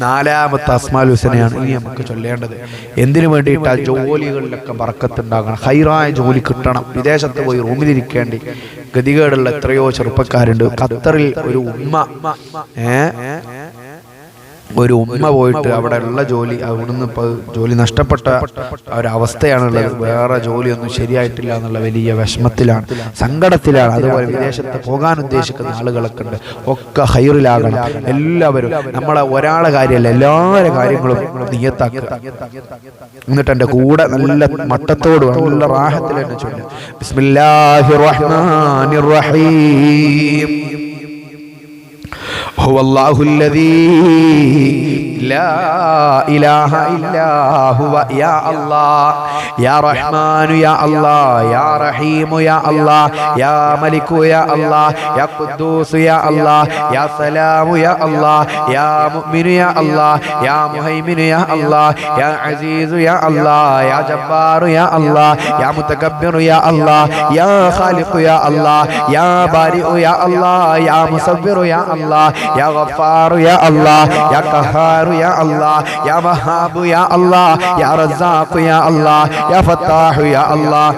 4ാമത്തെ അസ്മാഉൽ ഹുസ്നയാണ് ഇനി നമുക്ക് ചൊല്ലേണ്ടത്. എന്തിനു വേണ്ടിയിട്ടാൽ ജോലികളിലൊക്കെ ബർക്കത്ത് ഉണ്ടാകണം, ഖൈറായ ജോലി കിട്ടണം. വിദേശത്ത് പോയി റൂമിലിരിക്കേണ്ടി ഗതികേടുള്ള എത്രയോ ചെറുപ്പക്കാരുണ്ട്. ഖത്തറിൽ ഒരു ഉമ്മ പോയിട്ട് അവിടെ ഉള്ള ജോലി, അവിടുന്ന് ഇപ്പോൾ ജോലി നഷ്ടപ്പെട്ട ഒരവസ്ഥയാണുള്ളത്. വേറെ ജോലിയൊന്നും ശരിയായിട്ടില്ല എന്നുള്ള വലിയ വിഷമത്തിലാണ്, സങ്കടത്തിലാണ്. അതുപോലെ വിദേശത്ത് പോകാൻ ഉദ്ദേശിക്കുന്ന ആളുകളൊക്കെ ഉണ്ട്. ഒക്കെ ഖൈറിലാകണം എല്ലാവരും. നമ്മളെ ഒരാളെ കാര്യമല്ല, എല്ലാവരുടെ കാര്യങ്ങളും നിയത്താക്കുക. എന്നിട്ട് എൻ്റെ കൂടെ നല്ല മട്ടത്തോട് നല്ല റാഹത്തിൽ തന്നെ ചൊല്ലുക. ബിസ്മില്ലാഹിർ റഹ്മാനിർ റഹീം. هو الله الذي لا إله إلا هو يا الله يا رحمن يا الله يا رحيم يا الله يا ملك يا الله يا قدوس يا الله يا سلام يا الله يا مؤمن يا الله يا مهيمن يا الله يا عزيز يا الله يا جبار يا الله يا متكبر يا الله يا خالق يا الله يا بارئ يا الله يا مصور يا الله يا غفار يا الله يا قهار يا الله يا وهاب يا الله يا رزاق يا الله يا فتاح يا الله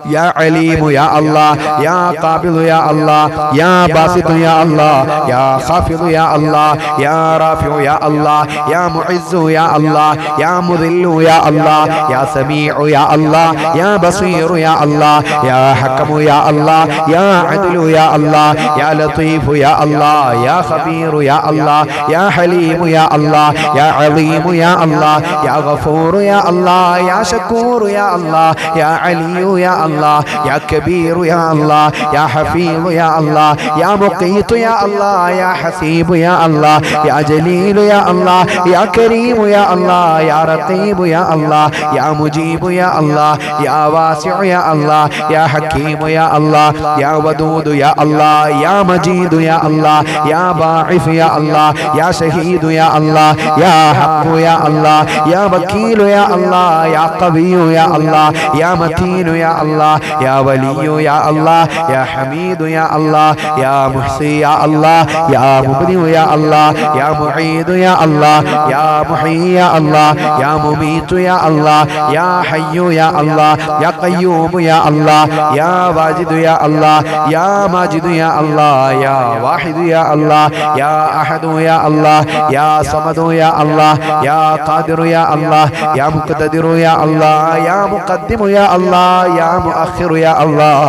يا عليم يا الله يا قابض يا الله يا باسط يا الله يا خافض يا الله يا رافع يا الله يا معز يا الله يا مذل يا الله يا سميع يا الله يا بصير يا الله يا حكم يا الله يا عدل يا الله يا لطيف يا الله يا خبير يا الله يا حليم يا الله يا عظيم يا الله يا غفور يا الله يا شكور يا الله يا علي يا الله يا كبير يا الله يا حفيظ يا الله يا مقيت يا الله يا حسيب يا الله يا جليل يا الله يا كريم يا الله يا رقيب يا الله يا مجيب يا الله يا واسع يا الله يا حكيم يا الله يا ودود يا الله يا مجيد يا الله يا باعث يا الله يا شهيد يا الله يا حق يا الله يا وكيل يا الله يا قوي يا الله يا متين يا الله يا ولي يا الله يا حميد يا الله يا محصي يا الله يا مبدئ يا الله يا معيد يا الله يا محيي يا الله يا مميت يا الله يا حي يا الله يا قيوم يا الله يا واجد يا الله يا ماجد يا الله يا واحد يا الله يا أحد يا الله يا صمد يا الله يا قادر يا الله يا مقتدر يا الله يا مقدم يا الله يا مؤخر يا الله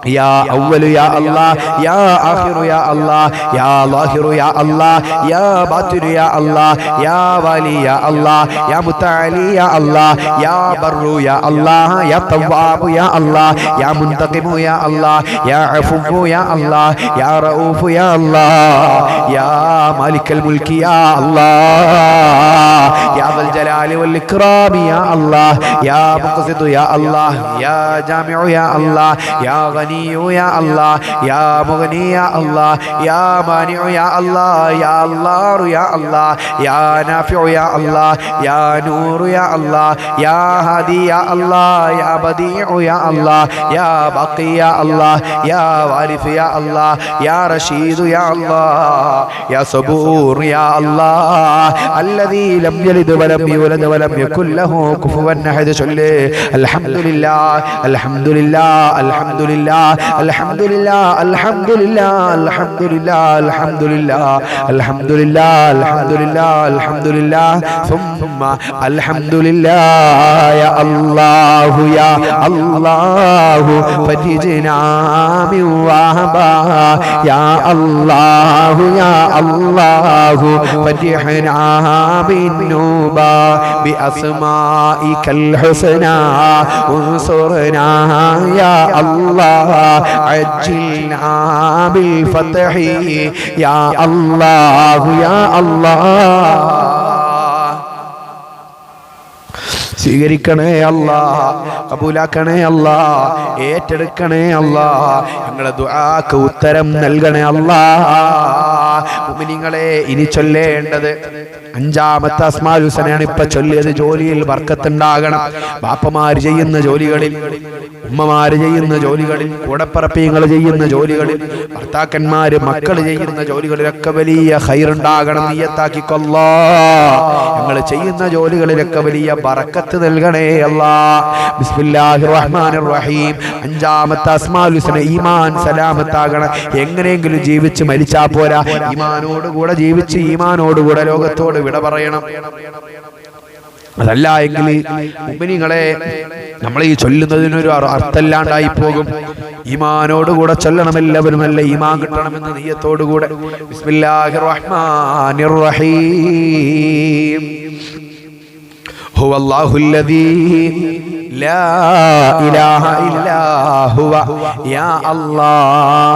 يا أول يا الله يا آخر يا الله يا ظاهر يا الله يا باطن يا الله يا والي يا الله يا متعالي يا الله يا بر يا الله يا تواب يا الله يا منتقم يا الله يا عفو يا الله يا رؤوف يا الله يا مالك الملك يا الله يا ذا الجلال والإكرام يا الله يا مقسط يا الله يا جامع يا الله يا غني يا الله يا مغني يا الله يا مانع يا الله يا الله يا الله يا نافع يا الله يا نور يا الله يا هادي يا الله يا بديع يا الله يا باقي يا الله يا وارث يا الله يا رشيد يا الله يا صبور يا الله الذي لم يلد ولم يولد ولم يكن له كفوا أحد. الحمد لله الحمد لله الحمد لله الحمد لله الحمد لله الحمد لله الحمد لله الحمد لله الحمد لله الحمد لله ثم الحمد لله يا الله يا الله فرجنا من وهبا يا الله يا الله فرجنا من نوبا بأسمائك الحسنى انصرنا يا الله عجلنا بالفتح يا الله يا الله. സ്വീകരിക്കണേ അല്ലാ, കബൂലാക്കണേ അല്ലാ, ഏറ്റെടുക്കണേ അല്ലാ, ഞങ്ങളുടെ ദുആക്ക് ഉത്തരം നൽകണേ അല്ലാ. മുഅ്മിനീങ്ങളെ, ഇനി ചൊല്ലേണ്ടത് അഞ്ചാമത്തെ അസ്മാഉൽ ഹുസ്നയാണ്. ഇപ്പൊ ചൊല്ലിയത് ജോലിയിൽ ബർക്കത്തുണ്ടാകണം. ബാപ്പമാര് ചെയ്യുന്ന ജോലികളിൽ, ഉമ്മമാര് ചെയ്യുന്ന ജോലികളിൽ, കൂടപ്പറപ്പീങ്ങൾ ചെയ്യുന്ന ജോലികളിൽ, ഭർത്താക്കന്മാര് മക്കള് ചെയ്യുന്ന ജോലികളിലൊക്കെ വലിയ ഖൈറുണ്ടാകണം. നിയ്യത്താക്കിക്കൊള്ളാ. ഞങ്ങൾ ചെയ്യുന്ന ജോലികളിലൊക്കെ വലിയ ബറക്കത്ത് നൽകണേ അല്ലാ. ബിസ്മില്ലാഹിർ റഹ്മാനിർ റഹീം. അഞ്ചാമത്തെ അസ്മാഉൽ ഹുസ്ന ഈമാൻ സലാമത്താകണം. എങ്ങനെയെങ്കിലും ജീവിച്ച് മരിച്ചാ പോരാ, ഈമാനോടുകൂടെ ജീവിച്ച് ഈമാനോടുകൂടെ ലോകത്തോട് വിട പറയണം. അതല്ല എങ്കിൽ മുഅ്മിനീങ്ങളെ, നമ്മൾ ഈ ചൊല്ലുന്നതിനൊരു അർത്ഥമില്ലാണ്ടായി പോകും. ഈമാനോടുകൂടെ ചൊല്ലണം. എല്ലാവരും നല്ല ഈമാൻ കിട്ടണമെന്ന് നിയ്യത്തോടുകൂടെ. ബിസ്മില്ലാഹിർ റഹ്മാനിർ റഹീം. هو الله الذي لا إله إلا هو يا الله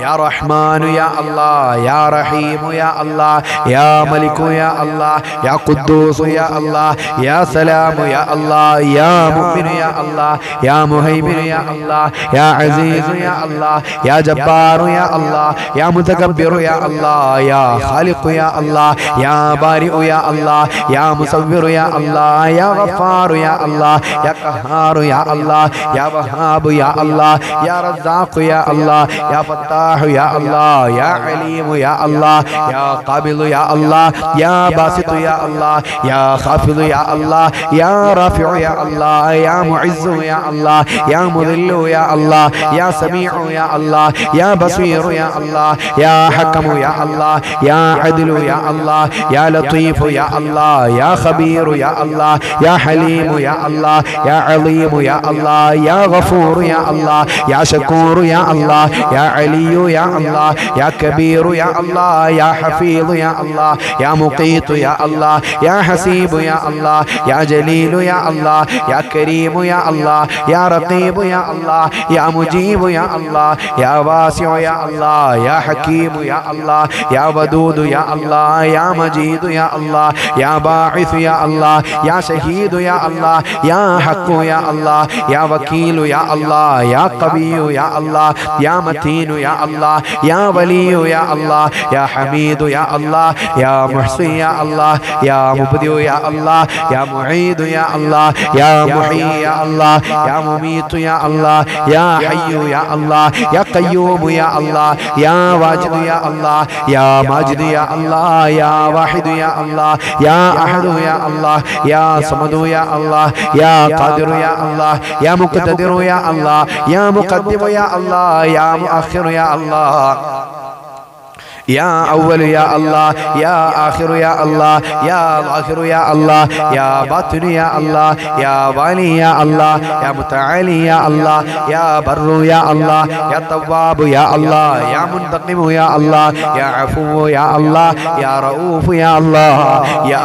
يا رحمن يا الله يا رحيم يا الله يا ملك يا الله يا قدوس يا الله يا سلام يا الله يا مؤمن يا الله يا مهيمن يا الله يا عزيز يا الله يا جبار يا الله يا متكبر يا الله يا خالق يا الله يا بارئ يا الله يا مصور يا الله يا غفار يا الله يا قهار يا الله يا وهاب يا الله يا رزاق يا الله يا فتاح يا الله يا عليم يا الله يا قابض يا الله يا باسط يا الله يا خافض يا الله يا رافع يا الله يا معز يا الله يا مذل يا الله يا سميع يا الله يا بصير يا الله يا حكم يا الله يا عدل يا الله يا لطيف يا الله يا خبير يا الله يا حليم يا الله يا عظيم يا الله يا غفور يا الله يا شكور يا الله يا علي يا الله يا كبير يا الله يا حفيظ يا الله يا مقيت يا الله يا حسيب يا الله يا جليل يا الله يا كريم يا الله يا رقيب يا الله يا مجيب يا الله يا واسع يا الله يا حكيم يا الله يا ودود يا الله يا مجيد يا الله يا باعث يا الله يا شهيد يا الله يا حق يا الله يا وكيل يا الله يا قوي يا الله يا متين يا الله يا ولي يا الله يا حميد يا الله يا محصي يا الله يا مبدئ يا الله يا معيد يا الله يا محيي يا الله يا مميت يا الله يا حي يا الله يا قيوم يا الله يا واجد يا الله يا ماجد يا الله يا واحد يا الله يا أحد يا الله يا صمد يا الله يا قادر يا الله يا مقتدر يا الله يا مقدم يا الله يا مؤخر يا الله يا أول يا الله يا آخر يا الله يا ظاهر يا الله يا باطن يا الله يا والي يا الله يا متعالي يا الله يا بر يا الله يا تواب يا الله يا منتقم يا الله يا عفو يا الله يا رؤوف يا الله يا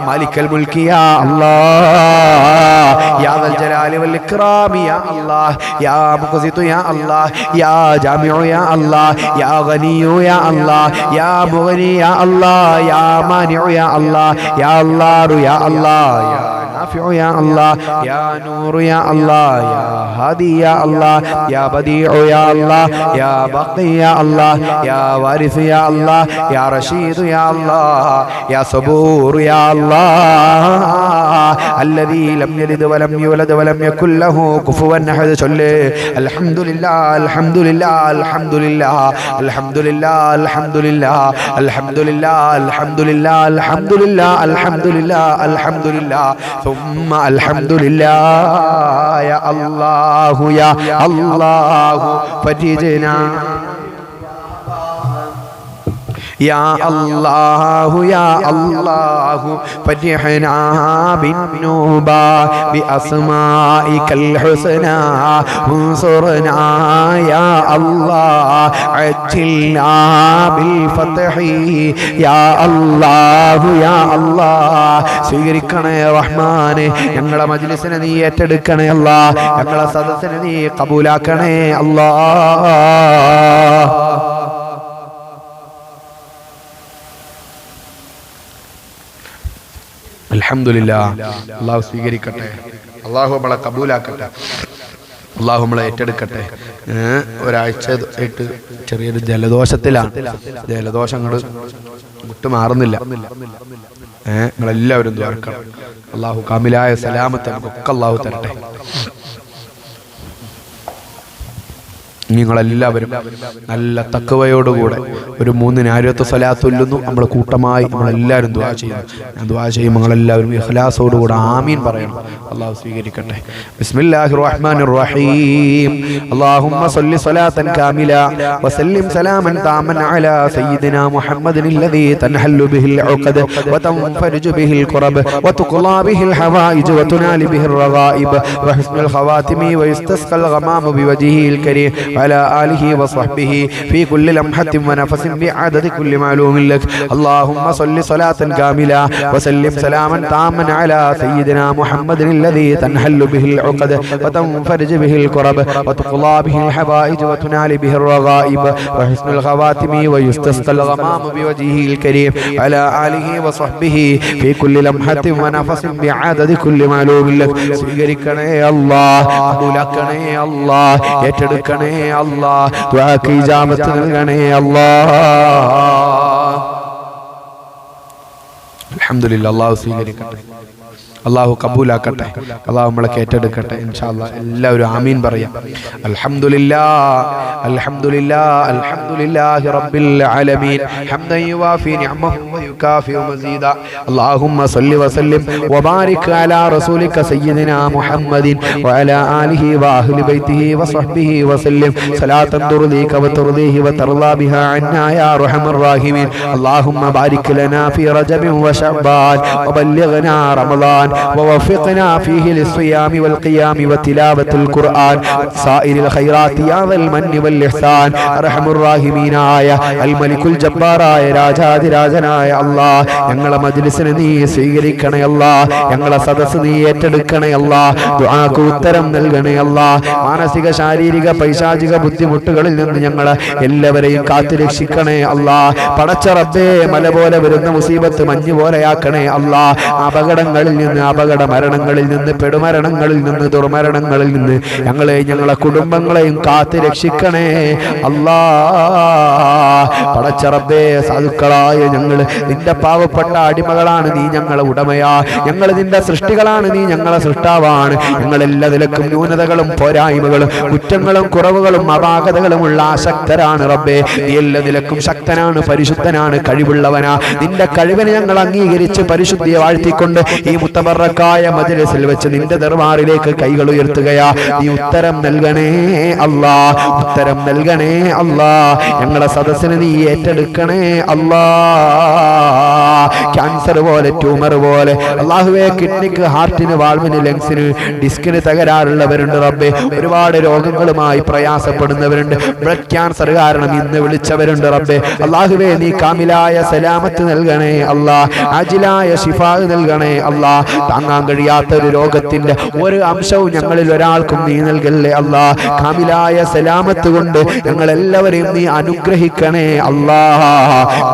مالك الملك يا الله يا ذا الجلال والإكرام يا الله يا مقسط يا الله يا جامع يا الله يا غني يا الله يا مغني يا الله يا مانع يا الله يا الله يا الله يا نافع يا الله يا نور يا الله يا هادي يا الله يا بديع يا الله يا باقي يا الله يا وارث يا الله يا رشيد يا الله يا صبور يا الله الذي لم يلد ولم يولد ولم يكن له كفوا أحد. الحمد لله الحمد لله الحمد لله الحمد لله الحمد لله الحمد لله الحمد لله الحمد لله الحمد لله الحمد لله ثم الحمد لله. يا الله يا الله فرجنا يا الله يا الله فرحنا بالنوبة بأسمائك الحسنى انصرنا يا الله عجلنا بالفتح يا الله يا الله. സ്വീകരിക്കണേ റഹ്മാനെ, ഞങ്ങളുടെ മജ്ലിസിനെ നീ ഏറ്റെടുക്കണേ അല്ലാ, ഞങ്ങളുടെ സദസ്സിനെ നീ കബൂലാക്കണേ അല്ലാ. അൽഹംദുലില്ലാഹ്. അള്ളാഹു സ്വീകരിക്കട്ടെ, അള്ളാഹു നമ്മളെ കബൂലാക്കട്ടെ, അള്ളാഹു നമ്മളെ ഏറ്റെടുക്കട്ടെ. ഒരാഴ്ച ആയിട്ട് ചെറിയൊരു ജലദോഷത്തിലാണ്, ജലദോഷങ്ങൾ വിട്ടുമാറുന്നില്ല. നിങ്ങളെല്ലാവരും ദ്വാരക്കണം. അള്ളാഹു കാമിലായ സലാമത്ത് നമുക്കൊക്കെ അള്ളാഹു തരട്ടെ. നിങ്ങളെല്ലാവരും നല്ല തഖ്വയോടുകൂടെ ഒരു 3 നാരിയത്ത് സ്വലാത്ത് ചൊല്ലുന്നു. നമ്മൾ കൂട്ടമായി നമ്മളെല്ലാവരും ദുആ ചെയ്യുന്നു. ഞാൻ ദുആ ചെയ്യുമ്പോൾ നിങ്ങളെല്ലാവരും ഇഖ്ലാസോടുകൂടെ ആമീൻ പറയണം. അള്ളാഹു സ്വീകരിക്കട്ടെ. ബിസ്മില്ലാഹിർ റഹ്മാനിർ റഹീം. അല്ലാഹുമ്മ സ്വല്ലി സ്വലാത്തൻ കാമില വസല്ലിം സലാമൻ താമൻ അലാ സയ്യിദിനാ മുഹമ്മദിൻ الذي تنحل به العقد وتنفرج به الكرب وتقضى به الحوائج وتنال به الرغائب وحسن الخواتم ويستسقى الغمام بوجهه الكريم وعلى آله وصحبه في كل لمحة ونفس بعدد كل معلوم لك. اللهم صل صلاة كاملة وسلم سلاما تاما على سيدنا محمد الذي تنحل به العقد وتنفرج به الكرب وتقضى به الحوائج وتنال به الرغائب وحسن الخواتم ويستسقى الغمام بوجهه الكريم على آله وصحبه في كل لمحة ونفس بعدد كل معلوم لك. സ്വീകരിക്കണേ അല്ലാഹ്, കബൂലാക്കണേ അല്ലാഹ്, ഏറ്റെടുക്കണേ അല്ലാഹ്, ദുആക്ക് ഇജാബത്ത് നൽകണേ അല്ലാഹ്. അൽഹംദുലില്ലാഹ്. അല്ലാഹു സ്വീകരിക്കട്ടെ, അല്ലാഹു കബൂലാക്കട്ടെ, അല്ലാഹു നമ്മളെ ഏറ്റെടുക്കട്ടെ. ഇൻഷാ അല്ലാഹ് എല്ലാവരും ആമീൻ പറയാം. അൽഹംദുലില്ലാഹ് അൽഹംദുലില്ലാഹ് അൽഹംദുലില്ലാഹി റബ്ബിൽ ആലമീൻ ഹംദൻ യുവാഫി നിഅമഹു വയുകാഫിഉ മസീദ. അല്ലാഹുമ്മ സ്വല്ലി വസല്ലിം വബാരിക് അലാ റസൂലിക സയ്യിദിനാ മുഹമ്മദിൻ വഅലാ ആലിഹി വഅഹ്ലി ബൈതിഹി വസഹ്ബിഹി വസല്ലിം സ്വലാത്തൻ തുർദീക വതുർദീഹി വതർളാ ബിഹാ അന്നാ യാ അർഹമർ റഹീമീൻ. അല്ലാഹുമ്മ ബാരിക് ലനാ ഫീ റജബിൻ വശഅബാൻ വബല്ലിഗ്നാ റമളാൻ ووفقنا فيه للصيام والقيام وتلاوة القرآن سائر الخيرات يا ذا المن والإحسان. أرحم الراحمين آية الملك الجبار آية രാജാതി രാജനായ അല്ലാഹ് ഞങ്ങളെ മജ്ലിസിനെ നീ സ്വീകരിക്കണേ അല്ലാഹ്, ഞങ്ങളെ സദസ്സ് നീ ഏറ്റെടുക്കണേ അല്ലാഹ്, ദുആക്ക് ഉത്തരം നൽകണേ അല്ലാഹ്. മാനസിക ശാരീരിക പൈശാചിക ബുദ്ധിമുട്ടുകളിൽ നിന്ന് ഞങ്ങളെ എല്ലാവരെയും കാത്തു രക്ഷിക്കണേ അല്ലാഹ്. പടച്ച റബ്ബേ, മല പോലെ വരുന്ന മുസീബത്ത് മഞ്ഞ് പോലെയാക്കണേ അല്ലാഹ്. അപകടങ്ങളിൽ നിന്ന്, അപകട മരണങ്ങളിൽ നിന്ന്, പെടുമരണങ്ങളിൽ നിന്ന്, ദുർമരണങ്ങളിൽ നിന്ന് ഞങ്ങളെയും ഞങ്ങളെ കുടുംബങ്ങളെയും കാത്തു രക്ഷിക്കണേ അല്ലാഹ്. പടച്ച റബ്ബേ, സാധുക്കളായ ഞങ്ങൾ നിന്റെ പാവപ്പെട്ട അടിമകളാണ്, നീ ഞങ്ങളെ ഉടമയാ. ഞങ്ങൾ നിന്റെ സൃഷ്ടികളാണ്, നീ ഞങ്ങളെ സൃഷ്ടാവാണ്. ഞങ്ങളെല്ലാ നിലക്കും ന്യൂനതകളും പോരായ്മകളും കുറ്റങ്ങളും കുറവുകളും അപാകതകളുമുള്ള അശക്തരാണ് റബ്ബേ. നീ എല്ലാ നിലക്കും ശക്തനാണ്, പരിശുദ്ധനാണ്, കഴിവുള്ളവനാ. നിന്റെ കഴിവിനെ ഞങ്ങൾ അംഗീകരിച്ച് പരിശുദ്ധിയെ വാഴ്ത്തിക്കൊണ്ട് ഈ മുത്തബറക്കായ മജ്ലിസിൽ വെച്ച് നിന്റെ ദർബാറിലേക്ക് കൈകൾ ഉയർത്തുകയാ. നീ ഉത്തരം നൽകണേ അല്ലാ, ഉത്തരം നൽകണേ അല്ലാ. ഞങ്ങളെ സദസ്സിനെ നീ ഏറ്റെടുക്കണേ അല്ലാ. ക്യാൻസർ പോലെ, ട്യൂമർ പോലെ അല്ലാഹുവേ, കിഡ്നിക്ക്, ഹാർട്ടിന്, വാൾവിന്, ലങ്സിന്, ഡിസ്കിന് തകരാറുള്ളവരുണ്ട് റബ്ബേ. ഒരുപാട് രോഗങ്ങളുമായി പ്രയാസപ്പെടുന്നവരുണ്ട്. ബ്ലഡ് ക്യാൻസർ കാരണം ഇന്ന് വിളിച്ചവരുണ്ട് റബ്ബേ. അല്ലാഹുവേ, നീ കാമിലായ സലാമത്ത് നൽകണേ അല്ലാ, ആജിലായ ശിഫാ നൽകണേ അല്ലാ. താങ്ങാൻ കഴിയാത്ത ഒരു രോഗത്തിന്റെ ഒരു അംശവും ഞങ്ങളിൽ ഒരാൾക്കും നീ നൽകല്ലേ അല്ലാ. കാമിലായ സലാമത്ത് കൊണ്ട് ഞങ്ങൾ എല്ലാവരെയും നീ അനുഗ്രഹിക്കണേ അല്ലാ.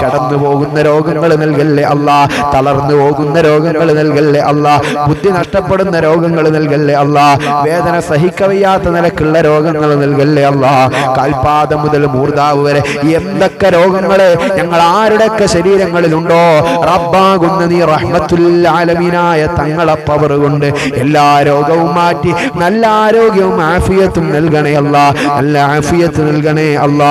കടന്നു പോകുന്ന രോഗങ്ങൾ നൽകല്ലേ അല്ലാ, തളർന്നു പോകുന്ന രോഗങ്ങൾ നൽകല്ലേ അല്ലാ, ബുദ്ധി നഷ്ടപ്പെടുന്ന രോഗങ്ങൾ നൽകല്ലേ അല്ലാ, വേദന സഹിക്കവയ്യാത്ത നിലക്കുള്ള രോഗങ്ങൾ നൽകല്ലേ അല്ലാ. കാൽപാദം മുതൽ മൂർധാവ് വരെ എന്തൊക്കെ രോഗങ്ങള് ഞങ്ങൾ ആരുടെയൊക്കെ ശരീരങ്ങളിലുണ്ടോ റബ്ബാകുന്ന നീ റഹ്മത്തുൽ ആലമീനായ തങ്ങളെ പവർ കൊണ്ട് എല്ലാ രോഗവും മാറ്റി നല്ല ആരോഗ്യവും ആഫിയത്തും നൽകണേ അല്ലാ. നല്ല ആഫിയത്ത് നൽകണേ അല്ലാ,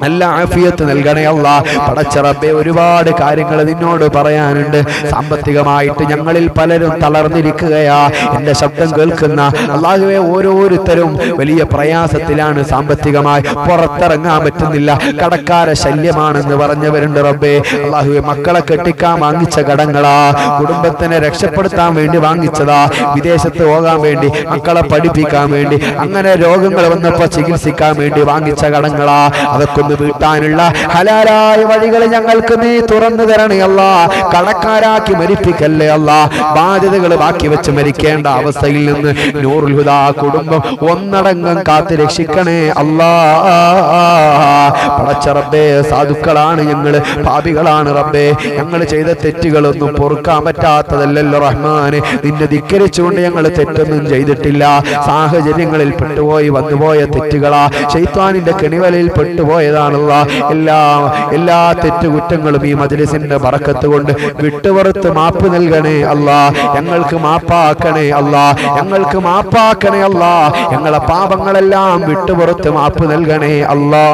നല്ല ആഫിയത്ത് നൽകണേ അല്ലാ. പടച്ച റബ്ബേ, ഒരുപാട് കാര്യങ്ങൾ നിന്നോട് പറയാനുണ്ട്. സാമ്പത്തികമായിട്ട് ഞങ്ങളിൽ പലരും തളർന്നിരിക്കുകയാ. എന്റെ ശബ്ദം കേൾക്കുന്ന അല്ലാഹുവേ, ഓരോരുത്തരും വലിയ പ്രയാസത്തിലാണ്. സാമ്പത്തികമായി പുറത്തിറങ്ങാൻ പറ്റുന്നില്ല, കടക്കാര ശല്യമാണെന്ന് പറഞ്ഞവരുണ്ട് റബ്ബേ. അല്ലാഹുവേ, മക്കളെ കെട്ടിക്കാൻ വാങ്ങിച്ച കടങ്ങളാ, കുടുംബത്തിനെ രക്ഷപ്പെടുത്താൻ വേണ്ടി വാങ്ങിച്ചതാ, വിദേശത്ത് പോകാൻ വേണ്ടി, മക്കളെ പഠിപ്പിക്കാൻ വേണ്ടി, അങ്ങനെ രോഗങ്ങൾ വന്നപ്പോ ചികിത്സിക്കാൻ വേണ്ടി വാങ്ങിച്ച കടങ്ങളാ. അതൊക്കെ ഒന്ന് വീട്ടാനുള്ള ഹലാലായ വഴികൾ ഞങ്ങൾക്ക് നീ തുറന്നു തരണേ അല്ലാ. കടക്കാരാക്കി മരിപ്പിക്കല്ലേ അല്ലാ. ബാധ്യതകൾ ബാക്കി വെച്ച് മരിക്കേണ്ട അവസ്ഥയിൽ നിന്ന് നൂറുൽ ഹുദാ കുടുംബം ഒന്നടങ്കം കാത്ത് രക്ഷിക്കണേ അല്ലാ. പടച്ച റബ്ബേ, സാധുക്കളാണ് ഞങ്ങള്, പാപികളാണ് റബ്ബേ. ഞങ്ങൾ ചെയ്ത തെറ്റുകളൊന്നും പൊറുക്കാൻ പറ്റാത്തതല്ലല്ലോ റഹ്മാനെ. നിന്നെ ധിക്കരിച്ചുകൊണ്ട് ഞങ്ങൾ തെറ്റൊന്നും ചെയ്തിട്ടില്ല. സാഹചര്യങ്ങളിൽ പെട്ടുപോയി വന്നുപോയ തെറ്റുകളാ, ശൈത്വാനിന്റെ കെണിവലയിൽ പെട്ടുപോയതാണല്ലോ. എല്ലാ തെറ്റുകുറ്റങ്ങളും ഈ മജ്ലിസിന്റെ ബറക്കത്ത് കൊണ്ട് വിട്ടുപുറത്ത് മാപ്പ് നൽകണേ അല്ലാ. ഞങ്ങൾക്ക് മാപ്പാക്കണേ അല്ലാ, ഞങ്ങൾക്ക് മാപ്പാക്കണേ അല്ലാ. ഞങ്ങളെ പാപങ്ങളെല്ലാം വിട്ടുപുറത്ത് മാപ്പ് നൽകണേ അല്ലാ.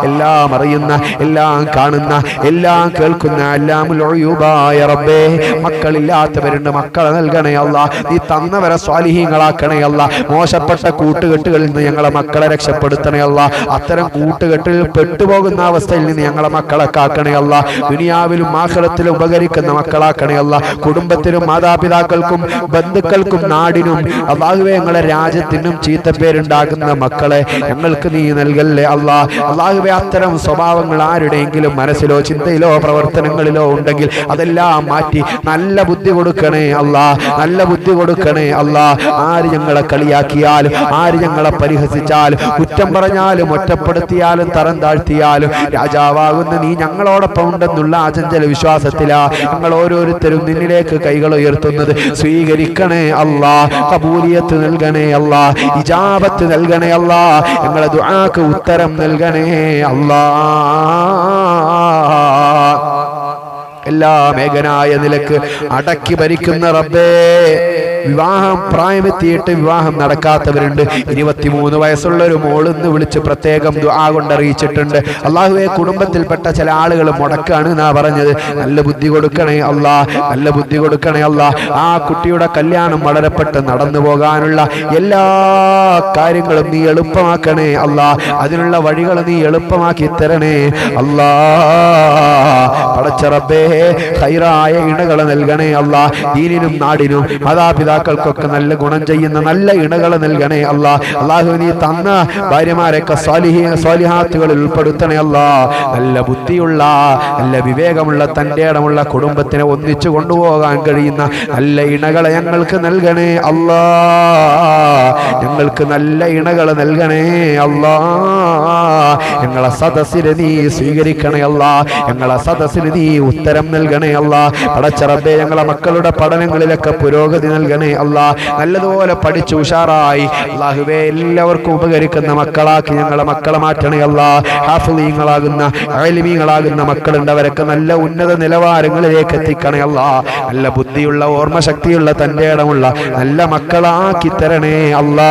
എല്ലാം അറിയുന്ന, എല്ലാം കാണുന്ന, എല്ലാം കേൾക്കുന്ന അല്ലാമുൽ ഉയൂബായ റബ്ബേ, മക്കളില്ലാത്തവരുണ്ട്, മക്കളെ നൽകണേ അല്ലാ. നീ തന്നവരെ സ്വാലിഹീങ്ങളാക്കണേ അല്ലാ. മോശപ്പെട്ട കൂട്ടുകെട്ടുകളിൽ നിന്ന് ഞങ്ങളെ മക്കളെ രക്ഷപ്പെടുത്തണേ അല്ലാ. അത്തരം കൂട്ടുകെട്ടിൽ പെട്ടുപോകുന്ന അവസ്ഥയിൽ നിന്ന് ഞങ്ങളെ മക്കളെ കാക്കണേ അല്ലാ. ദുനിയാവിലും ആഖിറത്തിലും ഉപകരിക്കുന്ന മക്കളാക്കണേ അല്ലാ. കുടുംബത്തിനും മാതാപിതാക്കൾക്കും ബന്ധുക്കൾക്കും നാടിനും അല്ലാഹുവേ, ഞങ്ങളെ രാജ്യത്തിനും ചീത്തപ്പേരുണ്ടാകുന്ന മക്കളെ ഞങ്ങൾക്ക് നീ നൽകല്ലേ അല്ലാ. അല്ലാഹുവേ, അത്തരം സ്വഭാവങ്ങൾ ആരുടെയെങ്കിലും മനസ്സിലോ ചിന്തയിലോ പ്രവർത്തനങ്ങളിലോ ഉണ്ടെങ്കിൽ അതെല്ലാം മാറ്റി നല്ല ബുദ്ധി കൊടുക്കണേ അല്ലാ, നല്ല ബുദ്ധി കൊടുക്കണേ അല്ലാ. ആര് ഞങ്ങളെ കളിയാക്കിയാലും, ആര് ഞങ്ങളെ പരിഹസിച്ചാലും, കുറ്റം പറഞ്ഞാലും, ഒറ്റപ്പെടുത്തിയാലും, തരം താഴ്ത്തിയാലും രാജാവാകുന്ന നീ ഞങ്ങളോടൊപ്പം ഉണ്ടെന്നുള്ള അചഞ്ചല വിശ്വാസത്തിലാ ഞങ്ങൾ ഓരോരുത്തരും നിന്നിലേക്ക് കൈകൾ ഉയർത്തുന്നത്. സ്വീകരിക്കണേ അല്ലാ, ഖബൂലിയത്ത് നൽകണേ അല്ലാ, ഇജാബത്ത് നൽകണേ അല്ലാ. ഞങ്ങളെ ദുആക്ക് ഉത്തരം നൽകണേ അല്ലാ. എല്ലാം ഏകനായ നിലക്ക് അടക്കി ഭരിക്കുന്ന റബ്ബേ, വിവാഹം പ്രായമെത്തിയിട്ട് വിവാഹം നടക്കാത്തവരുണ്ട്. 23 വയസ്സുള്ള ഒരു മോളിന്ന് വിളിച്ച് പ്രത്യേകം ദുആ കൊണ്ടറിയിച്ചിട്ടുണ്ട്. അള്ളാഹുവെ, കുടുംബത്തിൽപ്പെട്ട ചില ആളുകൾ മുടക്കാണ് എന്നാ പറഞ്ഞത്. നല്ല ബുദ്ധി കൊടുക്കണേ അല്ലാ, നല്ല ബുദ്ധി കൊടുക്കണേ അല്ലാ. ആ കുട്ടിയുടെ കല്യാണം വളരെ പെട്ടെന്ന് നടന്നു പോകാനുള്ള എല്ലാ കാര്യങ്ങളും നീ എളുപ്പമാക്കണേ അല്ലാ. അതിനുള്ള വഴികൾ നീ എളുപ്പമാക്കി തരണേ അല്ലാ. പടച്ച റബ്ബേ, ഖൈറായ ഇണകളെ നൽകണേ അല്ലാ. ദീനിനും നാടിനും മാതാപിതാക്കൾക്കൊക്കെ നല്ല ഗുണം ചെയ്യുന്ന നല്ല ഇണകളെ നൽകണേ അല്ലാ. അല്ലാഹു, നീ തന്ന ഭാര്യമാരൊക്കെ സ്വാലിഹാത്തുകളിൽ ഉൾപ്പെടുത്തണേ അല്ലാ. നല്ല ബുദ്ധിയുള്ള, നല്ല വിവേകമുള്ള, തന്റെ ഇടമുള്ള കുടുംബത്തിനെ ഒന്നിച്ചു കൊണ്ടുപോകാൻ കഴിയുന്ന നല്ല ഇണകളെ ഞങ്ങൾക്ക് നൽകണേ അല്ലാ. ഞങ്ങൾക്ക് നല്ല ഇണകളെ നൽകണേ അല്ലാ. ഞങ്ങളെ സദസ്സിന് നീ സ്വീകരിക്കണേ അല്ലാ. ഞങ്ങളെ സദസ്സിന് നീ ഉത്തരം നൽകണേ അല്ലാ. പടച്ച റബ്ബേ, ഞങ്ങളെ മക്കളുടെ പഠനങ്ങളിലൊക്കെ പുരോഗതി നൽകണേ അല്ലാ. നല്ലതുപോലെ പഠിച്ച് ഉഷാറായി അല്ലാഹുവേ എല്ലാവർക്കും ഉപകരിക്കുന്ന മക്കളാക്കി ഞങ്ങളെ മക്കളെ മാറ്റണേ അല്ലാ. ഹാഫിളീങ്ങളാകുന്ന, ആലിമീങ്ങളാകുന്ന മക്കളുണ്ട്, അവരൊക്കെ നല്ല ഉന്നത നിലവാരങ്ങളിലേക്ക് എത്തിക്കണേ അല്ലാ. നല്ല ബുദ്ധിയുള്ള, ഓർമ്മശക്തിയുള്ള, തന്റെ ഇടമുള്ള നല്ല മക്കളാക്കി തരണേ അല്ലാ.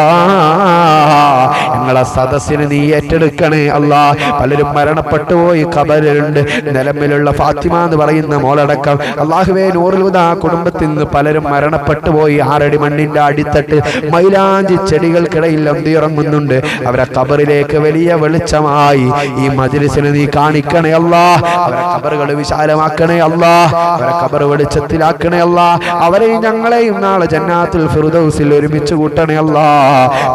ഞങ്ങളെ സദസ്സിന് നീ ഏറ്റെടുക്കണേ അല്ലാ. പലരും മരണപ്പെട്ടു പോയി ഖബറിലുണ്ട്. നിലമ്പിലുള്ള ഫാത്തിമ എന്ന് പറയുന്ന മോളടക്കം അല്ലാഹുവേ, നൂറുൽ ഹുദാ കുടുംബത്തിൽ നിന്ന് പലരും മരണപ്പെട്ടു പോയി. 6 അടി മണ്ണിന്റെ അടിത്തട്ട് മൈലാഞ്ചി ചെടികൾക്കിടയിൽ അന്തിയിറങ്ങുന്നുണ്ട്. അവരെ ഖബറിലേക്ക് വലിയ വെളിച്ചമായി ഈ മജ്ലിസിനെ നീ കാണിക്കണേ അല്ലാ. അവരെ ഖബറുകൾ വിശാലമാക്കണേ അല്ലാ. അവരെ ഖബർ വെളിച്ചത്തിലാക്കണേ അല്ലാ. അവരെയും ഞങ്ങളെയും നാളെ ജന്നാത്തുൽ ഫിർദൗസിൽ ഒരുമിച്ച് കൂട്ടണേ അല്ലാ.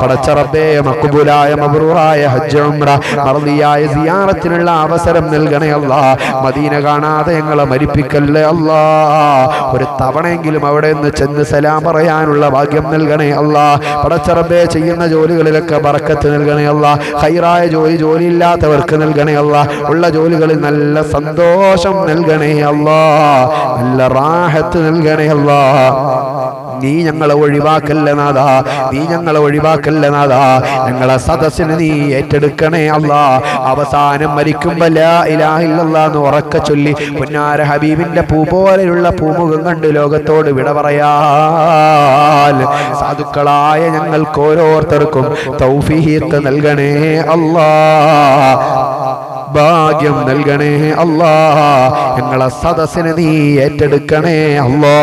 പടച്ച റബ്ബേ, മഖ്ബൂലായ മബ്റൂറായ ഹജ്ജ് ഉംറ മർദിയായ സിയാറത്തിനുള്ള അവസരം നൽകണേ അല്ലാ. മദീന കാണാതെ ഞങ്ങളെ മരിപ്പിക്കല്ലേ അല്ലാ. ഒരു തവണയെങ്കിലും അവിടെ നിന്ന് ചെന്ന് സലാം പറയാനുള്ള ഭാഗ്യം നൽകണേ അല്ലാ. പടച്ച റബ്ബേ, ചെയ്യുന്ന ജോലികളിലൊക്കെ ബറക്കത്ത് നൽകണേ അല്ലാ. ഖൈറായ ജോലിയില്ലാത്തവർക്ക് നൽകണേ അല്ലാ. ഉള്ള ജോലികളിൽ നല്ല സന്തോഷം നൽകണേ അല്ലാ. നല്ല റാഹത്ത് നൽകണേ അല്ലാ. നീ ഞങ്ങളെ ഒഴിവാക്കല്ല നാഥാ, നീ ഞങ്ങളെ ഒഴിവാക്കല്ല നാഥാ. ഞങ്ങളെ സദസ്സിന് നീ ഏറ്റെടുക്കണേ അല്ലാ. അവസാനം മരിക്കുമ്പോ ലാ ഇലാഹ ഇല്ലല്ലാഹ് എന്ന് ഉറക്കെ ചൊല്ലി പൊന്നാര ഹബീബിന്റെ പൂ പോലെയുള്ള പൂമുഖം കണ്ട് ലോകത്തോട് വിട പറയാൻ സാധുക്കളായ ഞങ്ങൾക്ക് ഓരോരുത്തർക്കും തൗഫീഖ് നൽകണേ അല്ലാ. ഭാഗ്യം നൽകണേ അല്ലാ. ഞങ്ങളെ സദസ്സിന് നീ ഏറ്റെടുക്കണേ അല്ലാ.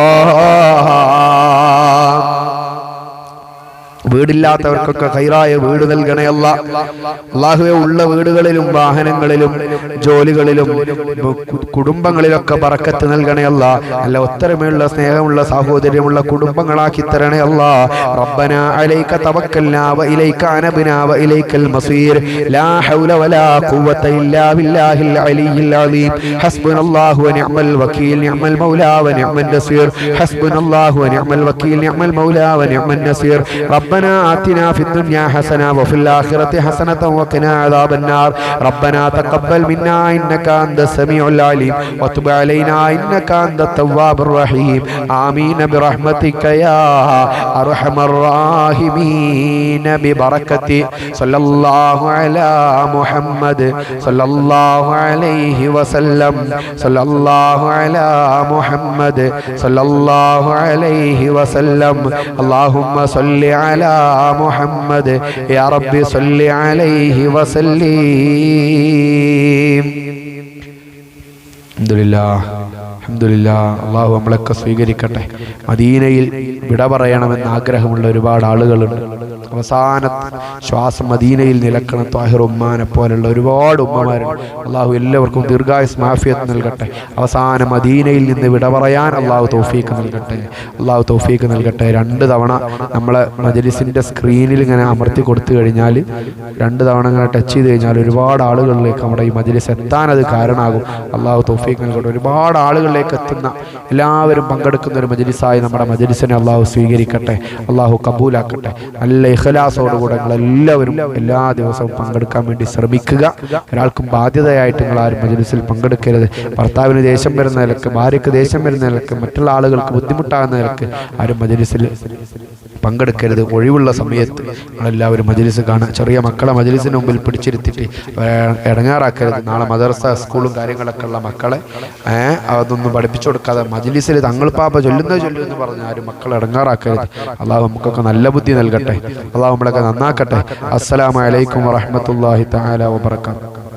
വീടില്ലാത്തവർക്കൊക്കെ ഖൈറായ വീട് നൽകണേ അല്ലാ. അല്ലാഹുവേ, ഉള്ള വീടുകളിലും വാഹനങ്ങളിലും ജോലികളിലും കുടുംബങ്ങളിലൊക്കെ ബറക്കത്ത് നൽകണേ അല്ലാ. നല്ല ഒത്തരമുള്ള, സ്നേഹമുള്ള, സാഹോദര്യമുള്ള കുടുംബങ്ങളാക്കി തരണേ അല്ലാ. റബ്ബനാ അലൈക തവക്കൽനാ വ ഇലൈക അനബ്നാ വ ഇലൈക്കൽ മസീർ. ലാ ഹൗല വലാ ഖുവത ഇല്ലാ ബില്ലാഹിൽ അലിയിൽ അലീം. ഹസ്ബുനല്ലാഹു വ നിഅമൽ വകീൽ, നിഅമൽ മൗലാ വ നിഅമൻ നസീർ. ഹസ്ബുനല്ലാഹു വ നിഅമൽ വകീൽ, നിഅമൽ മൗലാ വ നിഅമൻ നസീർ. ربنا آتنا في الدنيا حسنة وفي الآخرة حسنة وقنا عذاب النار. ربنا تقبل منا إنك أنت السميع العليم وتب علينا إنك أنت التواب الرحيم. آمين برحمتك يا أرحم الراحمين. ببركة صلى الله على محمد صلى الله عليه وسلم. صلى الله على محمد صلى الله عليه وسلم. اللهم صل على محمد يا رب صل عليه وسلم. അൽഹംദുലില്ലാഹ്, അൽഹംദുലില്ലാഹ്. അല്ലാഹു നമ്മളൊക്കെ സ്വീകരിക്കട്ടെ. മദീനയിൽ വിട പറയണമെന്ന് ആഗ്രഹമുള്ള ഒരുപാട് ആളുകളുണ്ട്. അവസാന ശ്വാസം മദീനയിൽ നിലക്കണം. ത്വാഹിർ ഉമ്മാനെ പോലുള്ള ഒരുപാട് ഉമ്മമാരുണ്ട്. അല്ലാഹു എല്ലാവർക്കും ദീർഘായുസ് മാഫിയത്ത് നൽകട്ടെ. അവസാന മദീനയിൽ നിന്ന് വിട പറയാൻ അല്ലാഹു തൗഫീഖ് നൽകട്ടെ. അല്ലാഹു തൗഫീഖ് നൽകട്ടെ. 2 തവണ നമ്മളെ മജ്ലിസിന്റെ സ്ക്രീനിൽ ഇങ്ങനെ അമർത്തി കൊടുത്തു കഴിഞ്ഞാൽ, 2 തവണ ഇങ്ങനെ ടച്ച് ചെയ്ത് കഴിഞ്ഞാൽ ഒരുപാട് ആളുകളിലേക്ക് നമ്മുടെ ഈ മജ്ലിസ് എത്താൻ അത് കാരണമാകും. അല്ലാഹു തൗഫീഖ് നൽകട്ടെ. ഒരുപാട് ആളുകളിലേക്ക് എത്തുന്ന, എല്ലാവരും പങ്കെടുക്കുന്ന ഒരു മജ്ലിസായി നമ്മുടെ മജ്ലിസിനെ അല്ലാഹു സ്വീകരിക്കട്ടെ. അല്ലാഹു കബൂലാക്കട്ടെ. നല്ല ഇഖ്ലാസോടുകൂടെ നിങ്ങളെല്ലാവരും എല്ലാ ദിവസവും പങ്കെടുക്കാൻ വേണ്ടി ശ്രമിക്കുക. ഒരാൾക്കും ബാധ്യതയായിട്ട് നിങ്ങൾ ആരും മജ്ലിസിൽ പങ്കെടുക്കരുത്. ഭർത്താവിന് ദേഷ്യം വരുന്ന നിലക്ക്, ഭാര്യയ്ക്ക് ദേഷ്യം വരുന്ന നിലക്ക്, മറ്റുള്ള ആളുകൾക്ക് ബുദ്ധിമുട്ടാകുന്ന നിലക്ക് ആരും മജ്ലിസിൽ പങ്കെടുക്കരുത്. ഒഴിവുള്ള സമയത്ത് നമ്മളെല്ലാവരും മജ്‌ലിസ് കാണുക. ചെറിയ മക്കളെ മജ്‌ലിസിന് മുമ്പിൽ പിടിച്ചിരുത്തിയിട്ട് ഇടങ്ങാറാക്കരുത്. നാളെ മദ്രസ സ്കൂളും കാര്യങ്ങളൊക്കെ ഉള്ള മക്കളെ അതൊന്നും പഠിപ്പിച്ചു കൊടുക്കാതെ മജ്‌ലിസിൽ തങ്ങൾ പാപ്പ ചൊല്ലുമെന്ന് പറഞ്ഞ് ആരും മക്കളെ ഇടങ്ങാറാക്കരുത്. അള്ളാഹു നമുക്കൊക്കെ നല്ല ബുദ്ധി നൽകട്ടെ. അള്ളാഹു നമ്മളൊക്കെ നന്നാക്കട്ടെ. അസ്സലാമു അലൈക്കും വറഹ്മത്തുള്ളാഹി തആല വബറകാതുഹു.